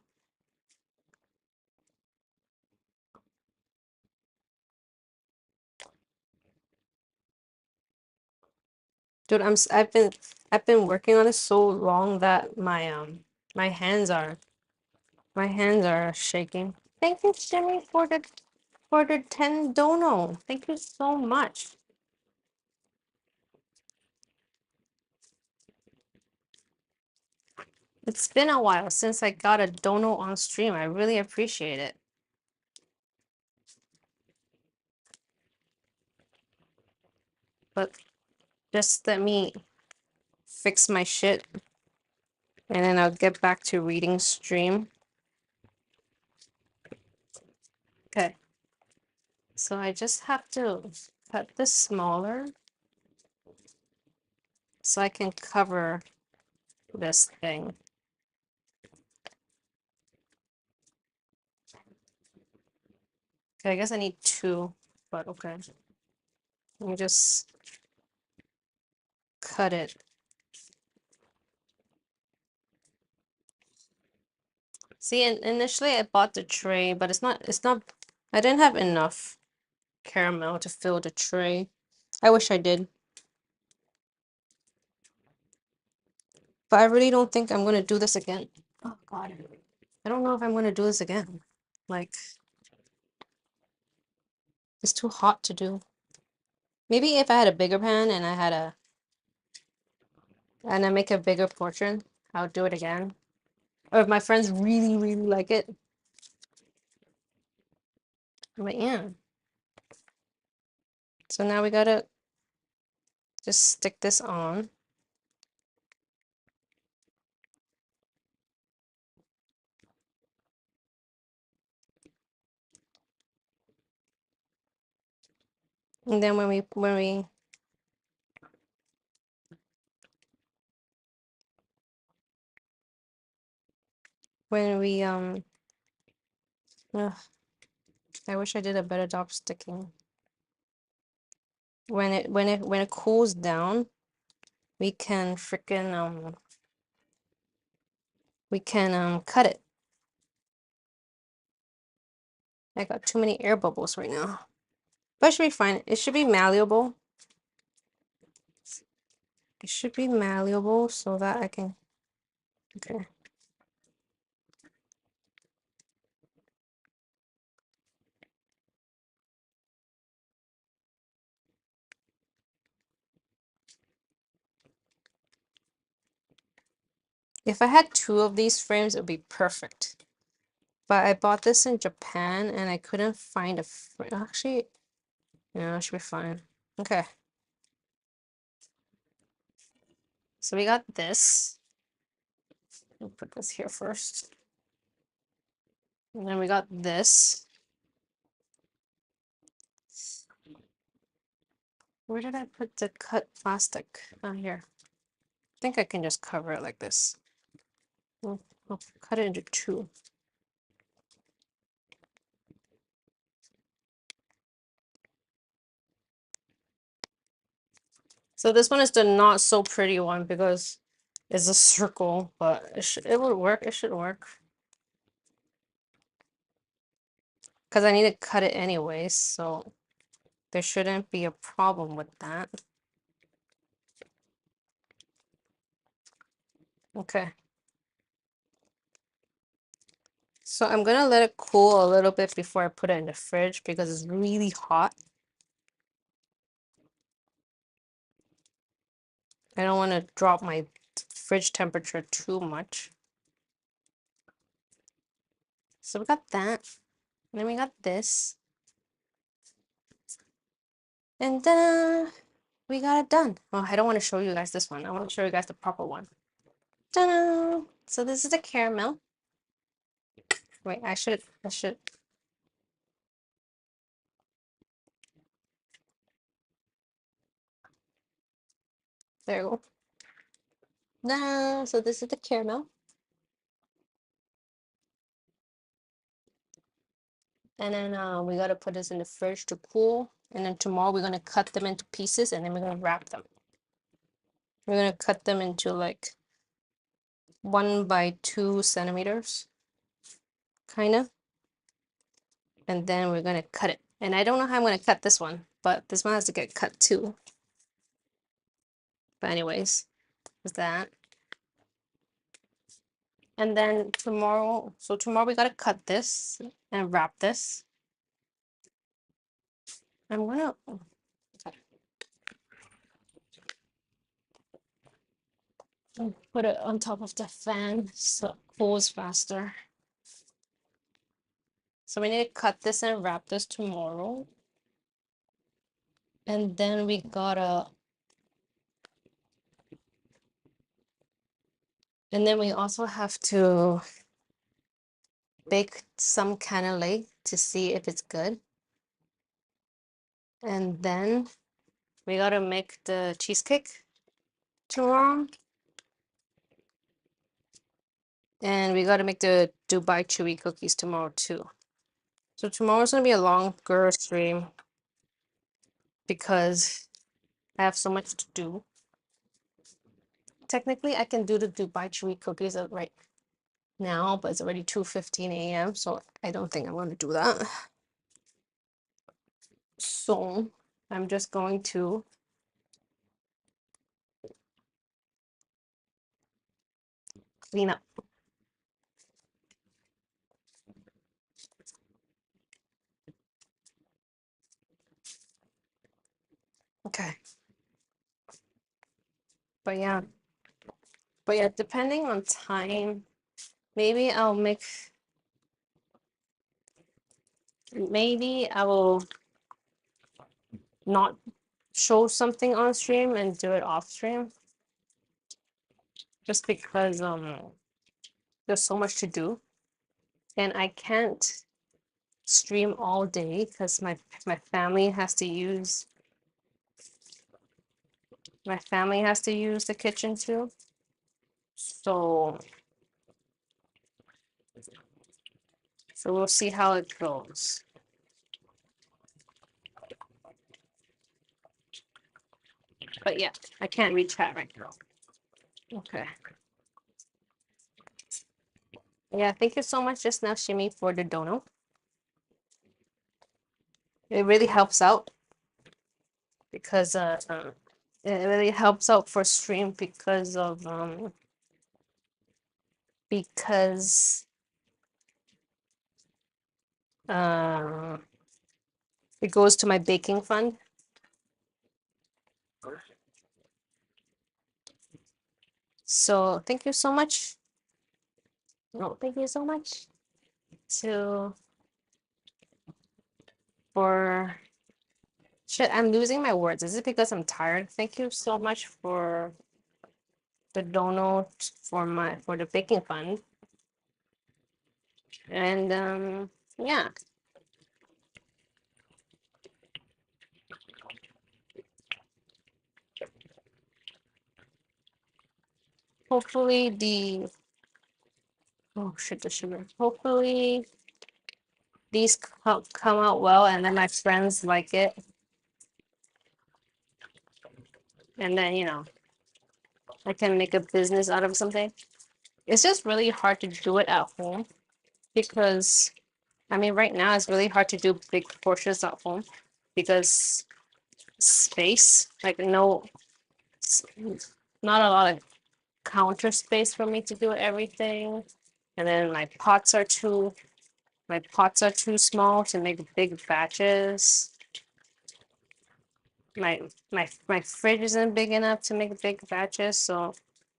Dude, I've been working on this so long that my hands are shaking. Thank you, Jimmy, for the 10 dono. Thank you so much. It's been a while since I got a dono on stream. I really appreciate it. But just let me fix my shit and then I'll get back to reading stream. Okay. So I just have to cut this smaller so I can cover this thing. Okay, I guess I need two, but okay. Let me just cut it. See, initially I bought the tray, but it's not, I didn't have enough caramel to fill the tray. I wish I did. But I really don't think I'm gonna do this again. Oh God. I don't know if I'm gonna do this again. Like, it's too hot to do. Maybe if I had a bigger pan and I make a bigger portion, I'll do it again. Or if my friends really, really like it. But yeah. So now we gotta just stick this on. And then when we ugh, I wish I did a better job sticking. When it cools down, we can freaking we can cut it. I got too many air bubbles right now. But it should be fine. It should be malleable. It should be malleable so that I can, okay. If I had two of these frames, it would be perfect. But I bought this in Japan and I couldn't find a frame. Actually, yeah, it should be fine. Okay. So we got this. I'll put this here first. And then we got this. Where did I put the cut plastic? Oh, here. I think I can just cover it like this. I'll cut it into two. So this one is the not so pretty one because it's a circle, but it would work. It should work. Because I need to cut it anyways, so there shouldn't be a problem with that. Okay. So I'm gonna let it cool a little bit before I put it in the fridge because it's really hot. I don't want to drop my fridge temperature too much. So we got that. And then we got this. And then we got it done. Oh, I don't want to show you guys this one. I want to show you guys the proper one. Ta-da! So this is the caramel. Wait, I should. There you go. So this is the caramel. And then we gotta put this in the fridge to cool. And then tomorrow we're gonna cut them into pieces and then we're gonna wrap them. We're gonna cut them into like 1 by 2 centimeters, kind of. And then we're gonna cut it. And I don't know how I'm gonna cut this one, but this one has to get cut too. But anyways, is that. And then tomorrow, so tomorrow we gotta cut this and wrap this. I'm gonna put it on top of the fan so it cools faster. So we need to cut this and wrap this tomorrow. And then we gotta, and then we also have to bake some cannoli to see if it's good. And then we gotta make the cheesecake tomorrow. And we gotta make the Dubai chewy cookies tomorrow too. So tomorrow's gonna be a longer stream because I have so much to do. Technically, I can do the Dubai chewy cookies right now, but it's already 2:15 a.m. So I don't think I'm gonna do that. So I'm just going to clean up. Okay. But yeah, depending on time, maybe I will not show something on stream and do it off stream. Just because there's so much to do. And I can't stream all day because my family has to use the kitchen too. So we'll see how it goes. But yeah, I can't read chat right now. Okay. Yeah, thank you so much just now, Shimmy, for the dono. It really helps out because it really helps out for stream because of because it goes to my baking fund. So thank you so much. No, thank you so much for shit. I'm losing my words. Is it because I'm tired? Thank you so much for the dono for the baking fund. And yeah. Hopefully oh shit, the sugar. Hopefully these come out well and then my friends like it. And then, I can make a business out of something. It's just really hard to do it at home because, I mean, right now it's really hard to do big portions at home because space, like not a lot of counter space for me to do everything. And then my pots are too small to make big batches. My fridge isn't big enough to make big batches, so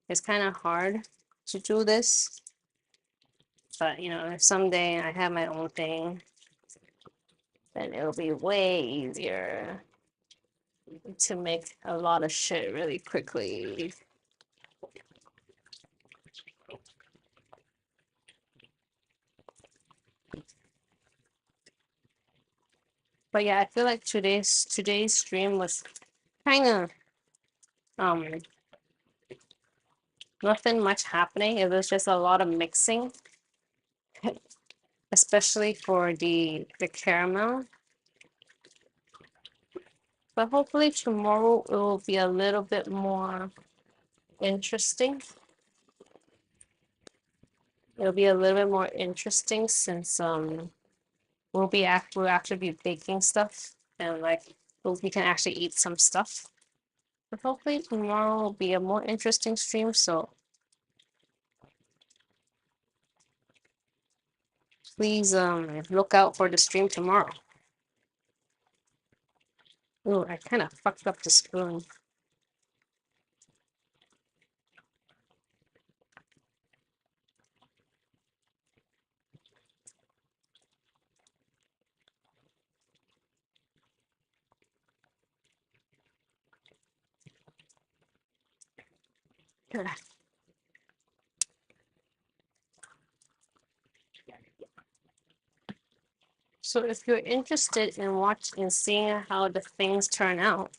it's kind of hard to do this. But if someday I have my own thing, then it'll be way easier to make a lot of shit really quickly. But yeah, I feel like today's stream was kind of um nothing much happening. It was just a lot of mixing, especially for the caramel. But hopefully tomorrow it will be a little bit more interesting. It'll be a little bit more interesting since we'll actually be baking stuff and like we can actually eat some stuff. But hopefully tomorrow will be a more interesting stream, so please look out for the stream tomorrow. Oh, I kind of fucked up the spoon. So if you're interested in watching seeing how the things turn out,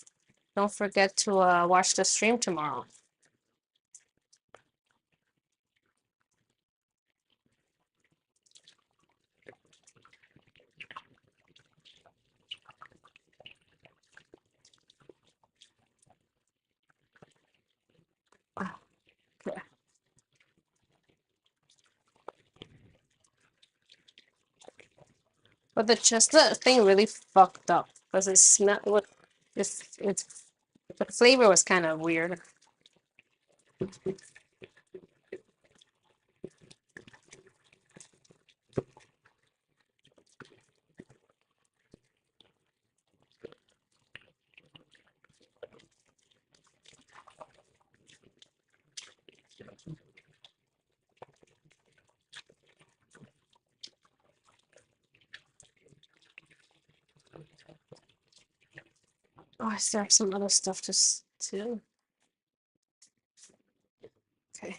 don't forget to watch the stream tomorrow. But the chestnut thing really fucked up because it smelled what it's the flavor was kind of weird. Oh, I still have some other stuff to. Okay,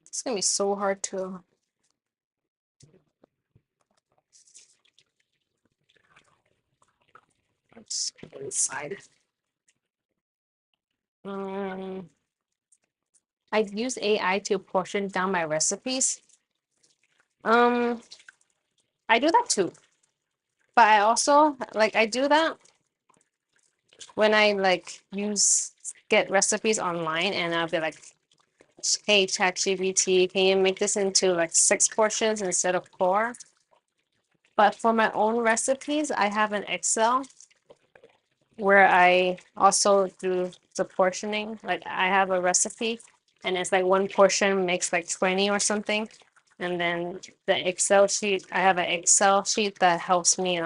it's gonna be so hard to. Let's put it inside. I use AI to portion down my recipes. Um, I do that too, but I also I do that when I get recipes online, and I'll be like, hey, ChatGPT, can you make this into like 6 portions instead of 4? But for my own recipes, I have an Excel where I also do the portioning. Like I have a recipe and it's like 1 portion makes like 20 or something. And then I have an Excel sheet that helps me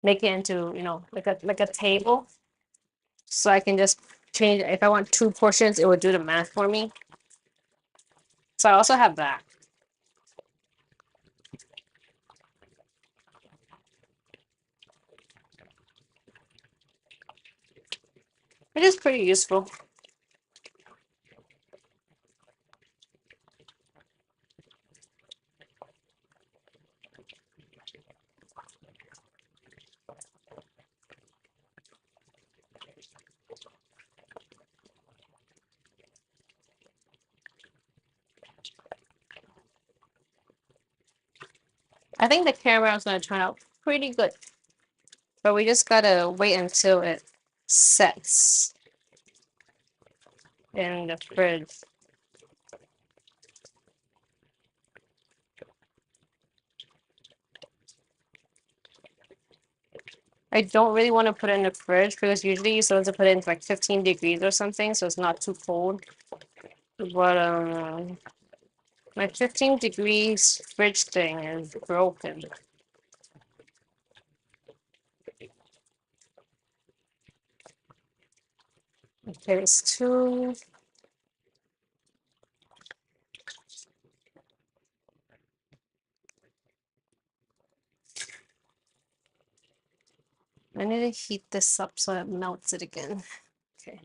make it into, like a table. So I can just change if I want 2 portions, it would do the math for me. So I also have that. It is pretty useful. I think the caramel is going to turn out pretty good. But we just gotta wait until it sets in the fridge. I don't really want to put it in the fridge because usually you're supposed to put it in like 15 degrees or something, so it's not too cold. But My 15 degrees fridge thing is broken. There's two. I need to heat this up so it melts it again. Okay.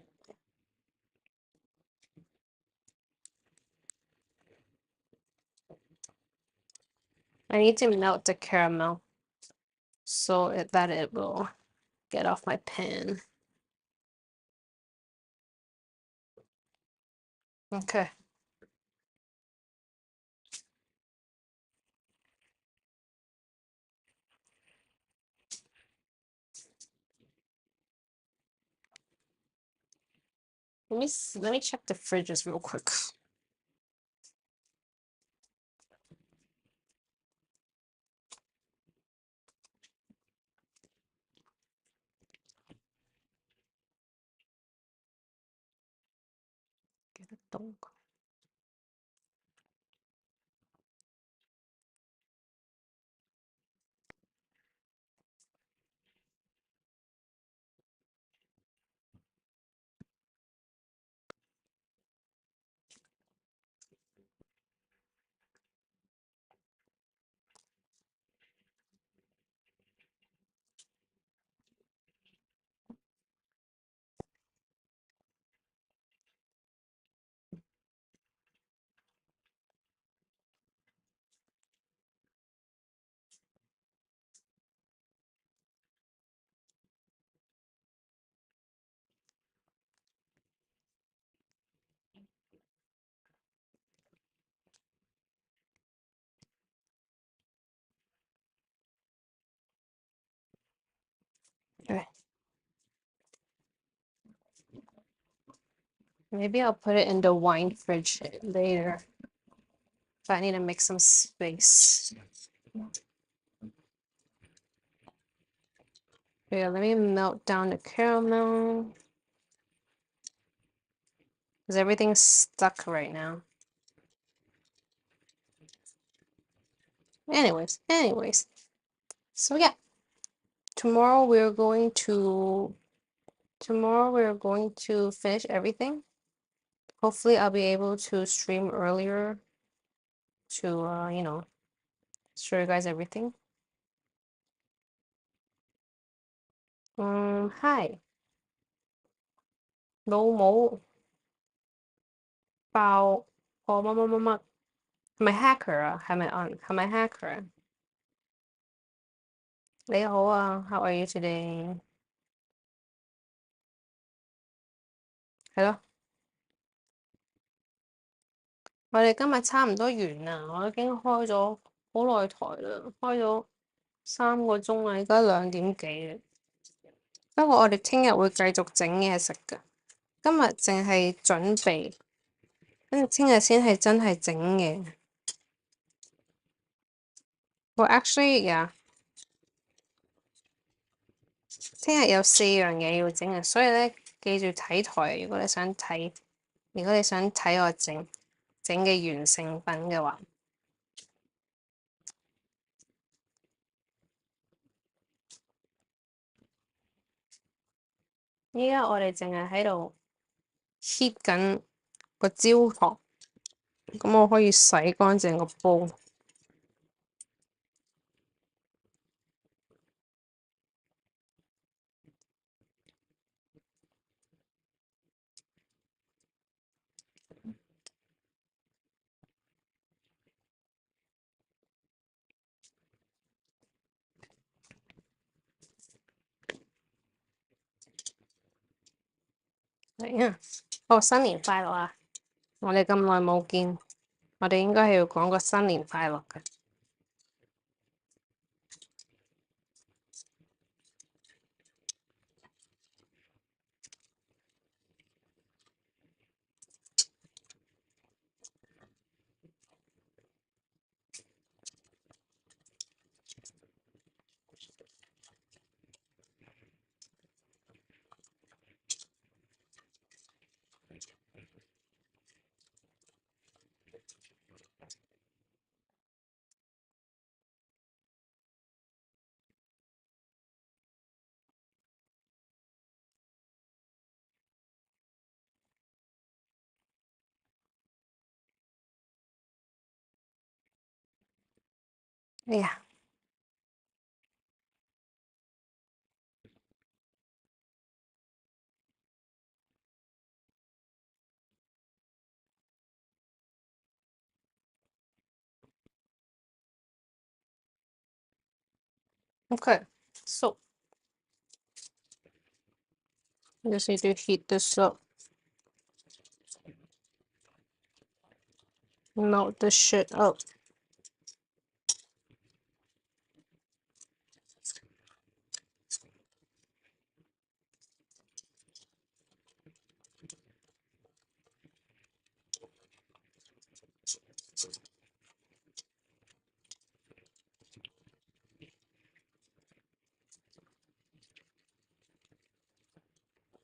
I need to melt the caramel so that it will get off my pan. Okay. Let me check the fridges real quick. Get a dog. Okay. Maybe I'll put it in the wine fridge later. But I need to make some space. Yeah, let me melt down the caramel. Because everything's stuck right now. Anyways. So yeah. Tomorrow we're going to finish everything. Hopefully I'll be able to stream earlier to you know, show you guys everything. Hi. 老母爆我乜，係咪 hacker 啊？係咪 hacker 啊？你好啊，How are you today？係咯，我哋今日差唔多完啦，我已經開咗好耐台啦，開咗3個鐘啦，而家2點幾啦。不過我哋聽日會繼續整嘢食㗎，今日淨係準備，跟住聽日先係真係整嘢。Well, actually, yeah. 聽日有4樣嘢要整啊，所以咧記住睇台。如果你想睇我整嘅完成品嘅話，依家我哋淨係喺度 heat 緊個焦糖，咁我可以洗乾淨個煲。嚟啊！哦，新年快樂啊！我哋咁耐冇見，我哋應該係要講個新年快樂嘅。Yeah. Okay. So you just need to heat this up. Melt this shit up.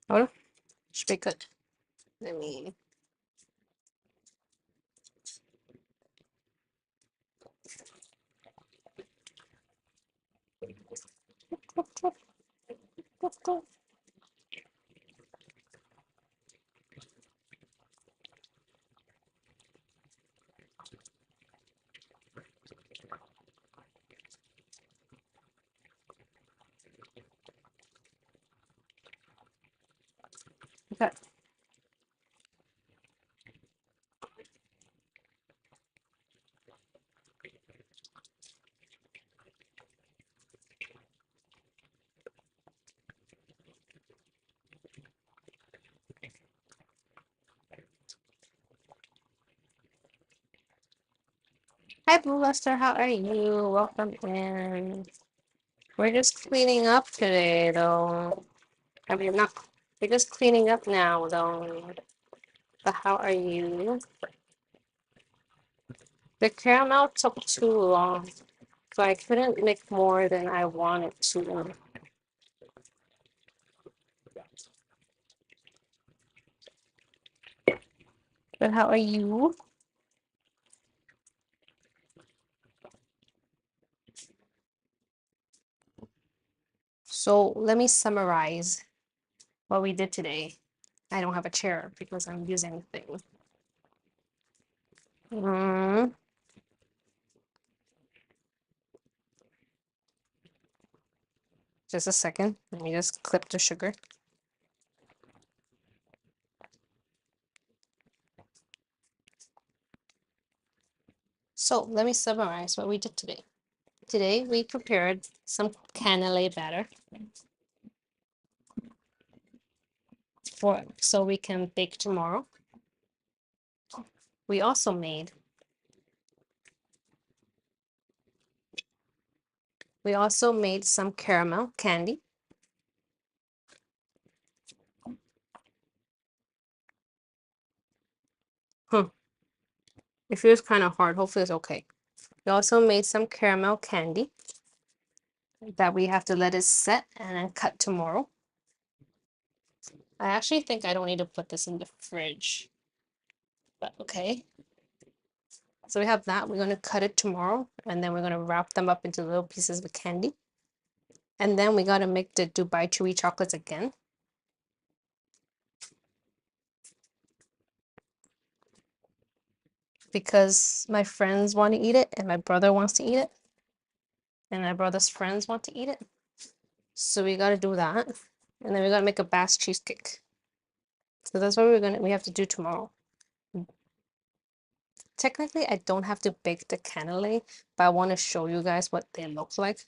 Hold on. Should be good. Let me. Okay. Hi, Blue Luster. How are you? Welcome in. We're just cleaning up today, though. I mean, not. We're just cleaning up now, though. But how are you? The caramel took too long, so I couldn't make more than I wanted to. But how are you? So let me summarize what we did today. I don't have a chair because I'm using the thing. Just a second. Let me just clip the sugar. So let me summarize what we did today. Today we prepared some cannelé batter so we can bake tomorrow. We also made some caramel candy. It feels kind of hard. Hopefully it's okay. We also made some caramel candy that we have to let it set and then cut tomorrow. I actually think I don't need to put this in the fridge, but okay. So we have that. We're going to cut it tomorrow, and then we're going to wrap them up into little pieces of candy. And then we got to make the Dubai chewy chocolates again. Because my friends want to eat it, and my brother wants to eat it, and my brother's friends want to eat it. So we got to do that. And then we got to make a Bass cheesecake. So that's what we have to do tomorrow. Technically, I don't have to bake the cannoli, but I want to show you guys what they look like.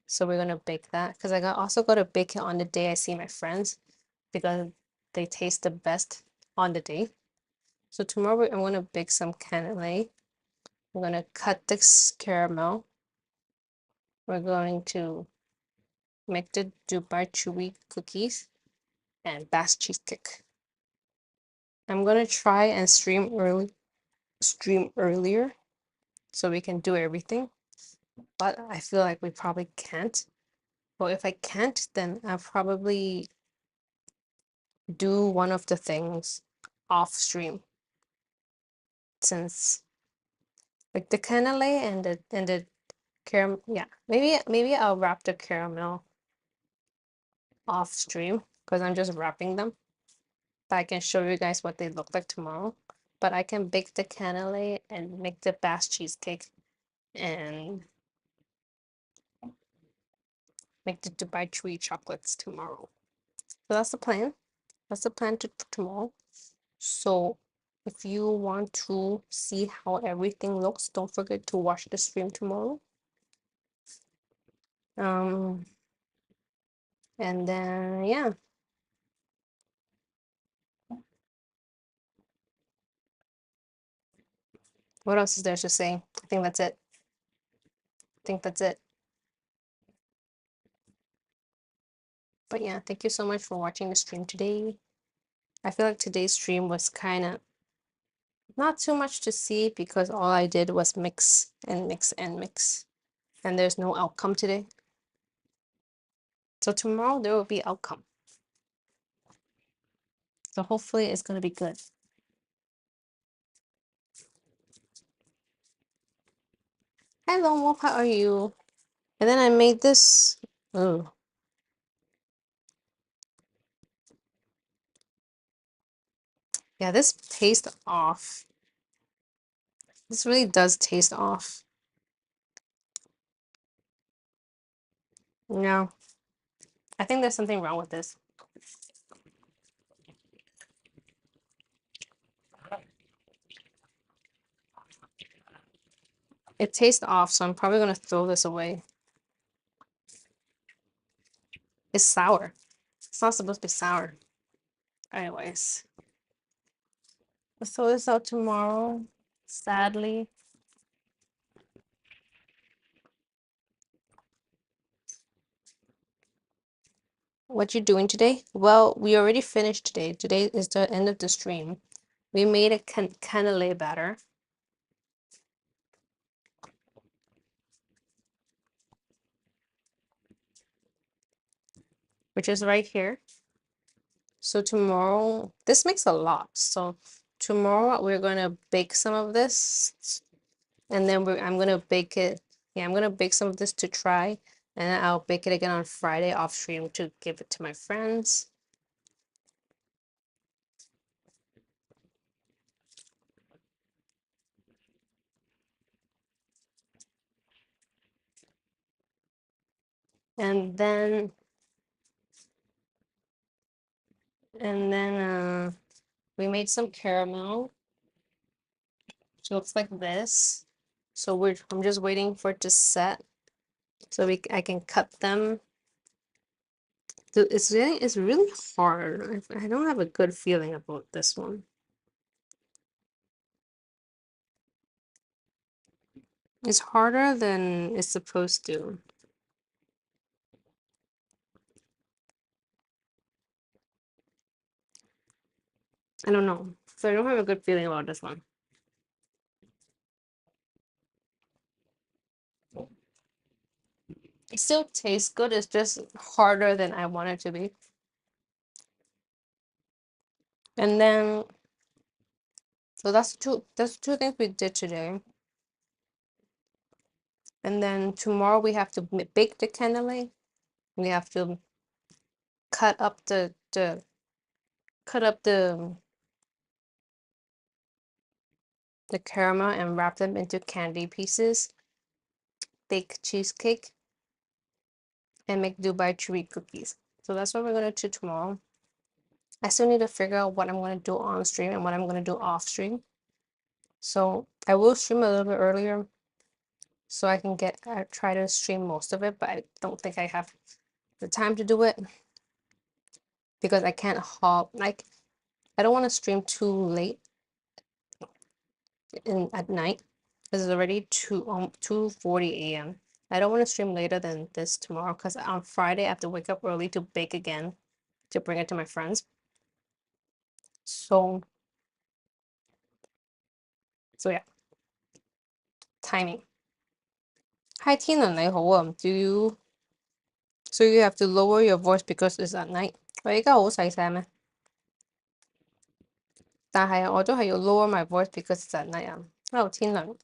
So we're gonna bake that because I also got to bake it on the day I see my friends because they taste the best on the day. So tomorrow I'm gonna bake some cannoli. I'm gonna cut this caramel. We're going to make the Dubai chewy cookies and Bass cheesecake. I'm gonna try and stream earlier so we can do everything, but I feel like we probably can't. Well, if I can't, then I'll probably do one of the things off stream since like the cannoli and the caramel. Yeah, maybe I'll wrap the caramel off stream because I'm just wrapping them. But I can show you guys what they look like tomorrow. But I can bake the cannoli and make the Bass cheesecake and make the Dubai Tree chocolates tomorrow. So that's the plan. That's the plan for tomorrow. So if you want to see how everything looks, don't forget to watch the stream tomorrow. And then yeah. What else is there to say? I think that's it. I think that's it. But yeah, thank you so much for watching the stream today. I feel like today's stream was kind of not too much to see because all I did was mix and mix and mix. And there's no outcome today. So tomorrow there will be outcome. So hopefully it's going to be good. Hi Lone Wolf, how are you? And then I made this. Oh. Yeah, this tastes off. This really does taste off. No. I think there's something wrong with this. It tastes off, so I'm probably going to throw this away. It's sour. It's not supposed to be sour. Anyways. Let's throw this out tomorrow. Sadly. What you doing today? Well, we already finished today. Today is the end of the stream. We made a cannelé batter, which is right here. So tomorrow, this makes a lot. So tomorrow we're gonna bake some of this, and then I'm gonna bake it. Yeah, I'm gonna bake some of this to try, and then I'll bake it again on Friday off stream to give it to my friends. And then we made some caramel. So it looks like this. So I'm just waiting for it to set so I can cut them. It's really hard. I don't have a good feeling about this one. It's harder than it's supposed to. I don't know. So I don't have a good feeling about this one. It still tastes good. It's just harder than I want it to be. And then, so that's two things we did today. And then tomorrow we have to bake the cannoli. We have to cut up the caramel and wrap them into candy pieces, bake cheesecake, and make Dubai Tree cookies. So that's what we're gonna do tomorrow. I still need to figure out what I'm gonna do on stream and what I'm gonna do off stream. So I will stream a little bit earlier so I can try to stream most of it, but I don't think I have the time to do it because I can't like I don't want to stream too late at night. This is already 2:40 a.m. I don't want to stream later than this tomorrow because on Friday I have to wake up early to bake again to bring it to my friends. So yeah, timing. Hi Tina, 你好啊. So you have to lower your voice because it's at night. 我而家好細聲咩？但係我都係要 lower my voice because it's at night 啊。Hello 天亮。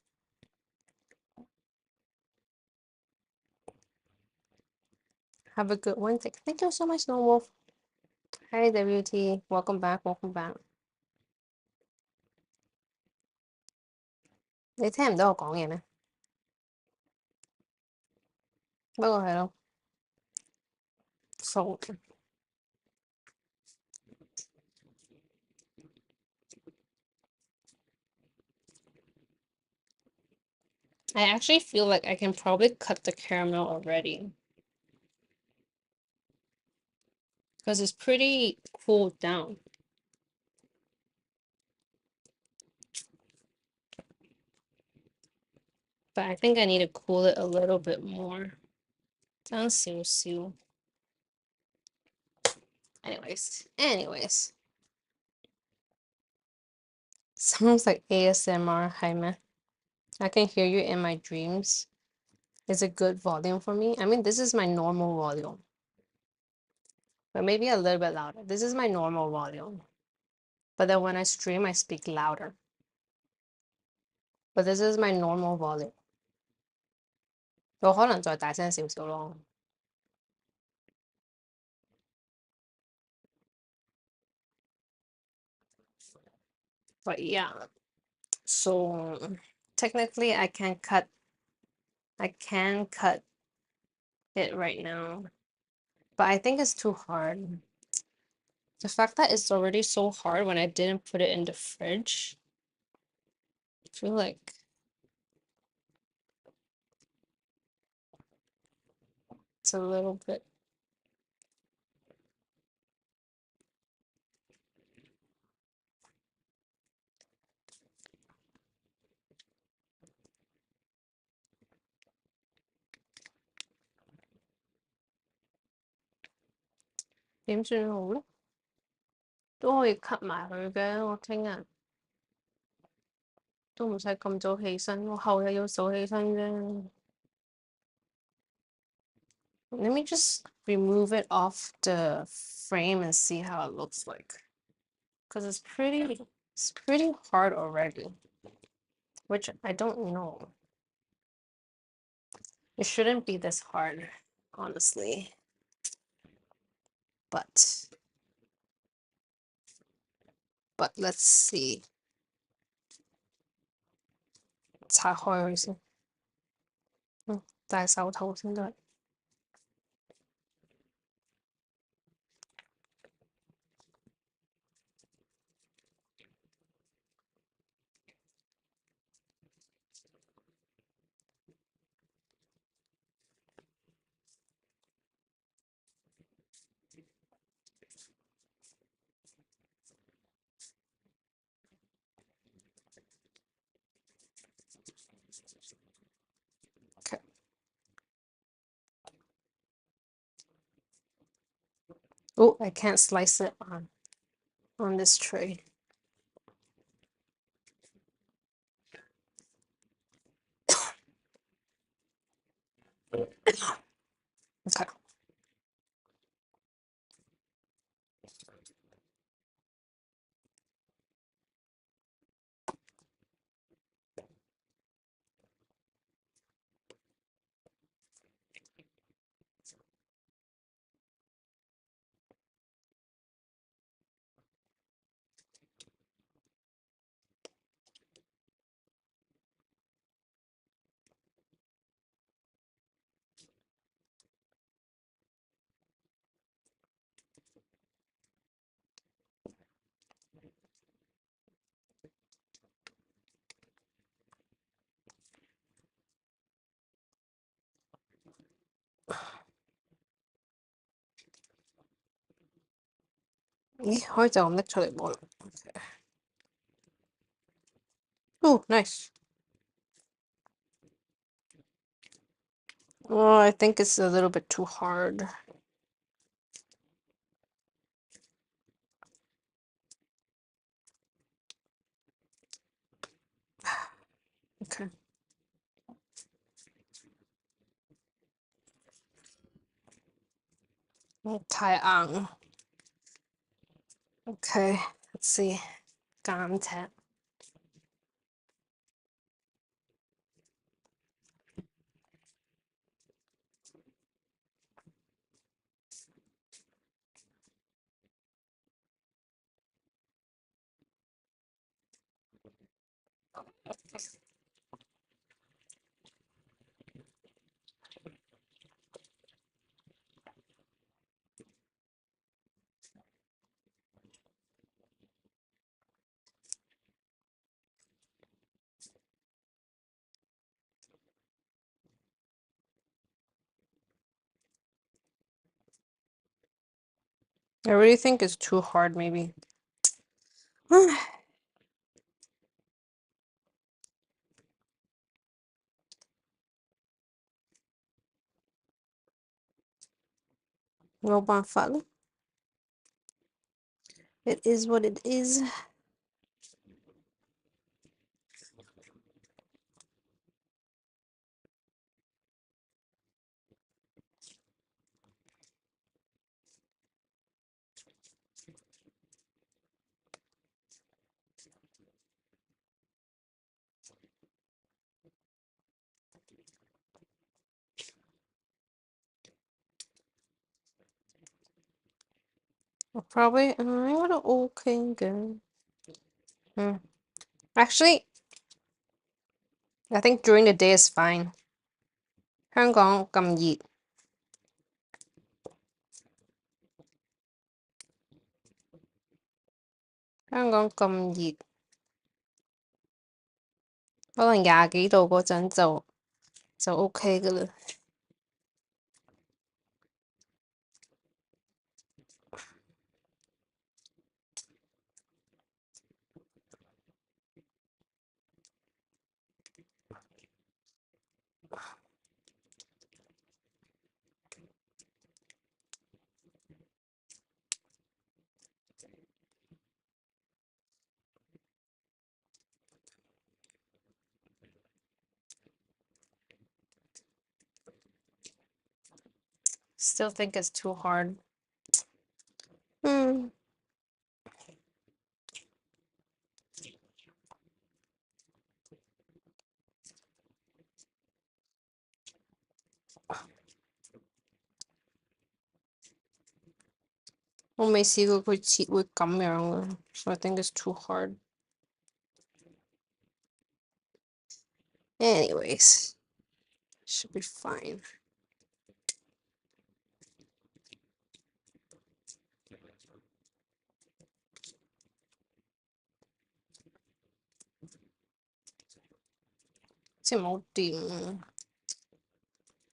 Have a good Wednesday. Thank you so much, No Wolf. Hi WT, welcome back, welcome back. 你聽唔到我講嘢咩？不過係咯。salt. I actually feel like I can probably cut the caramel already because it's pretty cooled down. But I think I need to cool it a little bit more. 这样少少. Anyways. Sounds like ASMR, Jaime. I can hear you in my dreams. Is it good volume for me? I mean, this is my normal volume. But maybe a little bit louder. This is my normal volume. But then when I stream, I speak louder. But this is my normal volume. 我可能再大聲少少咯。But yeah, so technically I can cut it right now. But I think it's too hard. The fact that it's already so hard when I didn't put it in the fridge, I feel like it's a little bit. Điểm算好咧？都可以 cut 埋佢嘅，我聽日都唔使咁早起身，我後日要早起身啫。Let me just remove it off the frame and see how it looks like. Because it's pretty hard already. Which I don't know. It shouldn't be this hard, honestly. But let's see. 拆開佢先。戴手套先得。Okay. Oh, I can't slice it on this tray. Okay. Okay. Oh, nice. Oh, I think it's a little bit too hard. Okay. Ang. Okay, let's see. 監尺. I really think it's too hard, maybe. It is what it is. Probably, I would okay good. Actually, I think during the day is fine. 香港咁熱，香港咁熱，可能廿幾度嗰陣就 OK 噶啦。Still think it's too hard. Hmm. I think it's too hard. Anyways, should be fine.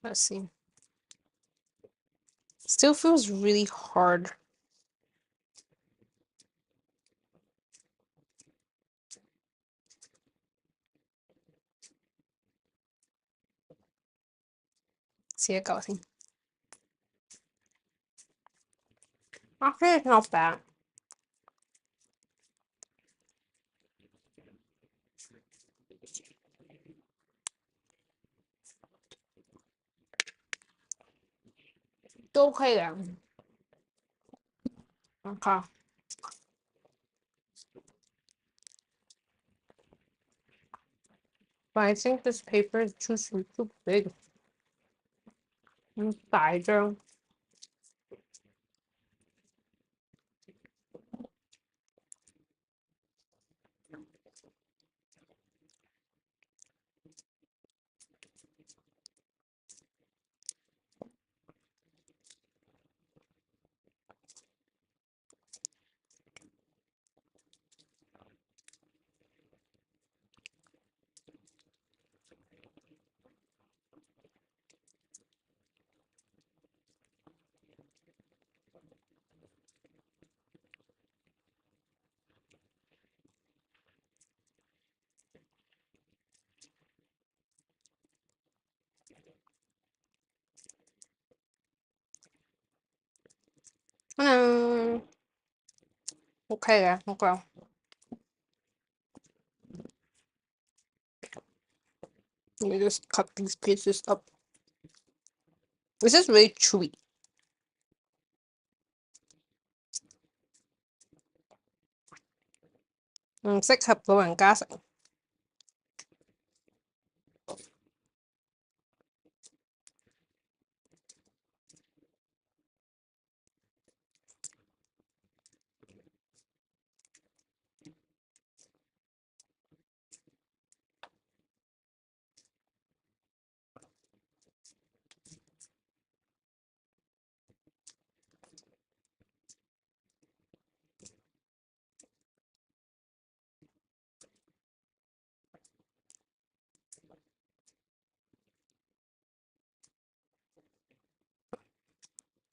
Let's see. Still feels really hard. See it going. Okay, it's not bad. Still okay then. Okay. But I think this paper is too big. 大張。Okay, yeah, okay. Let me just cut these pieces up. This is really chewy. 唔適合老人家食。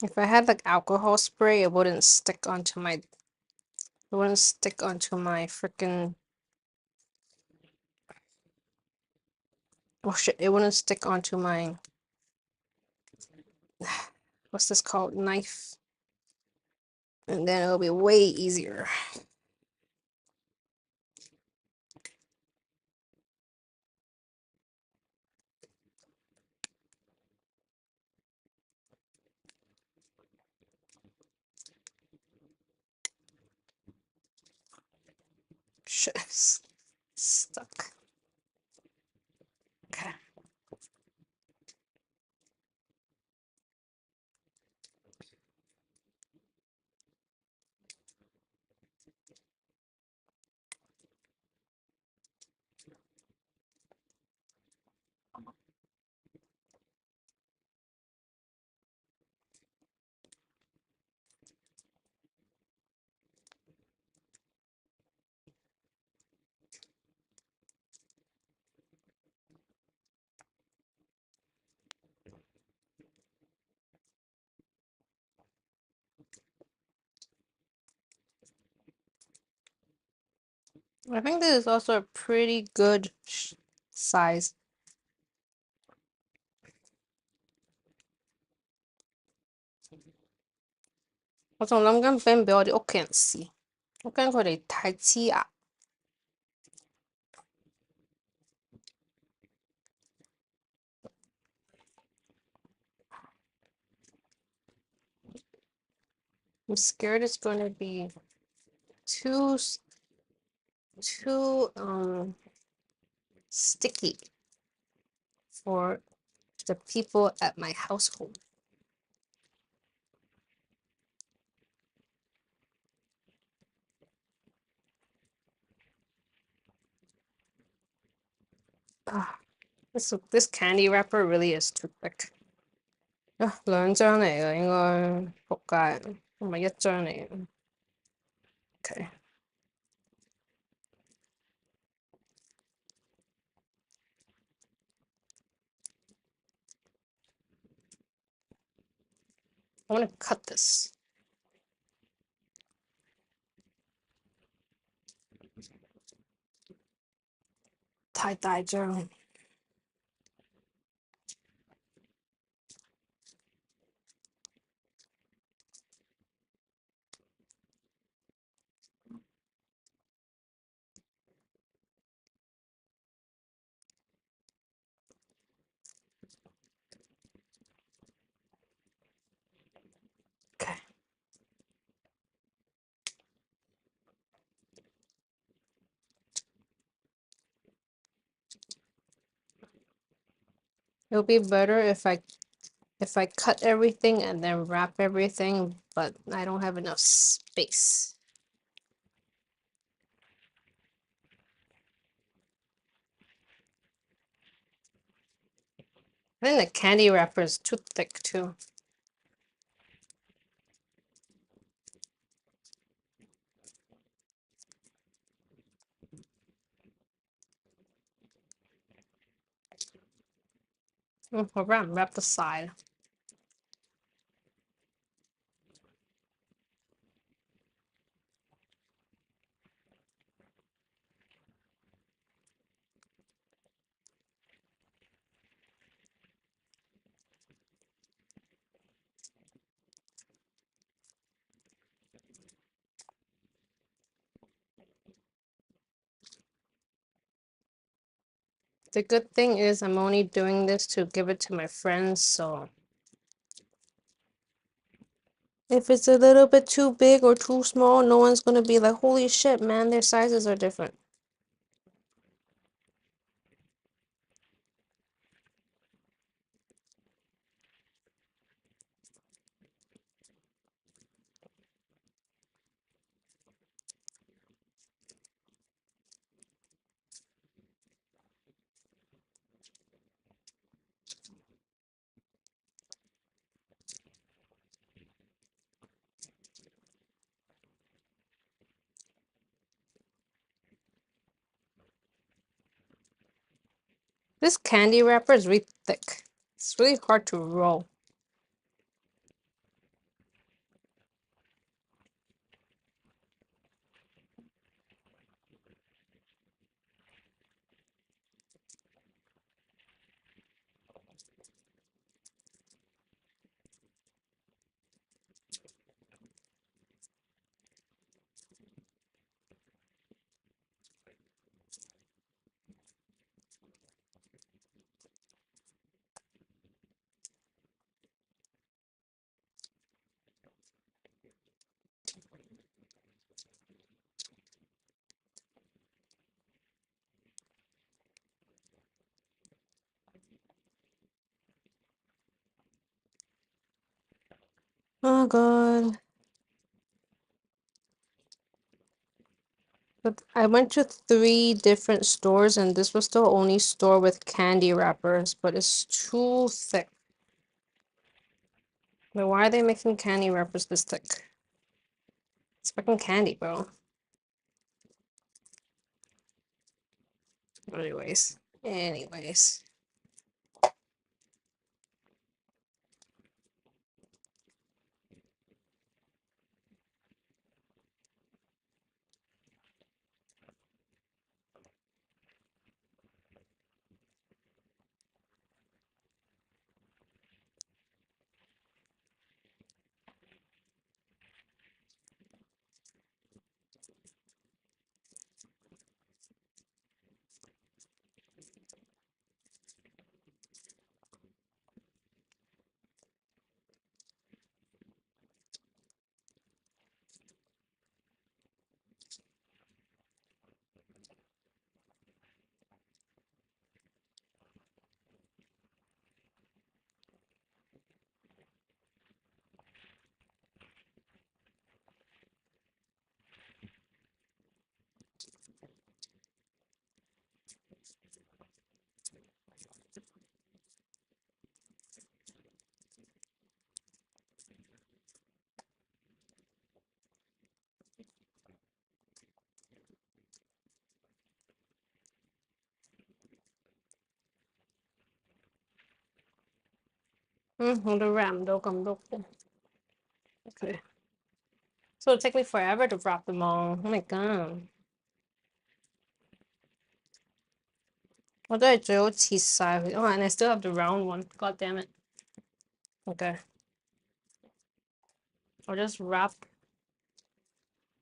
If I had like alcohol spray, it wouldn't stick onto my freaking, oh shit, it wouldn't stick onto my what's this called? Knife. And then it'll be way easier. Shit, stuck. Okay. I think this is also a pretty good size. 我仲諗緊俾唔俾我啲屋企人試，我驚佢哋太黐牙。I'm scared it's going to be too sticky for the people at my household. This candy wrapper really is too thick. 兩張嚟嘅應該，仆街，唔係一張嚟嘅。Okay. I want to cut this. 太大張。Okay. It'll be better if I cut everything and then wrap everything, but I don't have enough space. I think the candy wrapper is too thick too. I'll wrap the side. The good thing is I'm only doing this to give it to my friends, so if it's a little bit too big or too small, no one's gonna be like, holy shit, man, their sizes are different. This candy wrapper is really thick. It's really hard to roll. Oh god. But I went to 3 different stores and this was the only store with candy wrappers, but it's too thick. But why are they making candy wrappers this thick? It's fucking candy, bro. Anyways. The RAM đâu cầm đâu. Okay. So it'll take me forever to wrap them all. Oh my god. 我都係最好切晒佢. Oh, and I still have the round one. God damn it. Okay. I'll just wrap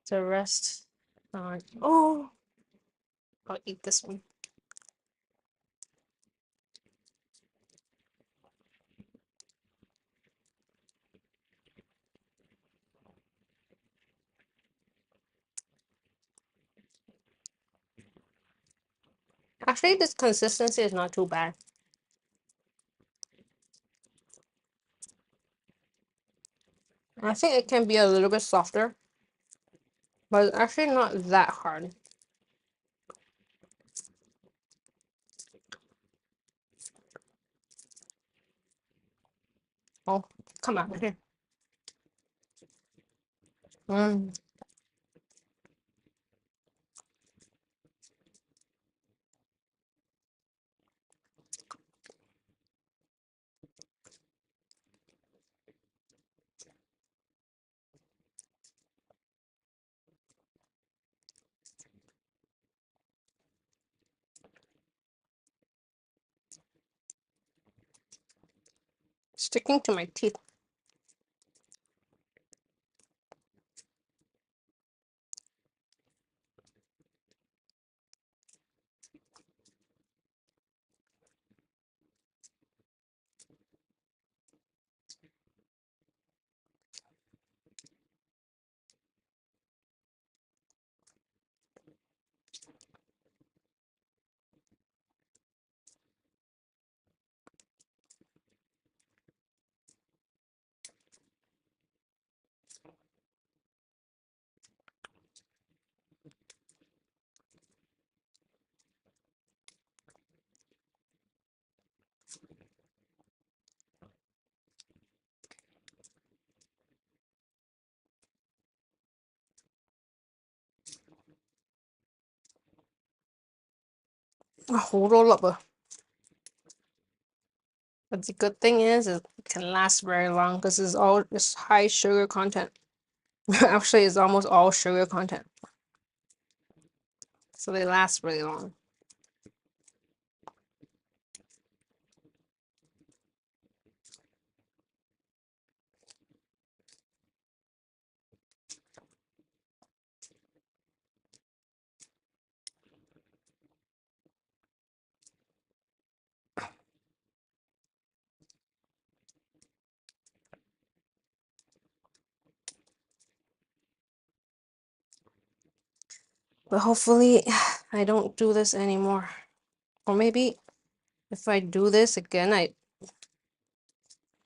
the rest. Oh, I'll eat this one. Actually, this consistency is not too bad. I think it can be a little bit softer, but it's actually not that hard. Oh, come on. Here. Sticking to my teeth. Hold all up. But the good thing is it can last very long because it's high sugar content. Actually, it's almost all sugar content. So they last really long. But hopefully I don't do this anymore. Or maybe if I do this again,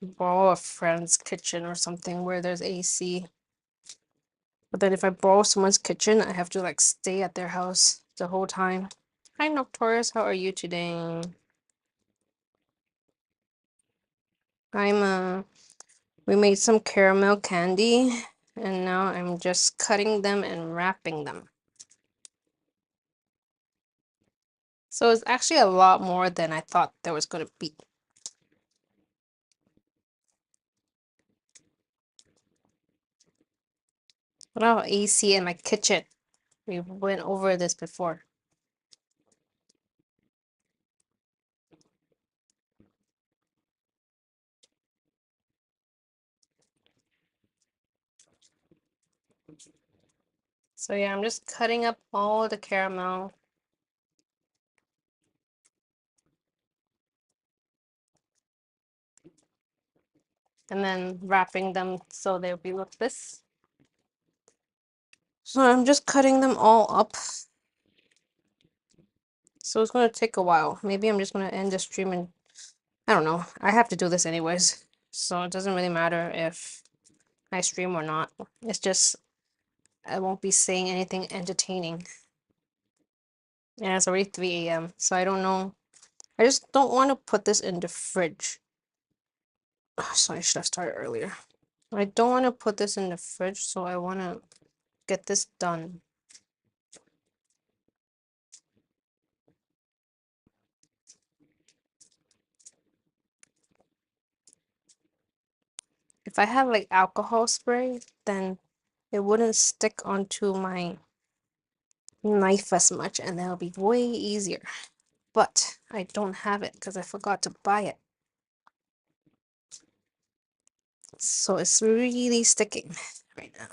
borrow a friend's kitchen or something where there's AC. But then if I borrow someone's kitchen, I have to like stay at their house the whole time. Hi, Noctorious, how are you today? We made some caramel candy, and now I'm just cutting them and wrapping them. So it's actually a lot more than I thought there was going to be. What about AC in my kitchen? We went over this before. So yeah, I'm just cutting up all the caramel. And then wrapping them so they'll be like this. So I'm just cutting them all up. So it's going to take a while. Maybe I'm just going to end the stream and I don't know. I have to do this anyways. So it doesn't really matter if I stream or not. It's just I won't be saying anything entertaining. And it's already 3 a.m. So I don't know. I just don't want to put this in the fridge. So I should have started earlier. I don't want to put this in the fridge, so I want to get this done. If I have like alcohol spray, then it wouldn't stick onto my knife as much and that'll be way easier. But I don't have it because I forgot to buy it. So it's really sticking right now.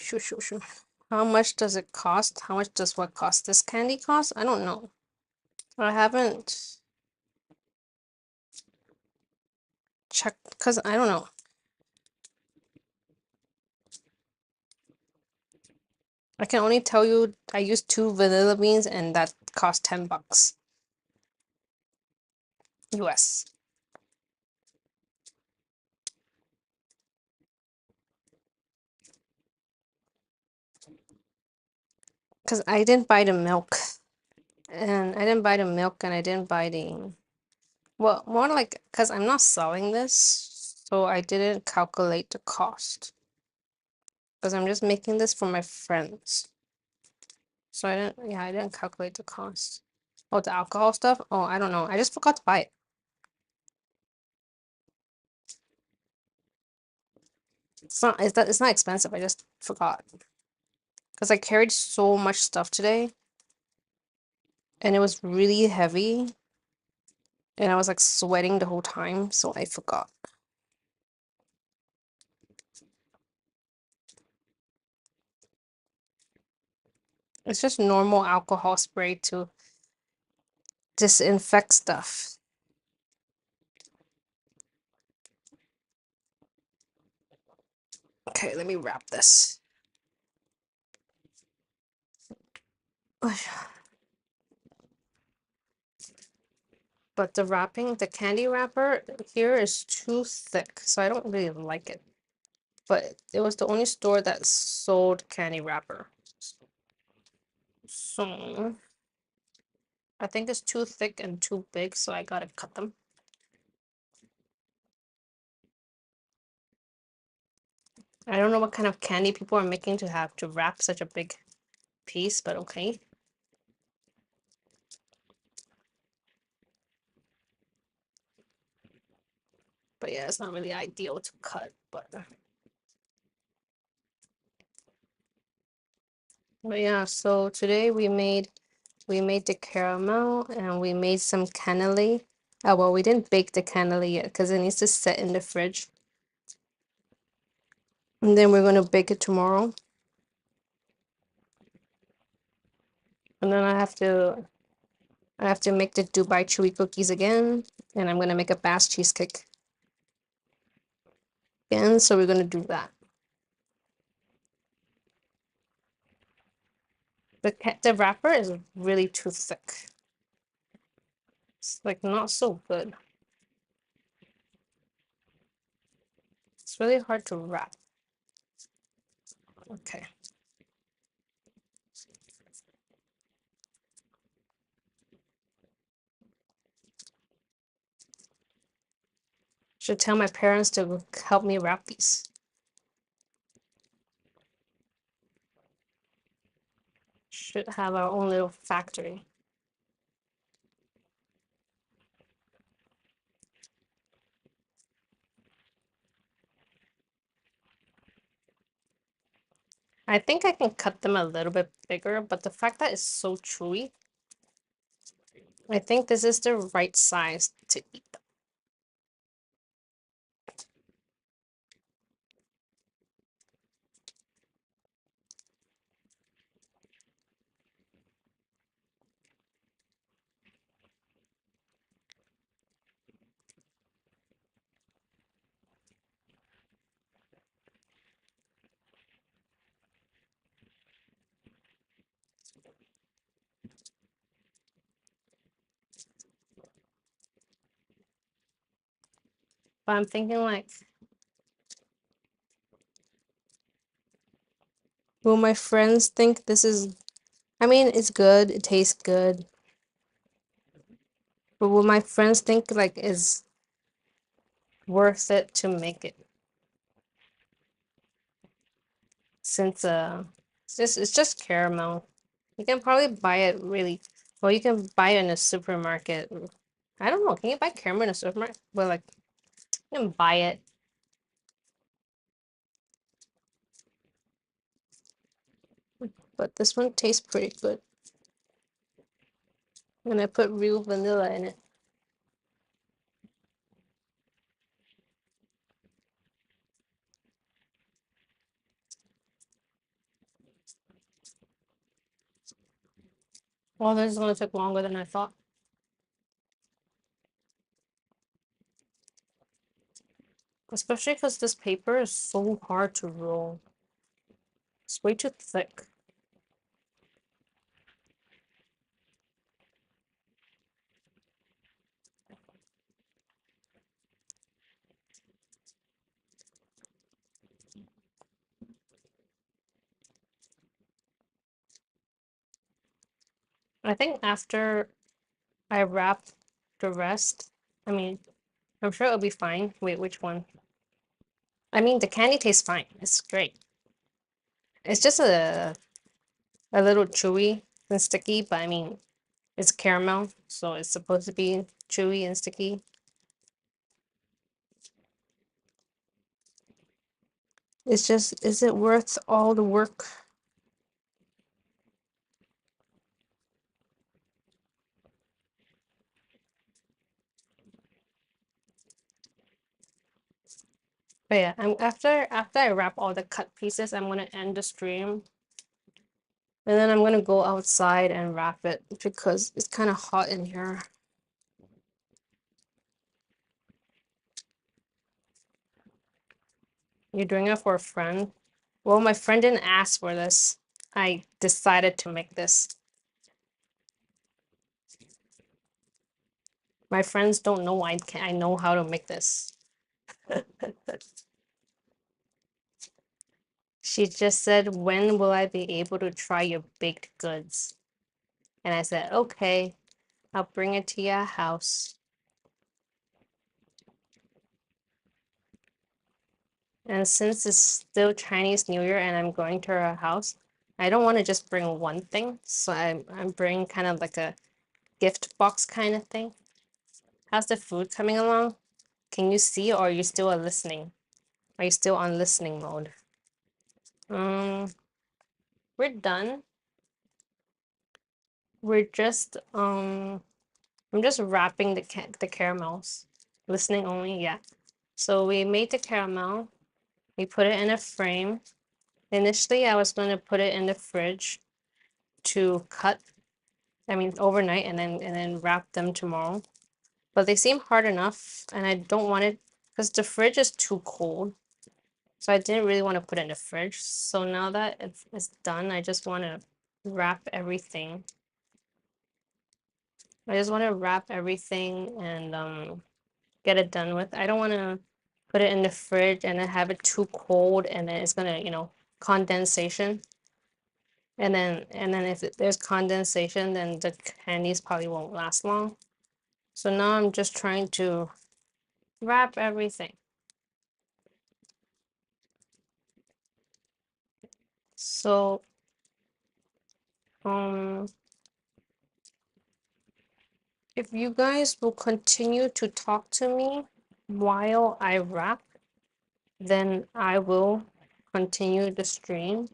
Shoo, shoo, shoo. How much does it cost? How much does what cost? This candy cost? I don't know. I haven't checked because I don't know. I can only tell you I used 2 vanilla beans and that cost $10 US. Because I didn't buy the milk. And I didn't buy the milk and I didn't buy the, well, more like, because I'm not selling this, so I didn't calculate the cost. Because I'm just making this for my friends. So I didn't calculate the cost. Oh, the alcohol stuff? Oh, I don't know. I just forgot to buy it. It's not expensive. I just forgot. Because I carried so much stuff today. And it was really heavy. And I was like sweating the whole time, so I forgot. It's just normal alcohol spray to disinfect stuff. Okay, let me wrap this. But the candy wrapper here is too thick, so I don't really like it. But it was the only store that sold candy wrapper. So I think it's too thick and too big, so I gotta cut them. I don't know what kind of candy people are making to have to wrap such a big piece, but okay. But yeah, it's not really ideal to cut, but yeah, so today we made We made the caramel and we made some cannoli. Oh, well, we didn't bake the cannoli yet because it needs to set in the fridge. And then we're going to bake it tomorrow. And then I have to make the Dubai chewy cookies again, and I'm gonna make a Bass cheesecake again, so we're gonna do that. The wrapper is really too thick. It's like not so good. It's really hard to wrap. Okay. Should tell my parents to help me wrap these. Should have our own little factory. I think I can cut them a little bit bigger, but the fact that it's so chewy, I think this is the right size to eat. But I'm thinking like, will my friends think this is, I mean, it's good, it tastes good. But will my friends think like is worth it to make it? Since it's just caramel. You can probably buy it really well, you can buy it in a supermarket. I don't know, can you buy caramel in a supermarket? Well, like you can buy it. But this one tastes pretty good. And I put real vanilla in it. Well, this is gonna take longer than I thought. Especially because this paper is so hard to roll. It's way too thick. I think after I wrap the rest, I mean, I'm sure it'll be fine. Wait, which one? I mean, the candy tastes fine. It's great. It's just a little chewy and sticky, but I mean, it's caramel, so it's supposed to be chewy and sticky. It's just, is it worth all the work? But yeah, after I wrap all the cut pieces, I'm gonna end the stream. And then I'm gonna go outside and wrap it because it's kind of hot in here. You're doing it for a friend? Well, my friend didn't ask for this. I decided to make this. My friends don't know I know how to make this. She just said, when will I be able to try your baked goods? And I said, okay, I'll bring it to your house. And since it's still Chinese New Year and I'm going to her house, I don't want to just bring one thing. So I'm bringing kind of like a gift box kind of thing. How's the food coming along? Can you see or are you still listening? Are you still on listening mode? Um, we're done. we're just I'm just wrapping the caramels. Listening only, yeah. So we made the caramel. We put it in a frame. Initially, I was going to put it in the fridge to cut, I mean, overnight and then wrap them tomorrow. But they seem hard enough, and I don't want it because the fridge is too cold. So I didn't really want to put it in the fridge. So now that it's done, I just want to wrap everything. I just want to wrap everything and get it done with. I don't want to put it in the fridge and then have it too cold and then it's gonna, condensation. And then if there's condensation, then the candies probably won't last long. So now I'm just trying to wrap everything. So um if you guys will continue to talk to me while I wrap, then I will continue the stream.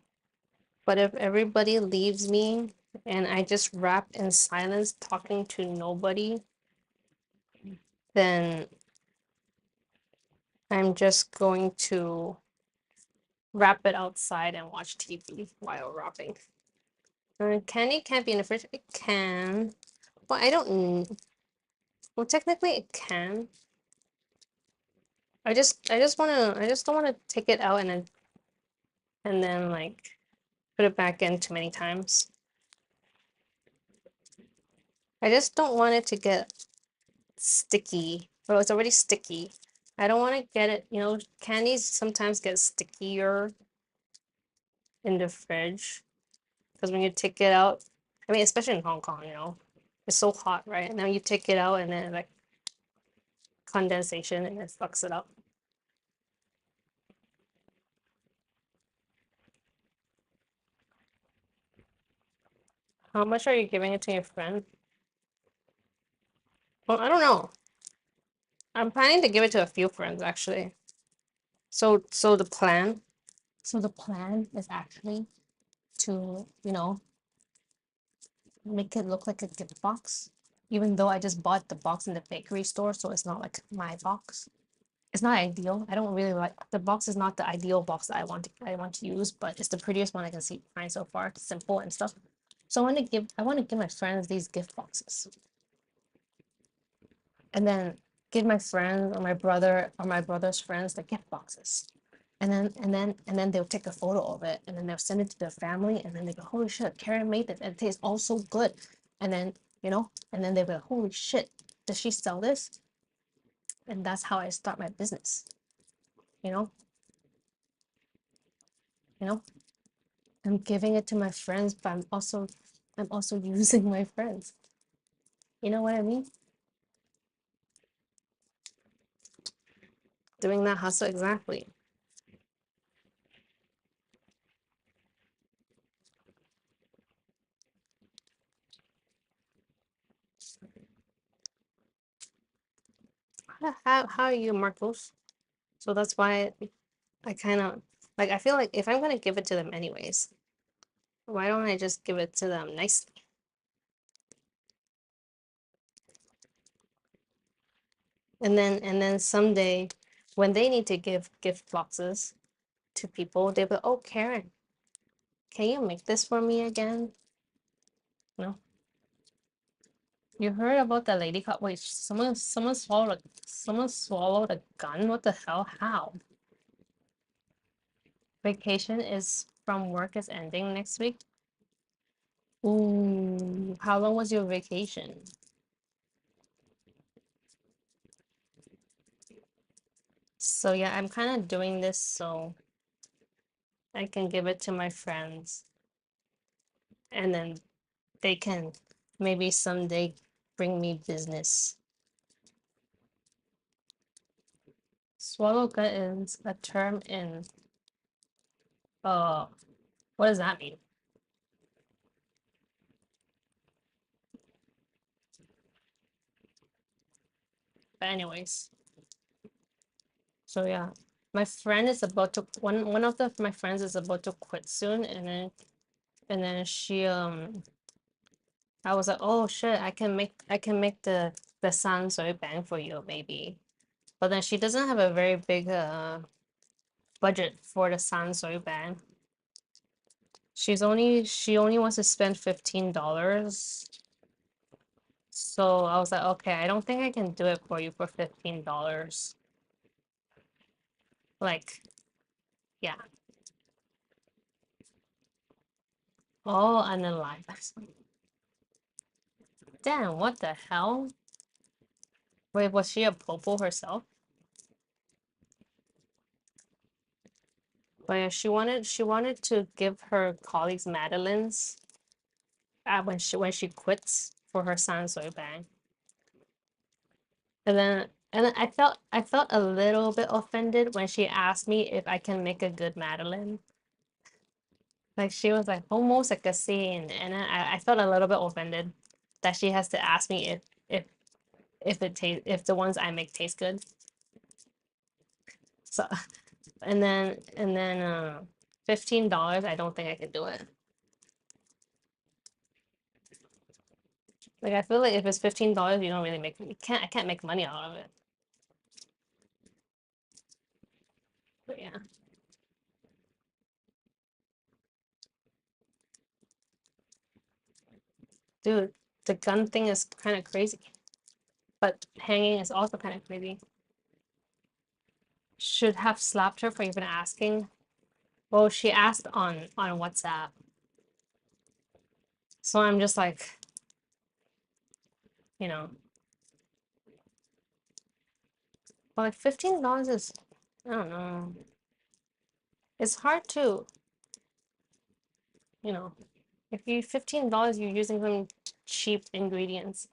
But if everybody leaves me and I just wrap in silence, talking to nobody, then I'm just going to wrap it outside and watch TV while wrapping. Candy can't be in the fridge. It can. Well, I don't. Well, technically it can. I just don't wanna take it out and then like put it back in too many times. I just don't want it to get sticky. Well, it's already sticky. I don't want to get it, candies sometimes get stickier in the fridge because when you take it out, I mean, especially in Hong Kong, it's so hot, right? And then you take it out and then like condensation and it fucks it up. How much are you giving it to your friend? Well, I don't know. I'm planning to give it to a few friends actually. So the plan is actually to, make it look like a gift box, even though I just bought the box in the bakery store, so it's not like my box. It's not ideal. I don't really like the box is not the ideal box that I want to use, but it's the prettiest one I can find so far. It's simple and stuff. So I want to give my friends these gift boxes. And then give my friends or my brother's friends the gift boxes. And then they'll take a photo of it and then they'll send it to their family and then they go, holy shit, Karen made this and it tastes all so good. And then, and then they'll be like, holy shit, does she sell this? And that's how I start my business. You know, you know, I'm giving it to my friends, but I'm also using my friends. You know what I mean? Doing that hustle exactly. How are you, Marcos? So that's why I kind of like I feel like if I'm gonna give it to them anyways, why don't I just give it to them nicely? And then someday when they need to give gift boxes to people, they'll be, oh, Karen, can you make this for me again? No. You heard about the lady caught wait, someone swallowed a gun? What the hell? How? Vacation is from work is ending next week. Ooh, how long was your vacation? So yeah, I'm kind of doing this so I can give it to my friends and then they can maybe someday bring me business. Swallow gut is a term in uh what does that mean? But anyways, so yeah. My friend is about to one of my friends is about to quit soon and then she I was like, oh shit, I can make the san soy bang for you maybe. But then she doesn't have a very big budget for the san soy bang. She only wants to spend $15. So I was like, okay, I don't think I can do it for you for $15. Like, yeah. Oh, and then live. Damn, what the hell? Wait, was she a popo herself? But yeah, she wanted to give her colleagues Madeline's when she quits for her Sansoy bang. And then I felt a little bit offended when she asked me if I can make a good Madeline. Like she was like almost like a scene, and then I felt a little bit offended that she has to ask me if if the ones I make taste good. So and then $15, I don't think I could do it. Like I feel like if it's $15, you don't really make I can't make money out of it. But yeah, dude, the gun thing is kind of crazy, but hanging is also kind of crazy. Should have slapped her for even asking. Well, she asked on WhatsApp, so I'm just like, you know, but like $15 is, I don't know. It's hard to, you know, if you $15, you're using some cheap ingredients.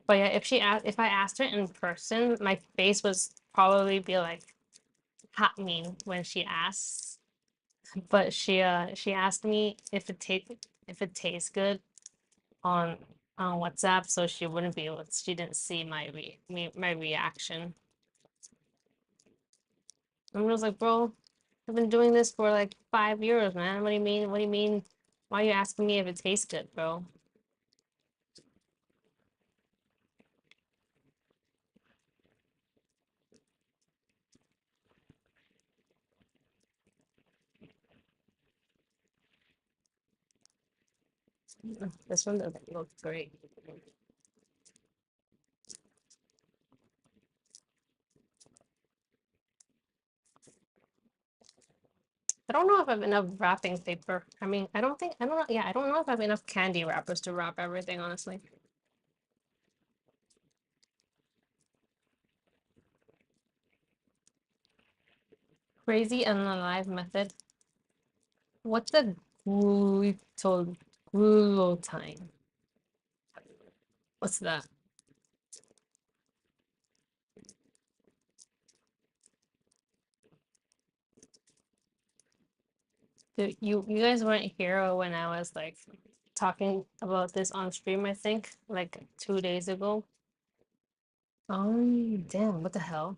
But yeah, if I asked her in person, my face was probably be like hot mean when she asks. But she asked me if it tastes good on WhatsApp, so she wouldn't be able. She didn't see my reaction. I'm just like, bro, I've been doing this for like 5 years, man. What do you mean? What do you mean? Why are you asking me if it tastes good, bro? This one doesn't look great. I don't know if I have enough wrapping paper. I mean, I don't know. Yeah, I don't know if I have enough candy wrappers to wrap everything, honestly. Crazy and alive method. What's the glutine? What's that? You guys weren't here when I was like talking about this on stream, I think, like 2 days ago. Oh, damn, what the hell?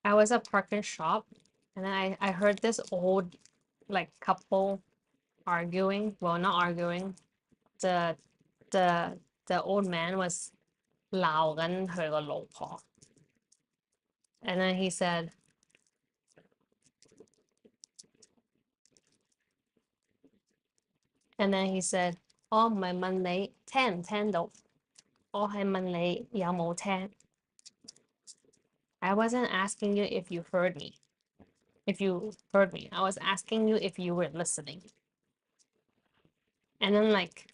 I was at Park and Shop, and then I heard this old like couple arguing. Well, not arguing. The the the old man was 鬧緊佢個老婆. And then he said, "我唔係問你聽唔聽到，我係問你有冇聽。" I wasn't asking you if you heard me. If you heard me, I was asking you if you were listening. And then like,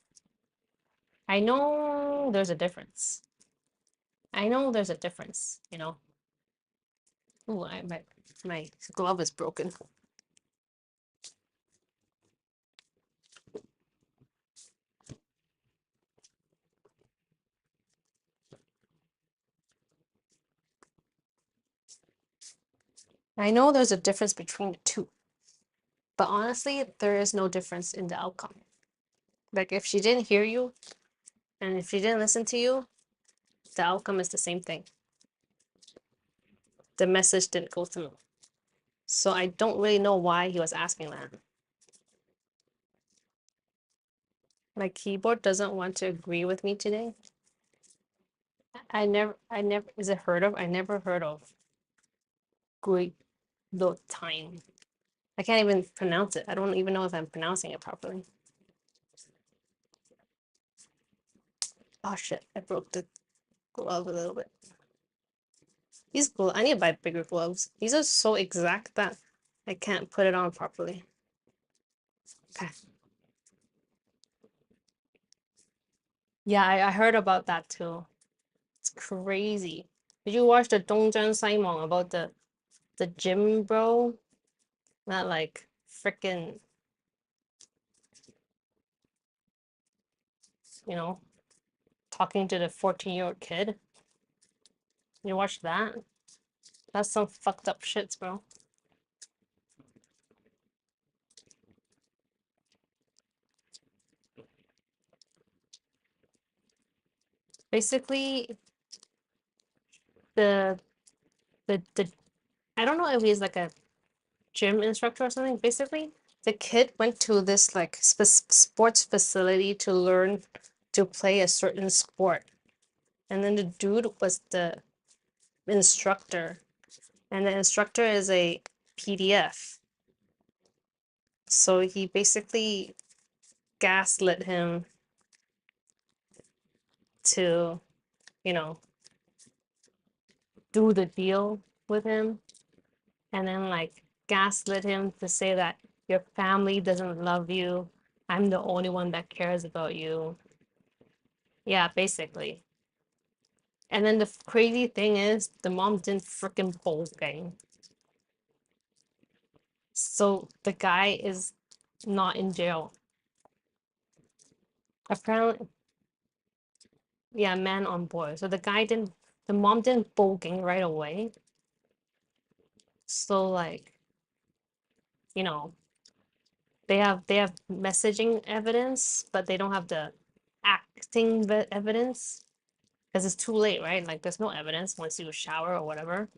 I know there's a difference. I know there's a difference, you know. Ooh, my glove is broken. I know there's a difference between the two, but honestly, there is no difference in the outcome. Like if she didn't hear you and if she didn't listen to you, the outcome is the same thing. the message didn't go through. So I don't really know why he was asking that. My keyboard doesn't want to agree with me today. I never, is it heard of? I never heard of Gui Do Time. I can't even pronounce it. I don't even know if I'm pronouncing it properly. Oh shit, I broke the glove a little bit. These gloves, I need to buy bigger gloves. These are so exact that I can't put it on properly. Okay. Yeah, I heard about that too. It's crazy. Did you watch the Dongzhan Saimong about the gym bro? That like freaking, you know, talking to the 14-year-old kid? You watch that? That's some fucked up shits, bro. Basically, the the I don't know if he's like a gym instructor or something. Basically, the kid went to this like sports facility to learn to play a certain sport. And then the dude was the instructor. And the instructor is a PDF. So he basically gaslit him to, you know, do the deal with him. And then like gaslit him to say that your family doesn't love you. I'm the only one that cares about you. Yeah, basically. And then the crazy thing is, the mom didn't freaking bowl game. So the guy is not in jail. Apparently, yeah, man on board. So the mom didn't bowl game right away. So like, you know, they have messaging evidence, but they don't have the acting evidence because it's too late, right? Like, there's no evidence once you shower or whatever.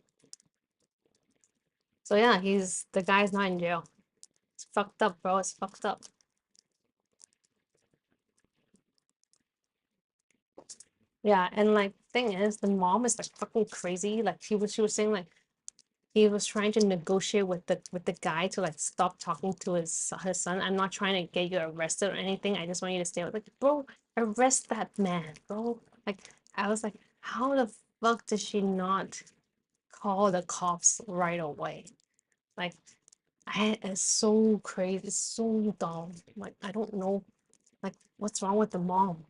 So yeah, the guy's not in jail. It's fucked up, bro. It's fucked up. Yeah, and like thing is, the mom is like fucking crazy. Like she was saying like he was trying to negotiate with the guy to like stop talking to his son. I'm not trying to get you arrested or anything. I just want you to stay with like, bro, arrest that man, bro. Like I was like, how the fuck did she not call the cops right away? Like it's so crazy, it's so dumb. Like I don't know, like what's wrong with the mom?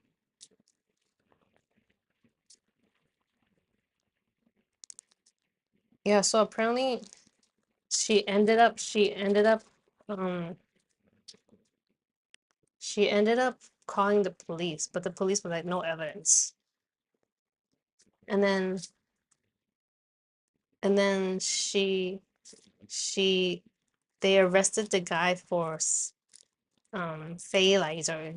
Yeah, so apparently um she ended up calling the police, but the police were like no evidence. And then she they arrested the guy for laser.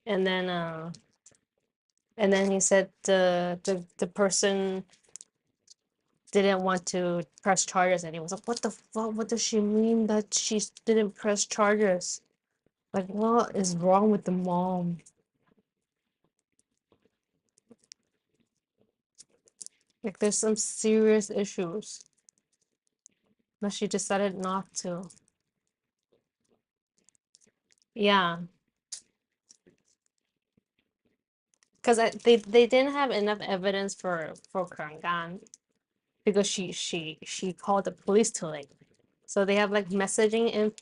And then he said the person didn't want to press charges, and he was like, what the fuck, what does she mean that she didn't press charges? Like, what is wrong with the mom? Like, there's some serious issues, but she decided not to. Yeah, because they didn't have enough evidence for Karangan because she called the police too late. So they have like messaging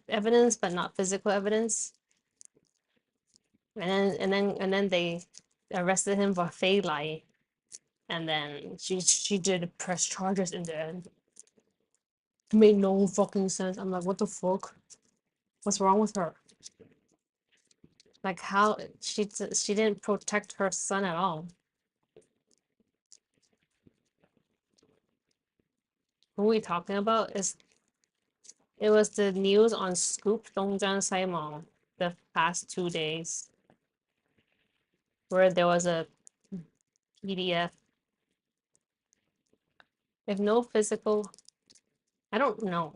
evidence, but not physical evidence. And then they arrested him for Lai, and then she did press charges in the end. It made no fucking sense. I'm like, what the fuck? What's wrong with her? Like, how she didn't protect her son at all. Who we talking about is it was the news on Scoop Dongzhan Saimong the past 2 days. where there was a PDF. If no physical, I don't know.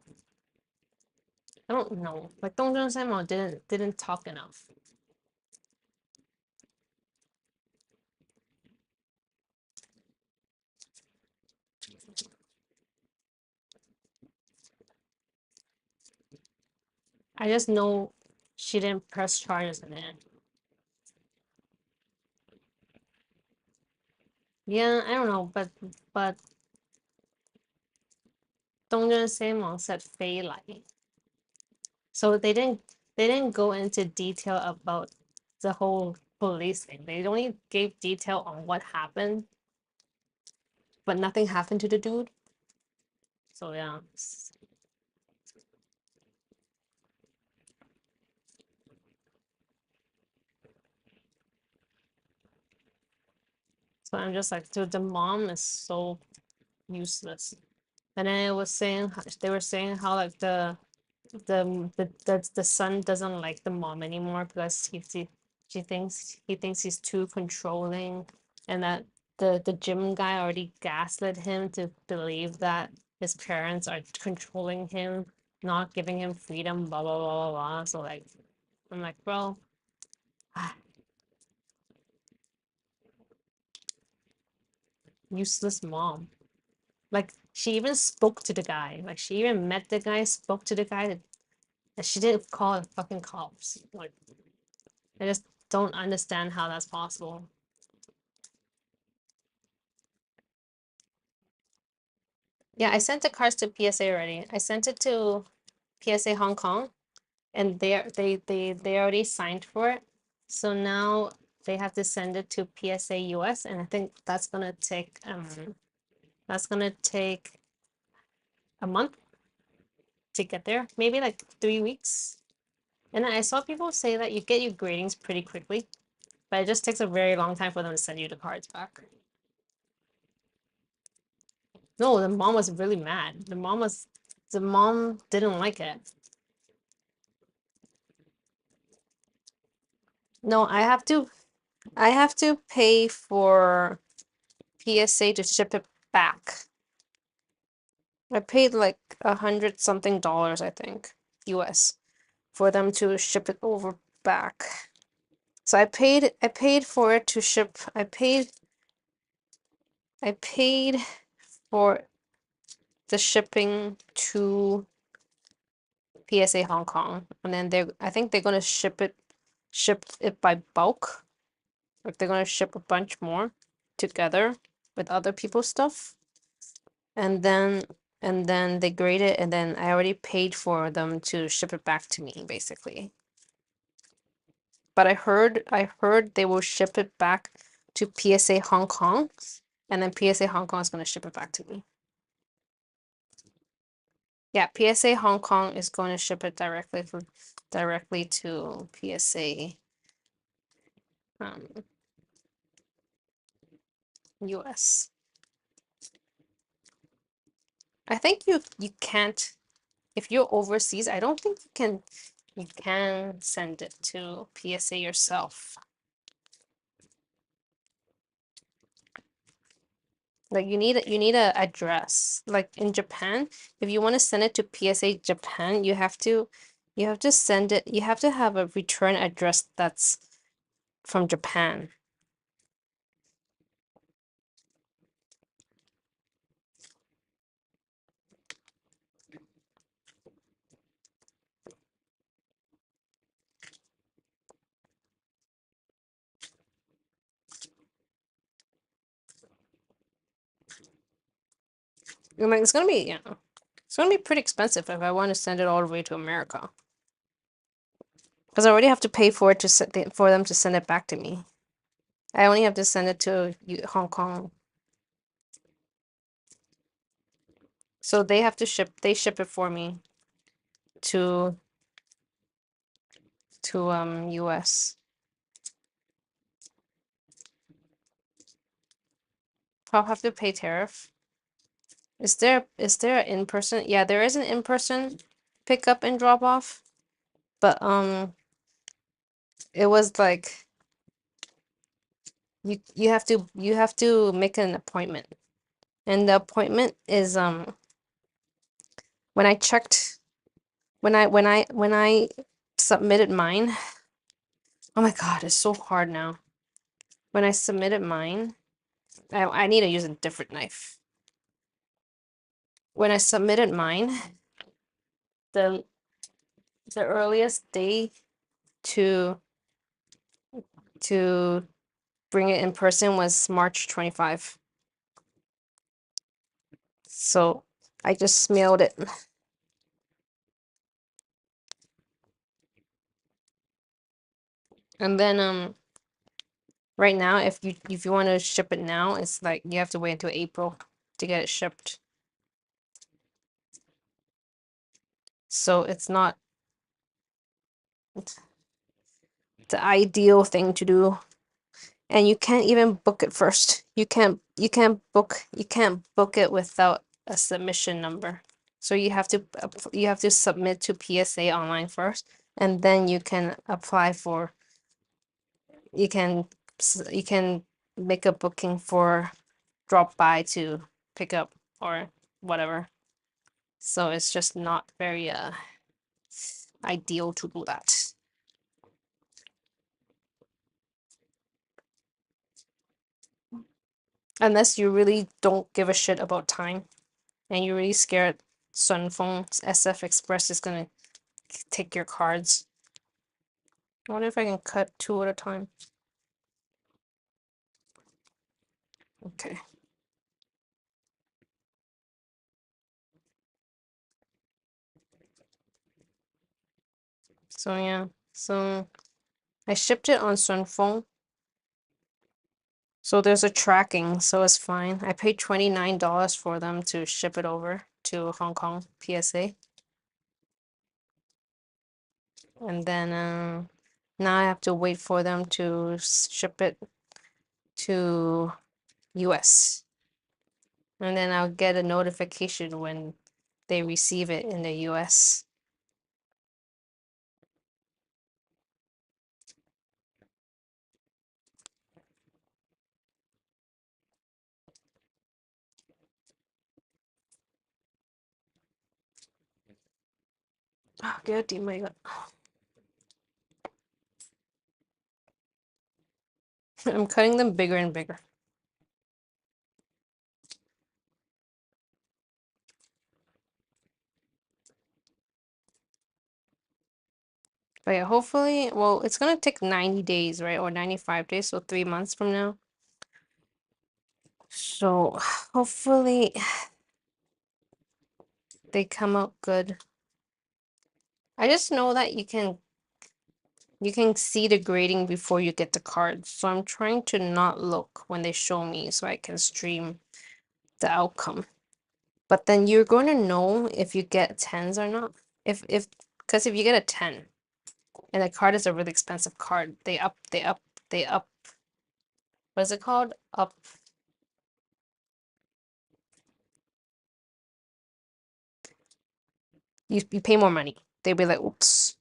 I don't know. Like Dong Jun Samuel didn't talk enough. I just know she didn't press charges in it. Yeah, I don't know, but Dong Jun Samuel said Fei Lai. So they didn't go into detail about the whole police thing. They only gave detail on what happened, but nothing happened to the dude. So yeah. So I'm just like, dude, the mom is so useless. And then it was saying they were saying how like the son doesn't like the mom anymore because he thinks he's too controlling, and that the gym guy already gaslit him to believe that his parents are controlling him, not giving him freedom, blah blah blah blah blah. So like I'm like, bro, useless mom. Like she even spoke to the guy. Like she even met the guy, spoke to the guy, and she didn't call the fucking cops. Like I just don't understand how that's possible. Yeah, I sent the cards to PSA already. I sent it to PSA Hong Kong, and they already signed for it. So now they have to send it to PSA US, and I think that's gonna take a month to get there, maybe like 3 weeks. And then I saw people say that you get your gradings pretty quickly, but it just takes a very long time for them to send you the cards back. No, the mom was really mad. The mom didn't like it. No, I have to pay for PSA to ship it back. I paid like $100 something, I think, US, for them to ship it over back. So I paid for it to ship. I paid for the shipping to PSA Hong Kong, and then I think they're gonna ship it by bulk. Like they're gonna ship a bunch more together with other people's stuff, and then they grade it, and then I already paid for them to ship it back to me, basically. But I heard they will ship it back to PSA Hong Kong, and then PSA Hong Kong is gonna ship it back to me. Yeah, PSA Hong Kong is going to ship it directly to PSA US. I think you can't, if you're overseas, I don't think you can send it to PSA yourself. Like you need a address. Like in Japan, if you want to send it to PSA Japan, you have to send it, you have to have a return address that's from Japan. I'm like, it's gonna be, it's gonna be pretty expensive if I want to send it all the way to America. Because I already have to pay for it for them to send it back to me. I only have to send it to Hong Kong. So they ship it for me to US. I'll have to pay tariff. Is there an in-person? Yeah, there is an in-person pickup and drop off. But it was like you have to make an appointment. And the appointment is when I checked when I submitted mine. Oh my God, it's so hard now. When I submitted mine, I need to use a different knife. When I submitted mine, the the earliest day to to bring it in person was March 25. So I just mailed it. And then right now if you want to ship it now, it's like you have to wait until April to get it shipped. So it's not the ideal thing to do. And you can't even book it first. You can't book it without a submission number. So you have to submit to PSA online first, and then you can apply for you can make a booking for drop by to pick up or whatever. So it's just not very ideal to do that. Unless you really don't give a shit about time and you're really scared Sunfeng's SF Express is gonna take your cards. I wonder if I can cut two at a time. Okay. So yeah. So I shipped it on Sunfeng. So there's a tracking, so it's fine. I paid $29 for them to ship it over to Hong Kong PSA. And then now I have to wait for them to ship it to US. And then I'll get a notification when they receive it in the US. Oh, good, oh my God. I'm cutting them bigger and bigger. But yeah, hopefully, well, it's gonna take 90 days, right? Or 95 days, so 3 months from now. So hopefully they come out good. I just know that you can see the grading before you get the cards. So I'm trying to not look when they show me so I can stream the outcome. But then you're going to know if you get tens or not. Because if you get a 10 and the card is a really expensive card, they up. What is it called? Up. You pay more money. They'd be like, oops,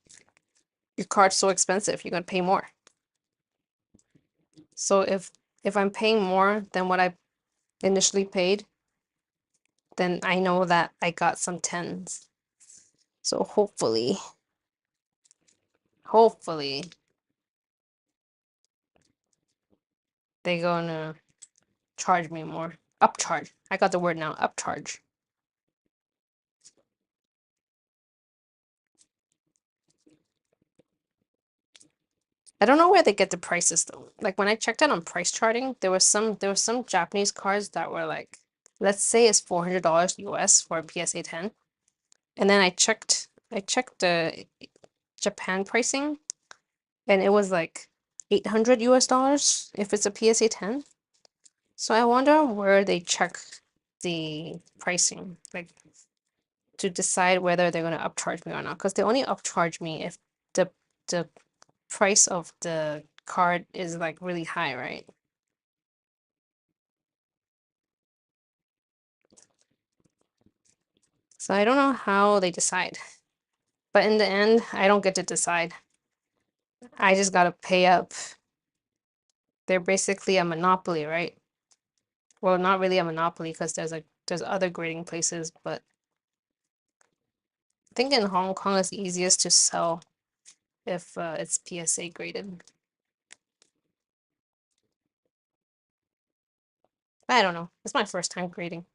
your card's so expensive, you're gonna pay more. So if I'm paying more than what I initially paid, then I know that I got some tens. So hopefully they're gonna charge me more. Upcharge. I got the word now. Upcharge. I don't know where they get the prices though. Like when I checked out on price charting, there was some Japanese cards that were like, let's say it's $400 US for a PSA 10. And then I checked the Japan pricing and it was like 800 US dollars if it's a PSA 10. So I wonder where they check the pricing, like to decide whether they're gonna upcharge me or not. Because they only upcharge me if the price of the card is like really high, right? So I don't know how they decide. But in the end, I don't get to decide. I just gotta pay up They're basically a monopoly, right? Well, not really a monopoly because there's other grading places, but I think in Hong Kong it's easiest to sell if it's PSA graded. I don't know. It's my first time grading.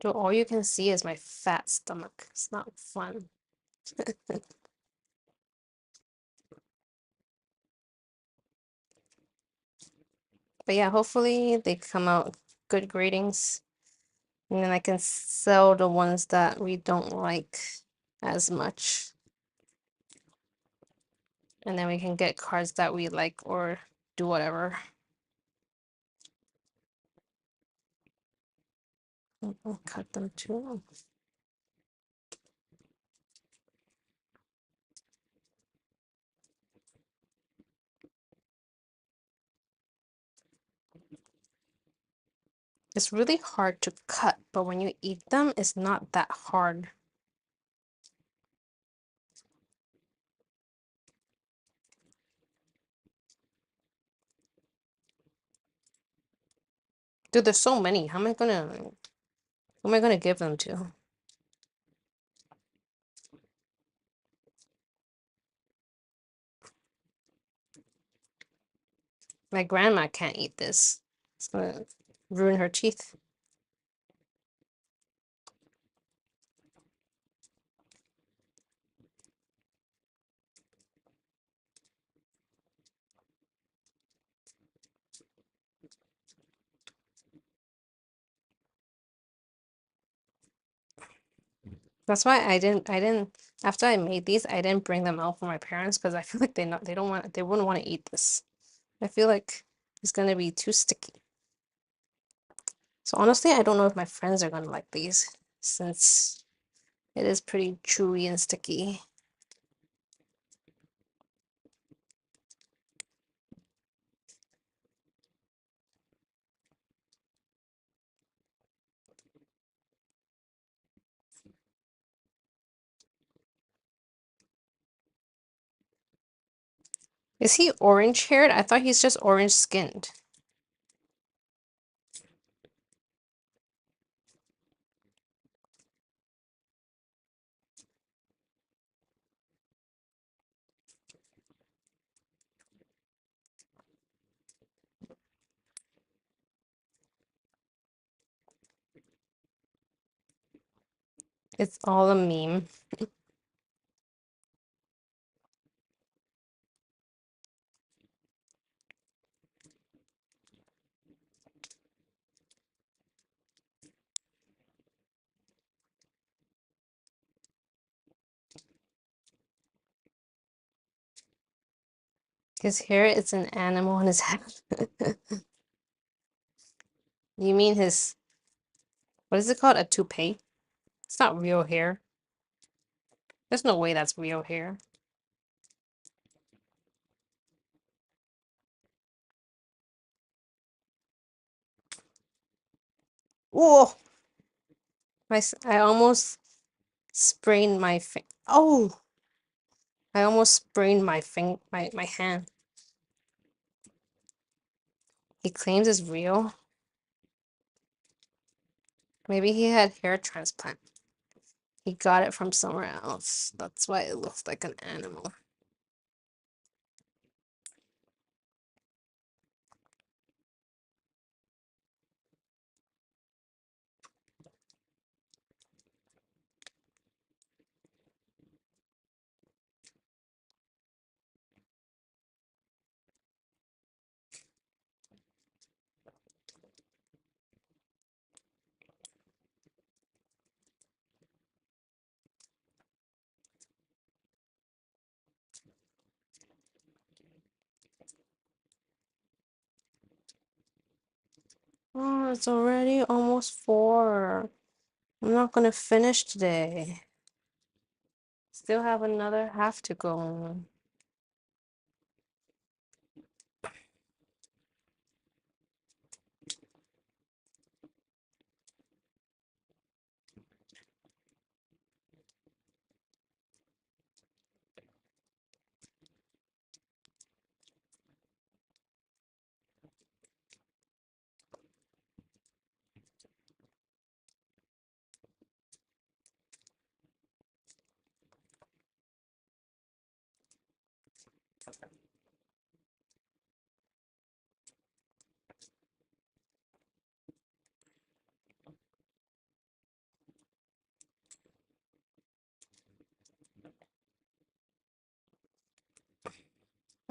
So all you can see is my fat stomach. It's not fun. But yeah, hopefully they come out good gradings. And then I can sell the ones that we don't like as much. And then we can get cards that we like or do whatever. I'll cut them too. It's really hard to cut, but when you eat them, it's not that hard. Dude, there's so many. Who am I gonna give them to? My grandma can't eat this. It's gonna ruin her teeth. That's why I didn't after I made these, I didn't bring them out for my parents because I feel like they wouldn't want to eat this. I feel like it's gonna be too sticky. So honestly, I don't know if my friends are gonna like these since it is pretty chewy and sticky. Is he orange haired? I thought he's just orange skinned. It's all a meme. His hair is an animal on his head. You mean what is it called? A toupee? It's not real hair. There's no way that's real hair. Whoa! I almost sprained my finger. Oh! I almost sprained my hand. He claims it's real. Maybe he had hair transplant. He got it from somewhere else. That's why it looks like an animal. Oh, it's already almost 4. I'm not gonna finish today. Still have another half to go.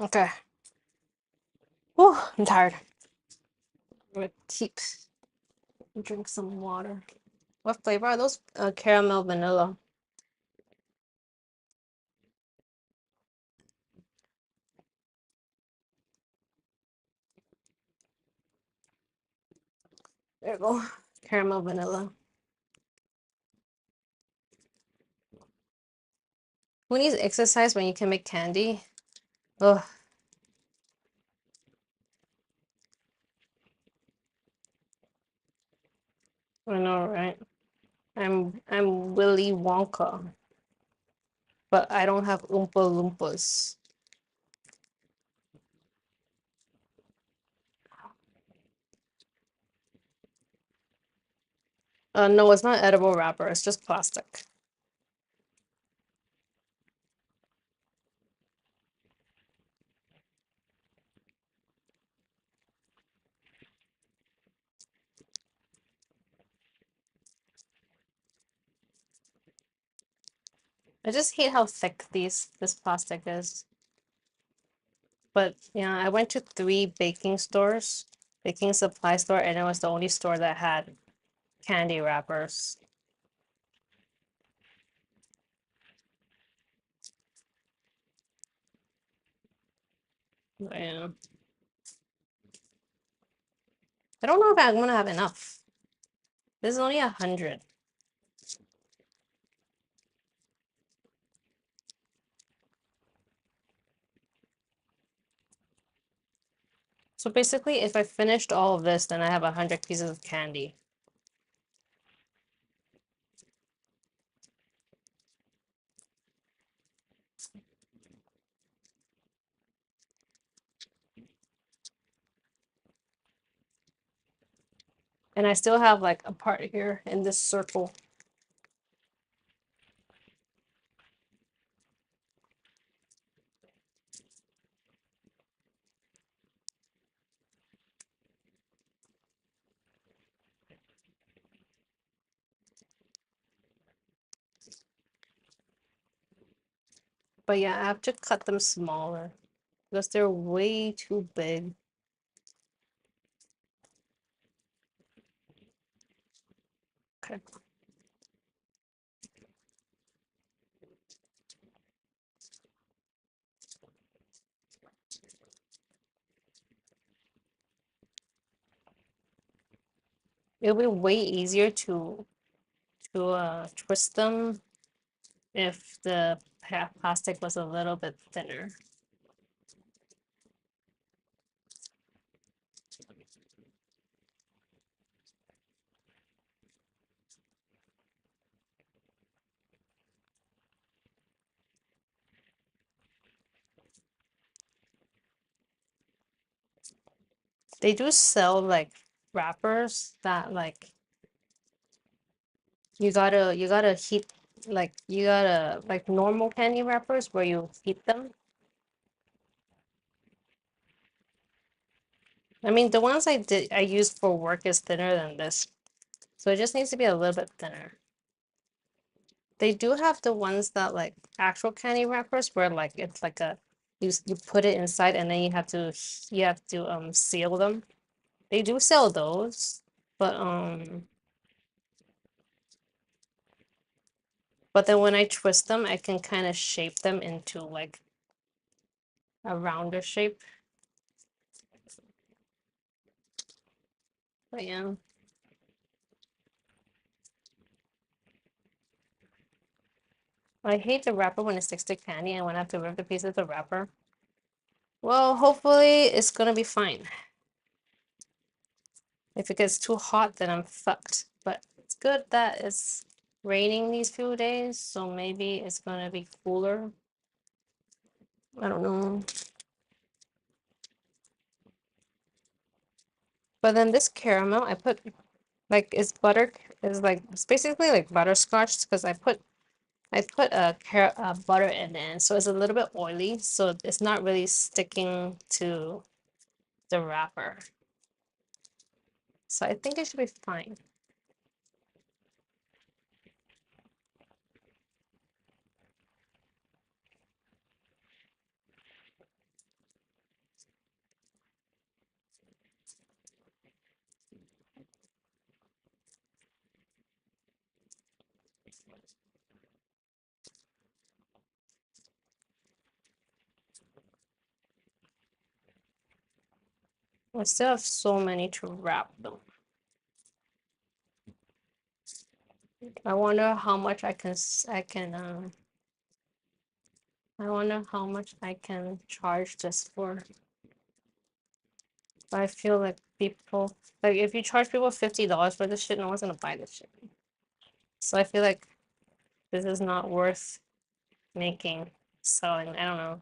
Okay. Whew, I'm tired. I'm gonna keep drink some water. What flavor are those? Caramel vanilla. There you go. Caramel vanilla. Who needs exercise when you can make candy? Ugh, I know, right? I'm Willy Wonka, but I don't have Oompa Loompas. No, it's not edible wrapper. It's just plastic. I just hate how thick this plastic is. But yeah, I went to 3 baking supply store, and it was the only store that had candy wrappers. Yeah. I don't know if I'm gonna have enough. This is only 100. So basically, if I finished all of this, then I have 100 pieces of candy. And I still have like a part here in this circle. But yeah, I have to cut them smaller because they're way too big. Okay. It'll be way easier to twist them if the plastic was a little bit thinner. They do sell like wrappers that like you gotta heat, like you gotta like normal candy wrappers where you heat them. I mean, the ones I used for work is thinner than this, so it just needs to be a little bit thinner. They do have the ones that like actual candy wrappers where like it's like a you put it inside and then you have to seal them. They do sell those, but then when I twist them, I can kind of shape them into like a rounder shape. But yeah. I hate the wrapper when it sticks to candy and when I have to rip the piece of the wrapper. Well, hopefully it's gonna be fine. If it gets too hot, then I'm fucked. But it's good that it's raining these few days, so maybe it's gonna be cooler. I don't know. But then this caramel, I put like it's like it's basically like butterscotch because I I put butter in it, so it's a little bit oily, so it's not really sticking to the wrapper. So I think it should be fine. I still have so many to wrap though. I wonder how much I wonder how much I can charge this for. But I feel like people, like if you charge people $50 for this shit, no one's gonna buy this shit. So I feel like this is not worth making, selling. I don't know.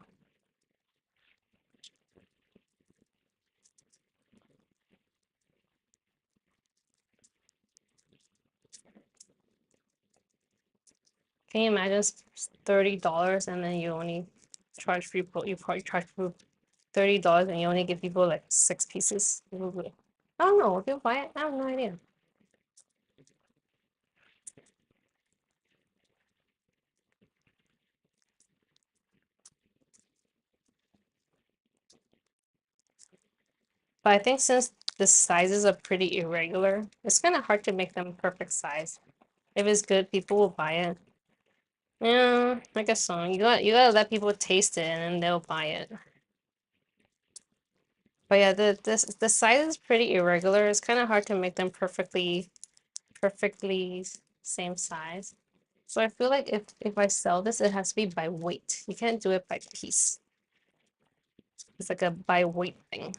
Can you imagine $30 and then you only charge people, you probably charge people $30 and you only give people like 6 pieces? I don't know. If people buy it, I have no idea. But I think since the sizes are pretty irregular, it's kind of hard to make them perfect size. If it's good, people will buy it. Yeah, I guess so. You gotta let people taste it and then they'll buy it. But yeah, the size is pretty irregular. It's kind of hard to make them perfectly same size. So I feel like if I sell this, it has to be by weight. You can't do it by piece. It's like a by weight thing.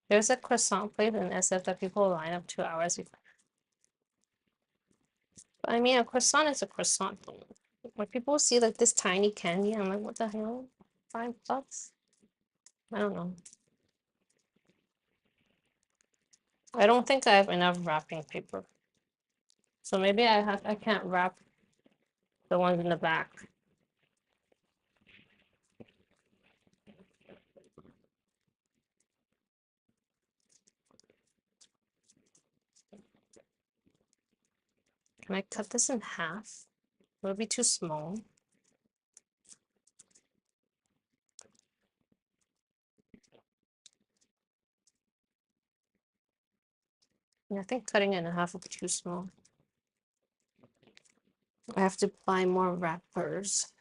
There's a croissant place in SF that people line up 2 hours before. But I mean, a croissant is a croissant though. When people see like this tiny candy, I'm like, what the hell? $5? I don't know. I don't think I have enough wrapping paper. So maybe I can't wrap the ones in the back. Can I cut this in half? Will it be too small? Yeah, I think cutting it in half will be too small. I have to buy more wrappers.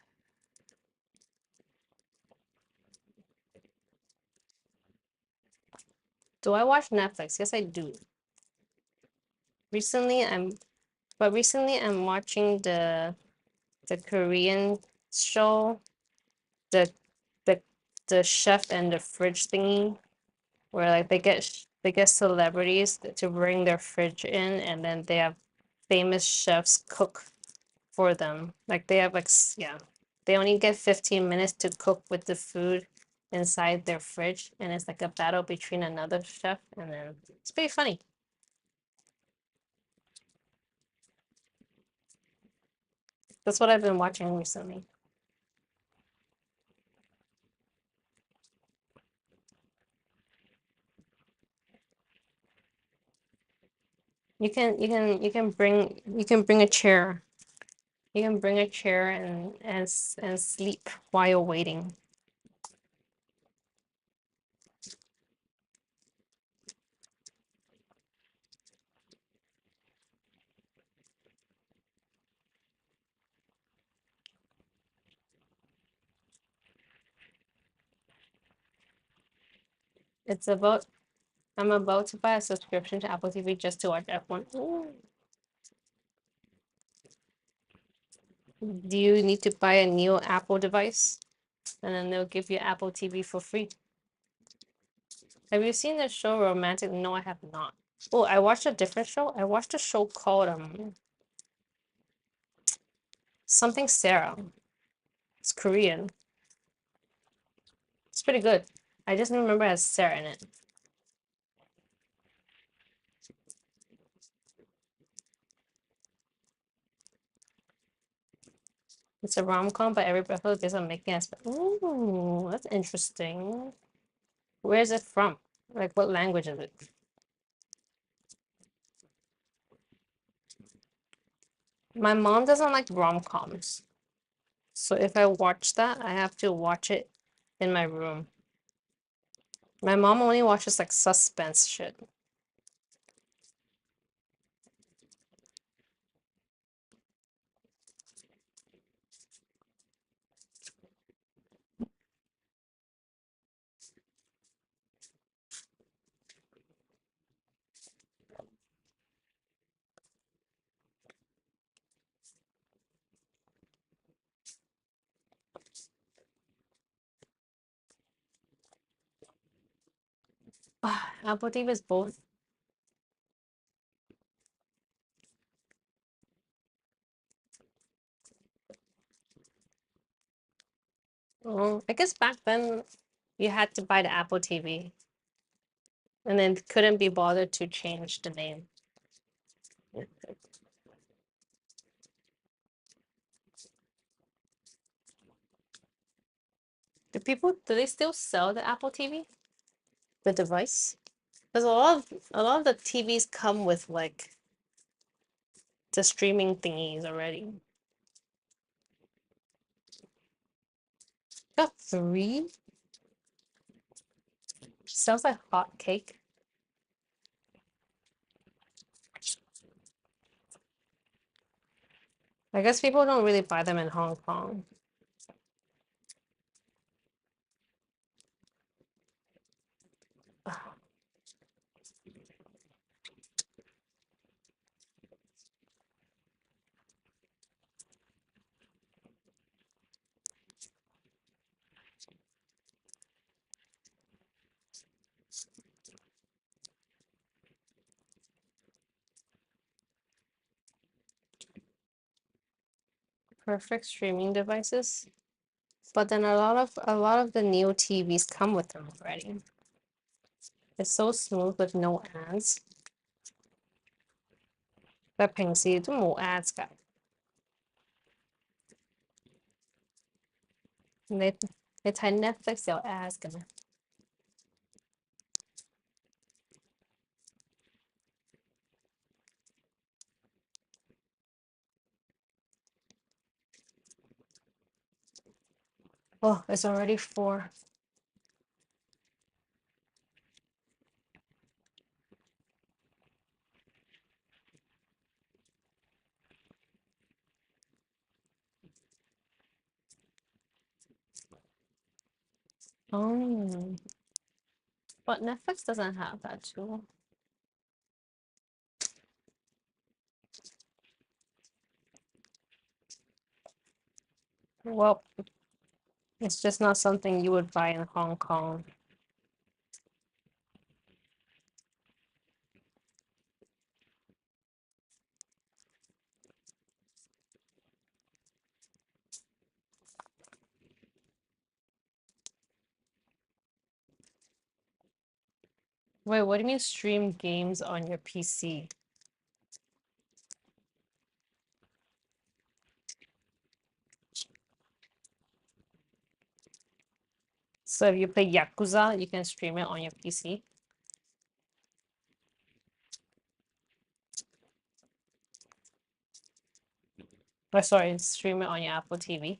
Do I watch Netflix? Yes, I do. Recently, I'm watching the Korean show, the the the chef and the fridge thingy, where like they get celebrities to bring their fridge in, and then they have famous chefs cook for them. Like they have yeah, they only get 15 minutes to cook with the food inside their fridge, and it's like a battle between another chef, and then it's pretty funny. That's what I've been watching recently. You can bring a chair. You can bring a chair and sleep while waiting. It's about I'm about to buy a subscription to Apple TV just to watch F1. Ooh. Do you need to buy a new Apple device? And then they'll give you Apple TV for free. Have you seen the show Romantic? No, I have not. Oh, I watched a different show. I watched a show called something Sarah. It's Korean. It's pretty good. I just remember it has Sarah in it. It's a rom-com, but every episode there's a making aspect. Ooh, that's interesting. Where is it from? Like, what language is it? My mom doesn't like rom-coms. So if I watch that, I have to watch it in my room. My mom only watches like suspense shit. Apple TV is both. Oh, I guess back then you had to buy the Apple TV and then couldn't be bothered to change the name. Do they still sell the Apple TV? The device? Because a lot of the TVs come with like the streaming thingies already. Got three? Sounds like hot cake. I guess people don't really buy them in Hong Kong. Perfect streaming devices. But then a lot of the new TVs come with them already. It's so smooth with no ads. 但平時都冇 ads 㗎。你睇 Netflix 有 ads 嘅咩？Oh, it's already 4. Oh, but Netflix doesn't have that too. Well, it's just not something you would buy in Hong Kong. Wait, what do you mean stream games on your PC? So if you play Yakuza, you can stream it on your PC? Oh, sorry, stream it on your Apple TV.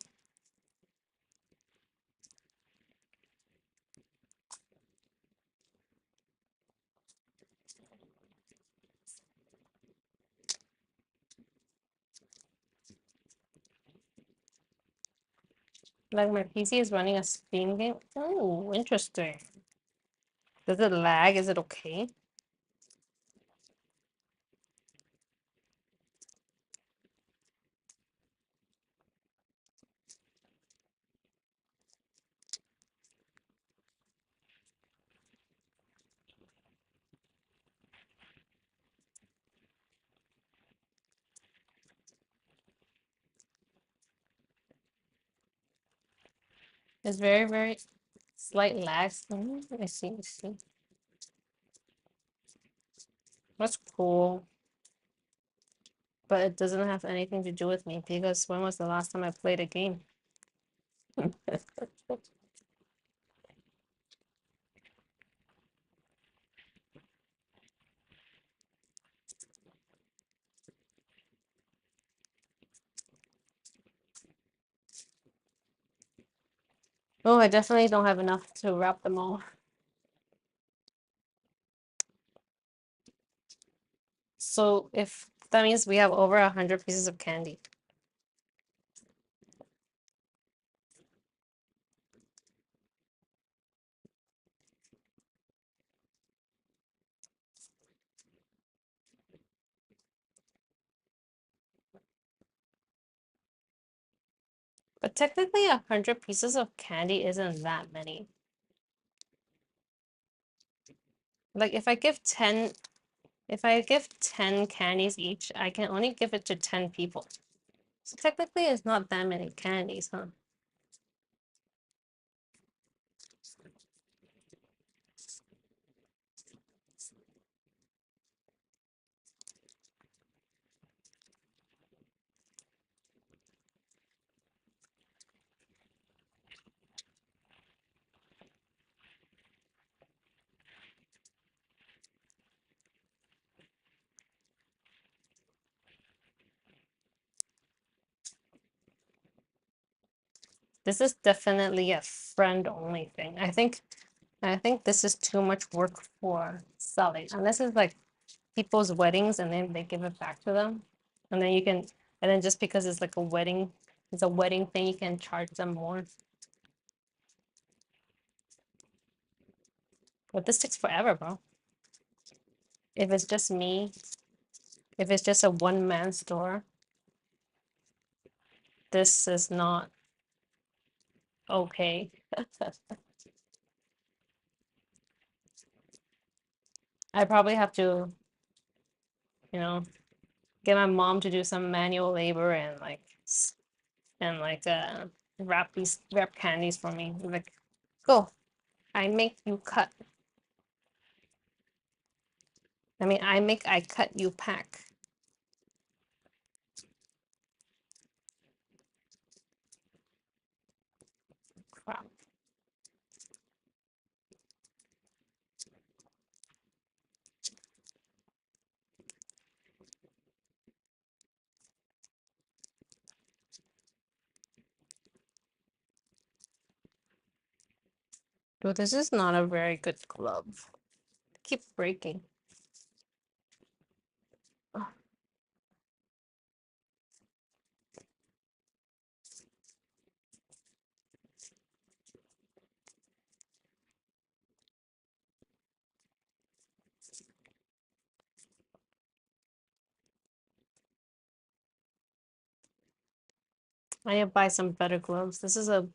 Like my PC is running a Steam game. Oh, interesting. Does it lag? Is it okay? It's very, very slight lags. I see, I see. That's cool. But it doesn't have anything to do with me because when was the last time I played a game? Oh, I definitely don't have enough to wrap them all. So if that means we have over 100 pieces of candy. But technically 100 pieces of candy isn't that many. Like if I give 10 candies each, I can only give it to 10 people. So technically it's not that many candies, huh? This is definitely a friend only thing. I think this is too much work for selling. Unless it's like people's weddings and then they give it back to them. And then and then just because it's like it's a wedding thing, you can charge them more. But this takes forever, bro. If it's just me, if it's just a one-man store, this is not okay. I probably have to, you know, get my mom to do some manual labor and wrap candies for me. Like, go, I make you cut. I cut you pack. Crap. Dude, this is not a very good glove. Keep breaking. Oh, I need to buy some better gloves. This is a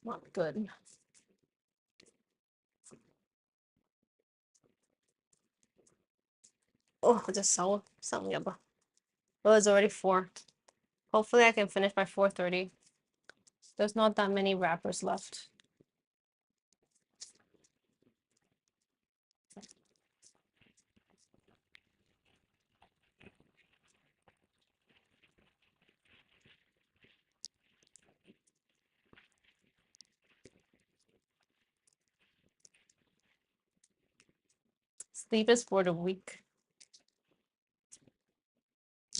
not good. Oh, just so something about. Well, it's already 4. Hopefully I can finish by 4:30. There's not that many wrappers left. Sleep is for the weak.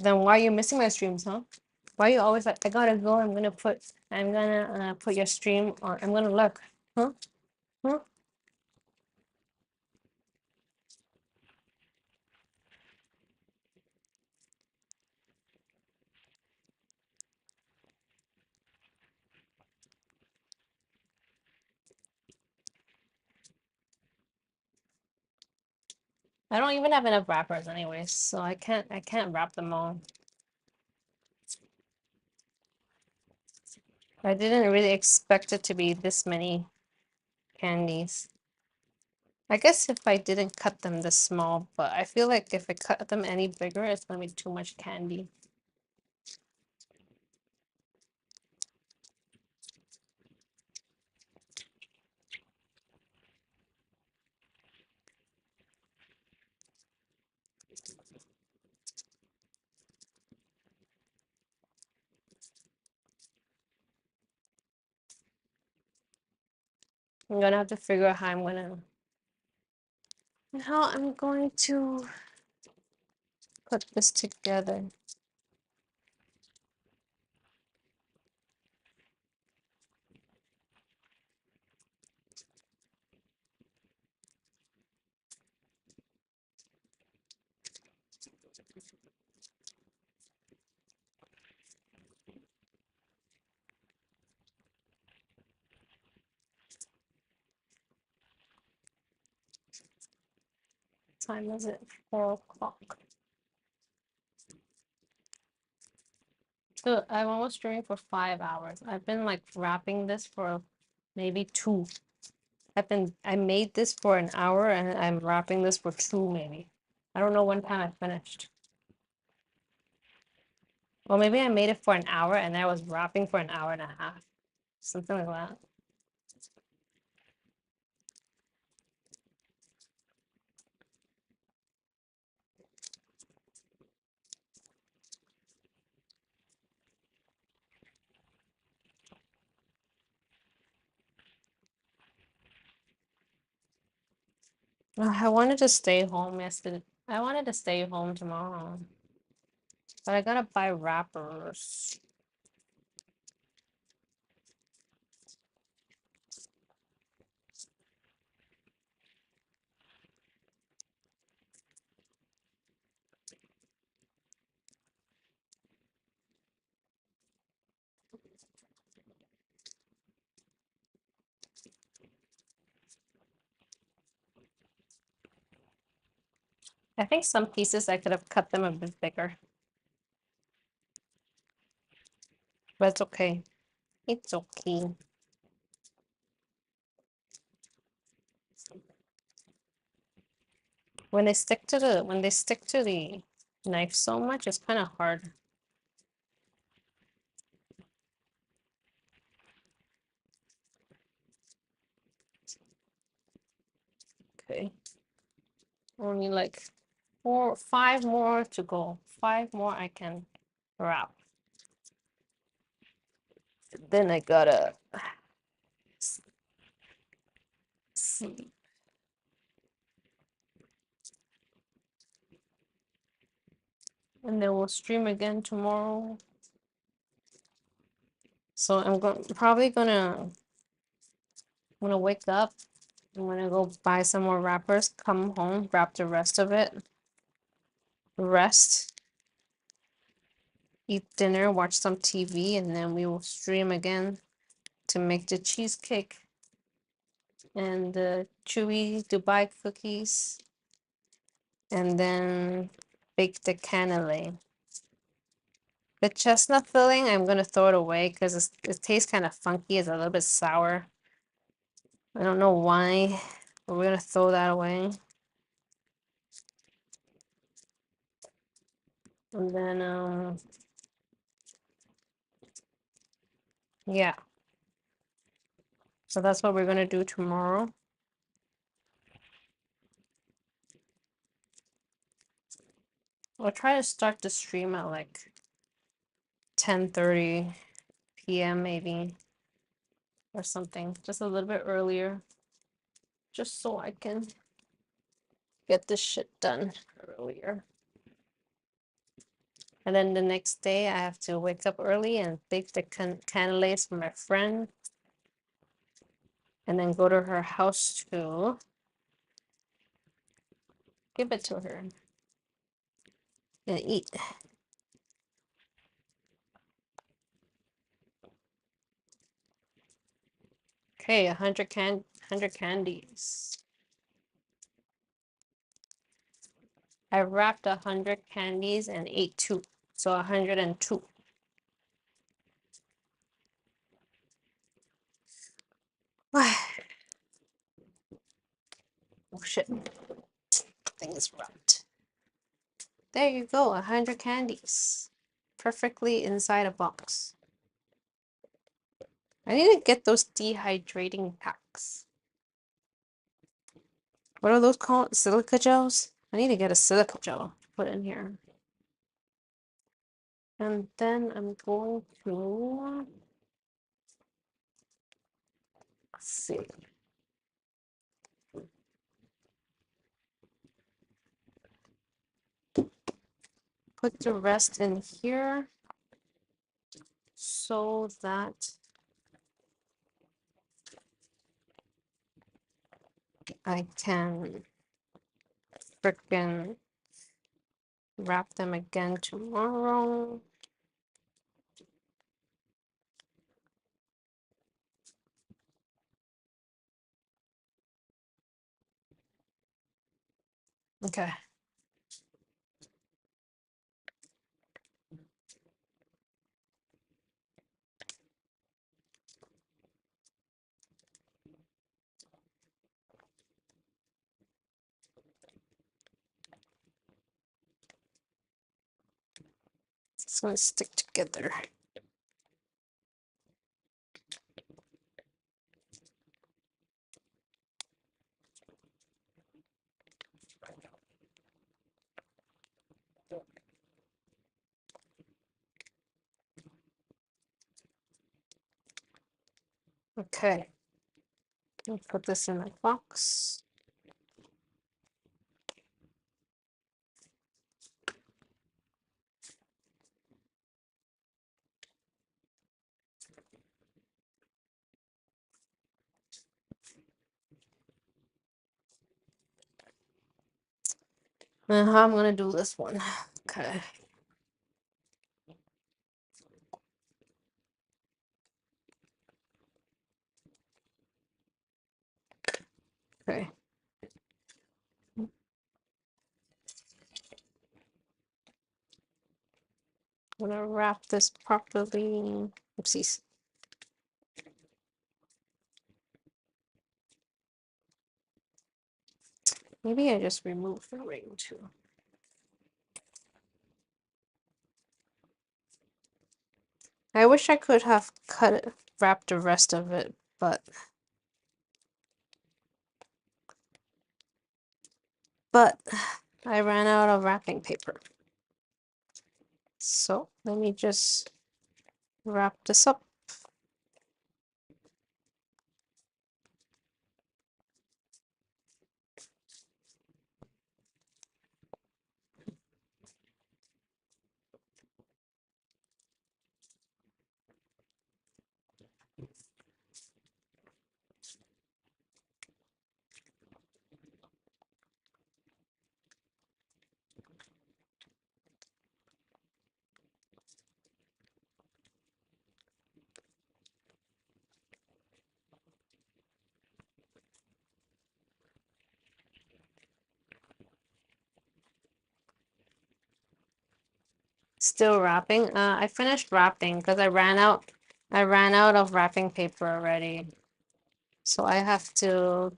Then why are you missing my streams, huh? Why are you always like, I gotta go, I'm gonna put your stream on, I'm gonna look. Huh? Huh? I don't even have enough wrappers anyways, so I can't wrap them all. I didn't really expect it to be this many candies. I guess if I didn't cut them this small, but I feel like if I cut them any bigger, it's gonna be too much candy. I'm gonna have to figure out how I'm going to put this together. What time is it? 4 o'clock. So I'm almost streaming for 5 hours. I've been like wrapping this for maybe 2. I made this for an hour and I'm wrapping this for 2 maybe. I don't know when time I finished. Well, maybe I made it for an hour and I was wrapping for an hour and a half. Something like that. I wanted to stay home yesterday. I wanted to stay home tomorrow. But I gotta buy wrappers. I think some pieces I could have cut them a bit bigger. But it's okay. It's okay. When they stick to the knife so much, it's kind of hard. Okay. Only like 5 more to go. 5 more I can wrap. Then I gotta sleep. And then we'll stream again tomorrow. So probably gonna wake up. I'm gonna go buy some more wrappers, come home, wrap the rest of it, rest, eat dinner, watch some TV, and then we will stream again to make the cheesecake and the chewy Dubai cookies, and then bake the cannoli. The chestnut filling, I'm gonna throw it away because it tastes kind of funky. It's a little bit sour. I don't know why, but we're gonna throw that away. And then, yeah. So that's what we're gonna do tomorrow. I'll try to start the stream at like 10:30 p.m. maybe, or something, just a little bit earlier, just so I can get this shit done earlier. And then the next day I have to wake up early and bake the cannolis for my friend, and then go to her house to give it to her and eat. Okay, 100 candies. I wrapped 100 candies and ate 2, so 102. Oh shit, thing is wrapped. There you go, 100 candies. Perfectly inside a box. I need to get those dehydrating packs. What are those called? Silica gels? I need to get a silica gel to put in here. And then I'm going to, let's see. put the rest in here so that I can frickin' wrap them again tomorrow. Okay. It's gonna stick together. Okay. I'll put this in my box. And how I'm gonna do this one. Okay. Okay. I'm gonna wrap this properly. Oopsies. Maybe I just remove the ring too. I wish I could have wrapped the rest of it, but I ran out of wrapping paper. So let me just wrap this up. Still wrapping. I finished wrapping because I ran out. I ran out of wrapping paper already. So I have to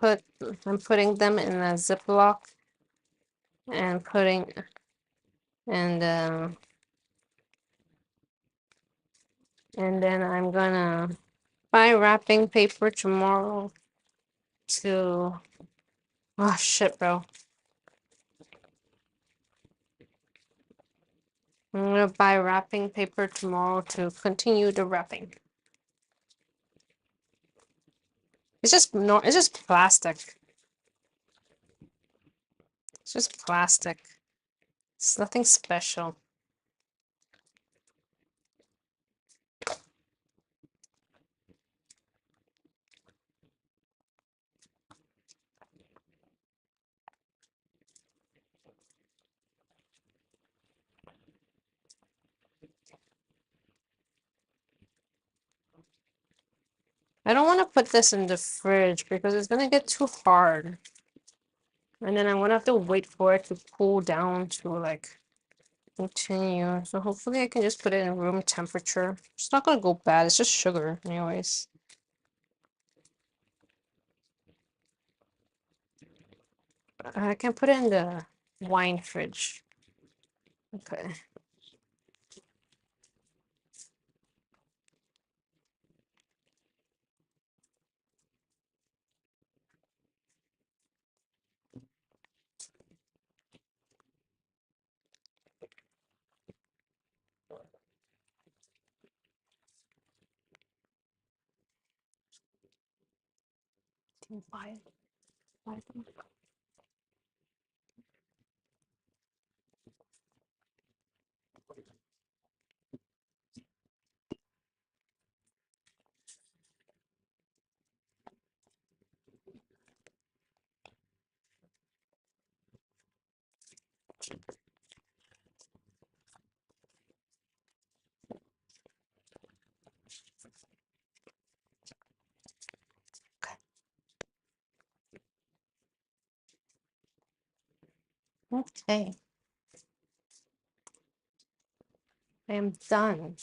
I'm putting them in a Ziploc and and and then I'm gonna buy wrapping paper tomorrow to, oh shit, bro. I'm gonna buy wrapping paper tomorrow to continue the wrapping. It's just plastic. It's just plastic. It's nothing special. I don't want to put this in the fridge because it's gonna get too hard. And then I'm gonna have to wait for it to cool down to like continue. So hopefully I can just put it in room temperature. It's not gonna go bad, it's just sugar anyways. I can put it in the wine fridge. Okay. Buy it. Buy them. Okay. I am done.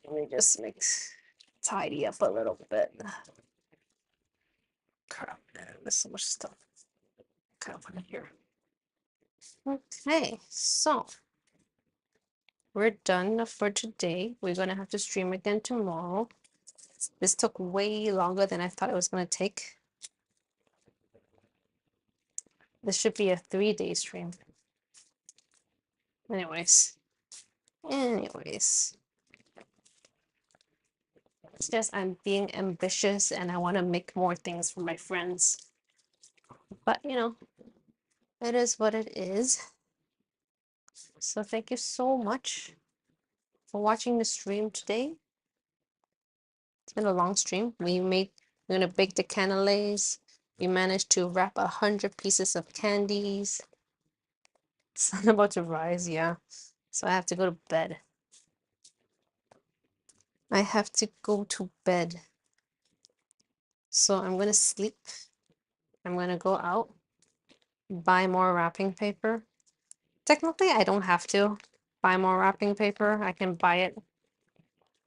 Let me just tidy up a little bit. Crap, man, there's so much stuff. Kind of put it here. Okay, so we're done for today. We're gonna have to stream again tomorrow. This took way longer than I thought it was gonna take. This should be a 3-day stream. Anyways, it's just I'm being ambitious and I want to make more things for my friends. But you know, it is what it is. So thank you so much for watching the stream today. It's been a long stream. We're gonna bake the canapes. We managed to wrap 100 pieces of candies. Sun about to rise, yeah. So I have to go to bed. I have to go to bed. So I'm gonna sleep. I'm gonna go out, buy more wrapping paper. Technically, I don't have to buy more wrapping paper. I can buy it.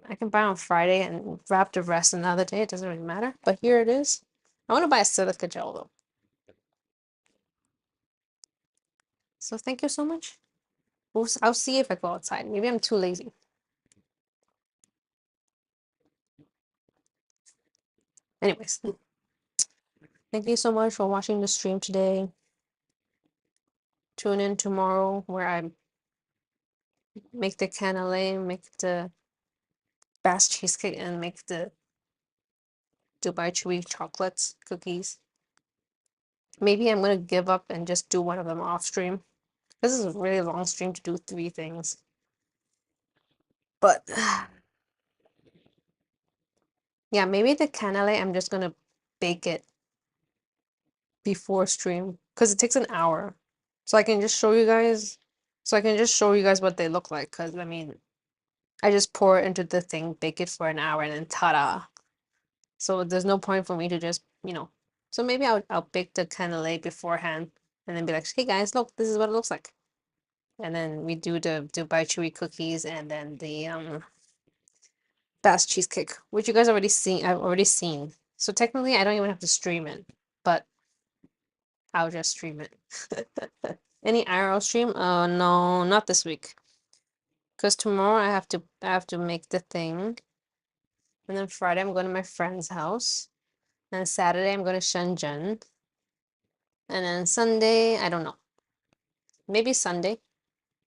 I can buy on Friday and wrap the rest another day. It doesn't really matter. But here it is. I want to buy a silica gel though. So thank you so much. I'll see if I go outside. Maybe I'm too lazy. Anyways, thank you so much for watching the stream today. Tune in tomorrow where I make the cannelé, make the fast cheesecake, and make the Dubai chewy chocolates cookies. Maybe I'm gonna give up and just do one of them off stream. This is a really long stream to do 3 things. But yeah, maybe the cannelé I'm just gonna bake it before stream because it takes an hour. So I can just show you guys. So I can just show you guys what they look like. Because I mean, I just pour it into the thing, bake it for an hour, and then ta-da! So there's no point for me to just, you know. So maybe I'll bake the cannelé beforehand, and then be like, hey guys, look, this is what it looks like. And then we do the Dubai chewy cookies, and then the fast cheesecake, which you guys already seen. I've already seen. So technically, I don't even have to stream it, but I'll just stream it. Any IRL stream? No, not this week. Cause tomorrow I have to make the thing, and then Friday I'm going to my friend's house, and Saturday I'm going to Shenzhen, and then Sunday I don't know. Maybe Sunday.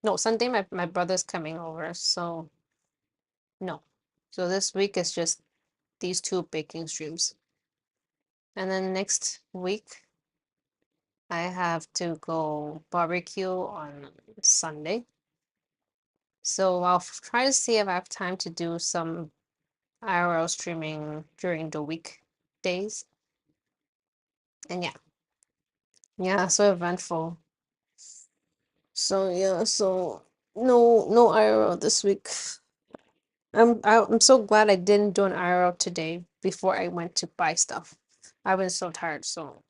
No, Sunday my brother's coming over, so no. So this week is just these 2 baking streams, and then next week I have to go barbecue on Sunday. So I'll try to see if I have time to do some IRL streaming during the weekdays. And yeah, so eventful. So yeah, so no IRL this week. I'm so glad I didn't do an IRL today before I went to buy stuff. I was so tired, so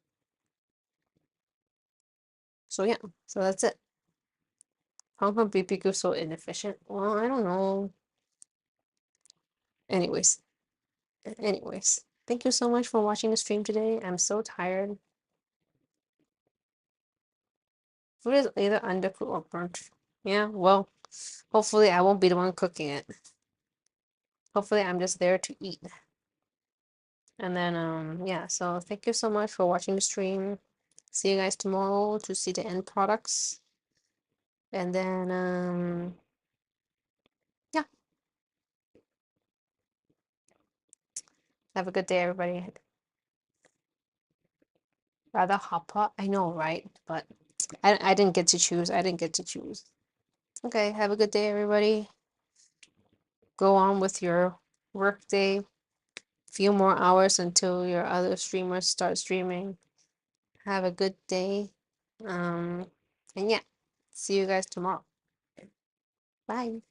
yeah, so that's it. Hong Kong BBQ so inefficient. Well, I don't know. Anyways, thank you so much for watching the stream today. I'm so tired. Food is either undercooked or burnt. Yeah, well, hopefully I won't be the one cooking it. Hopefully I'm just there to eat. And then yeah, so thank you so much for watching the stream. See you guys tomorrow to see the end products. And then yeah, have a good day everybody. Rather hot pot, I know, right? But I didn't get to choose. I didn't get to choose. Okay, have a good day everybody. Go on with your work day. Few more hours until your other streamers start streaming. Have a good day And yeah, see you guys tomorrow. Bye.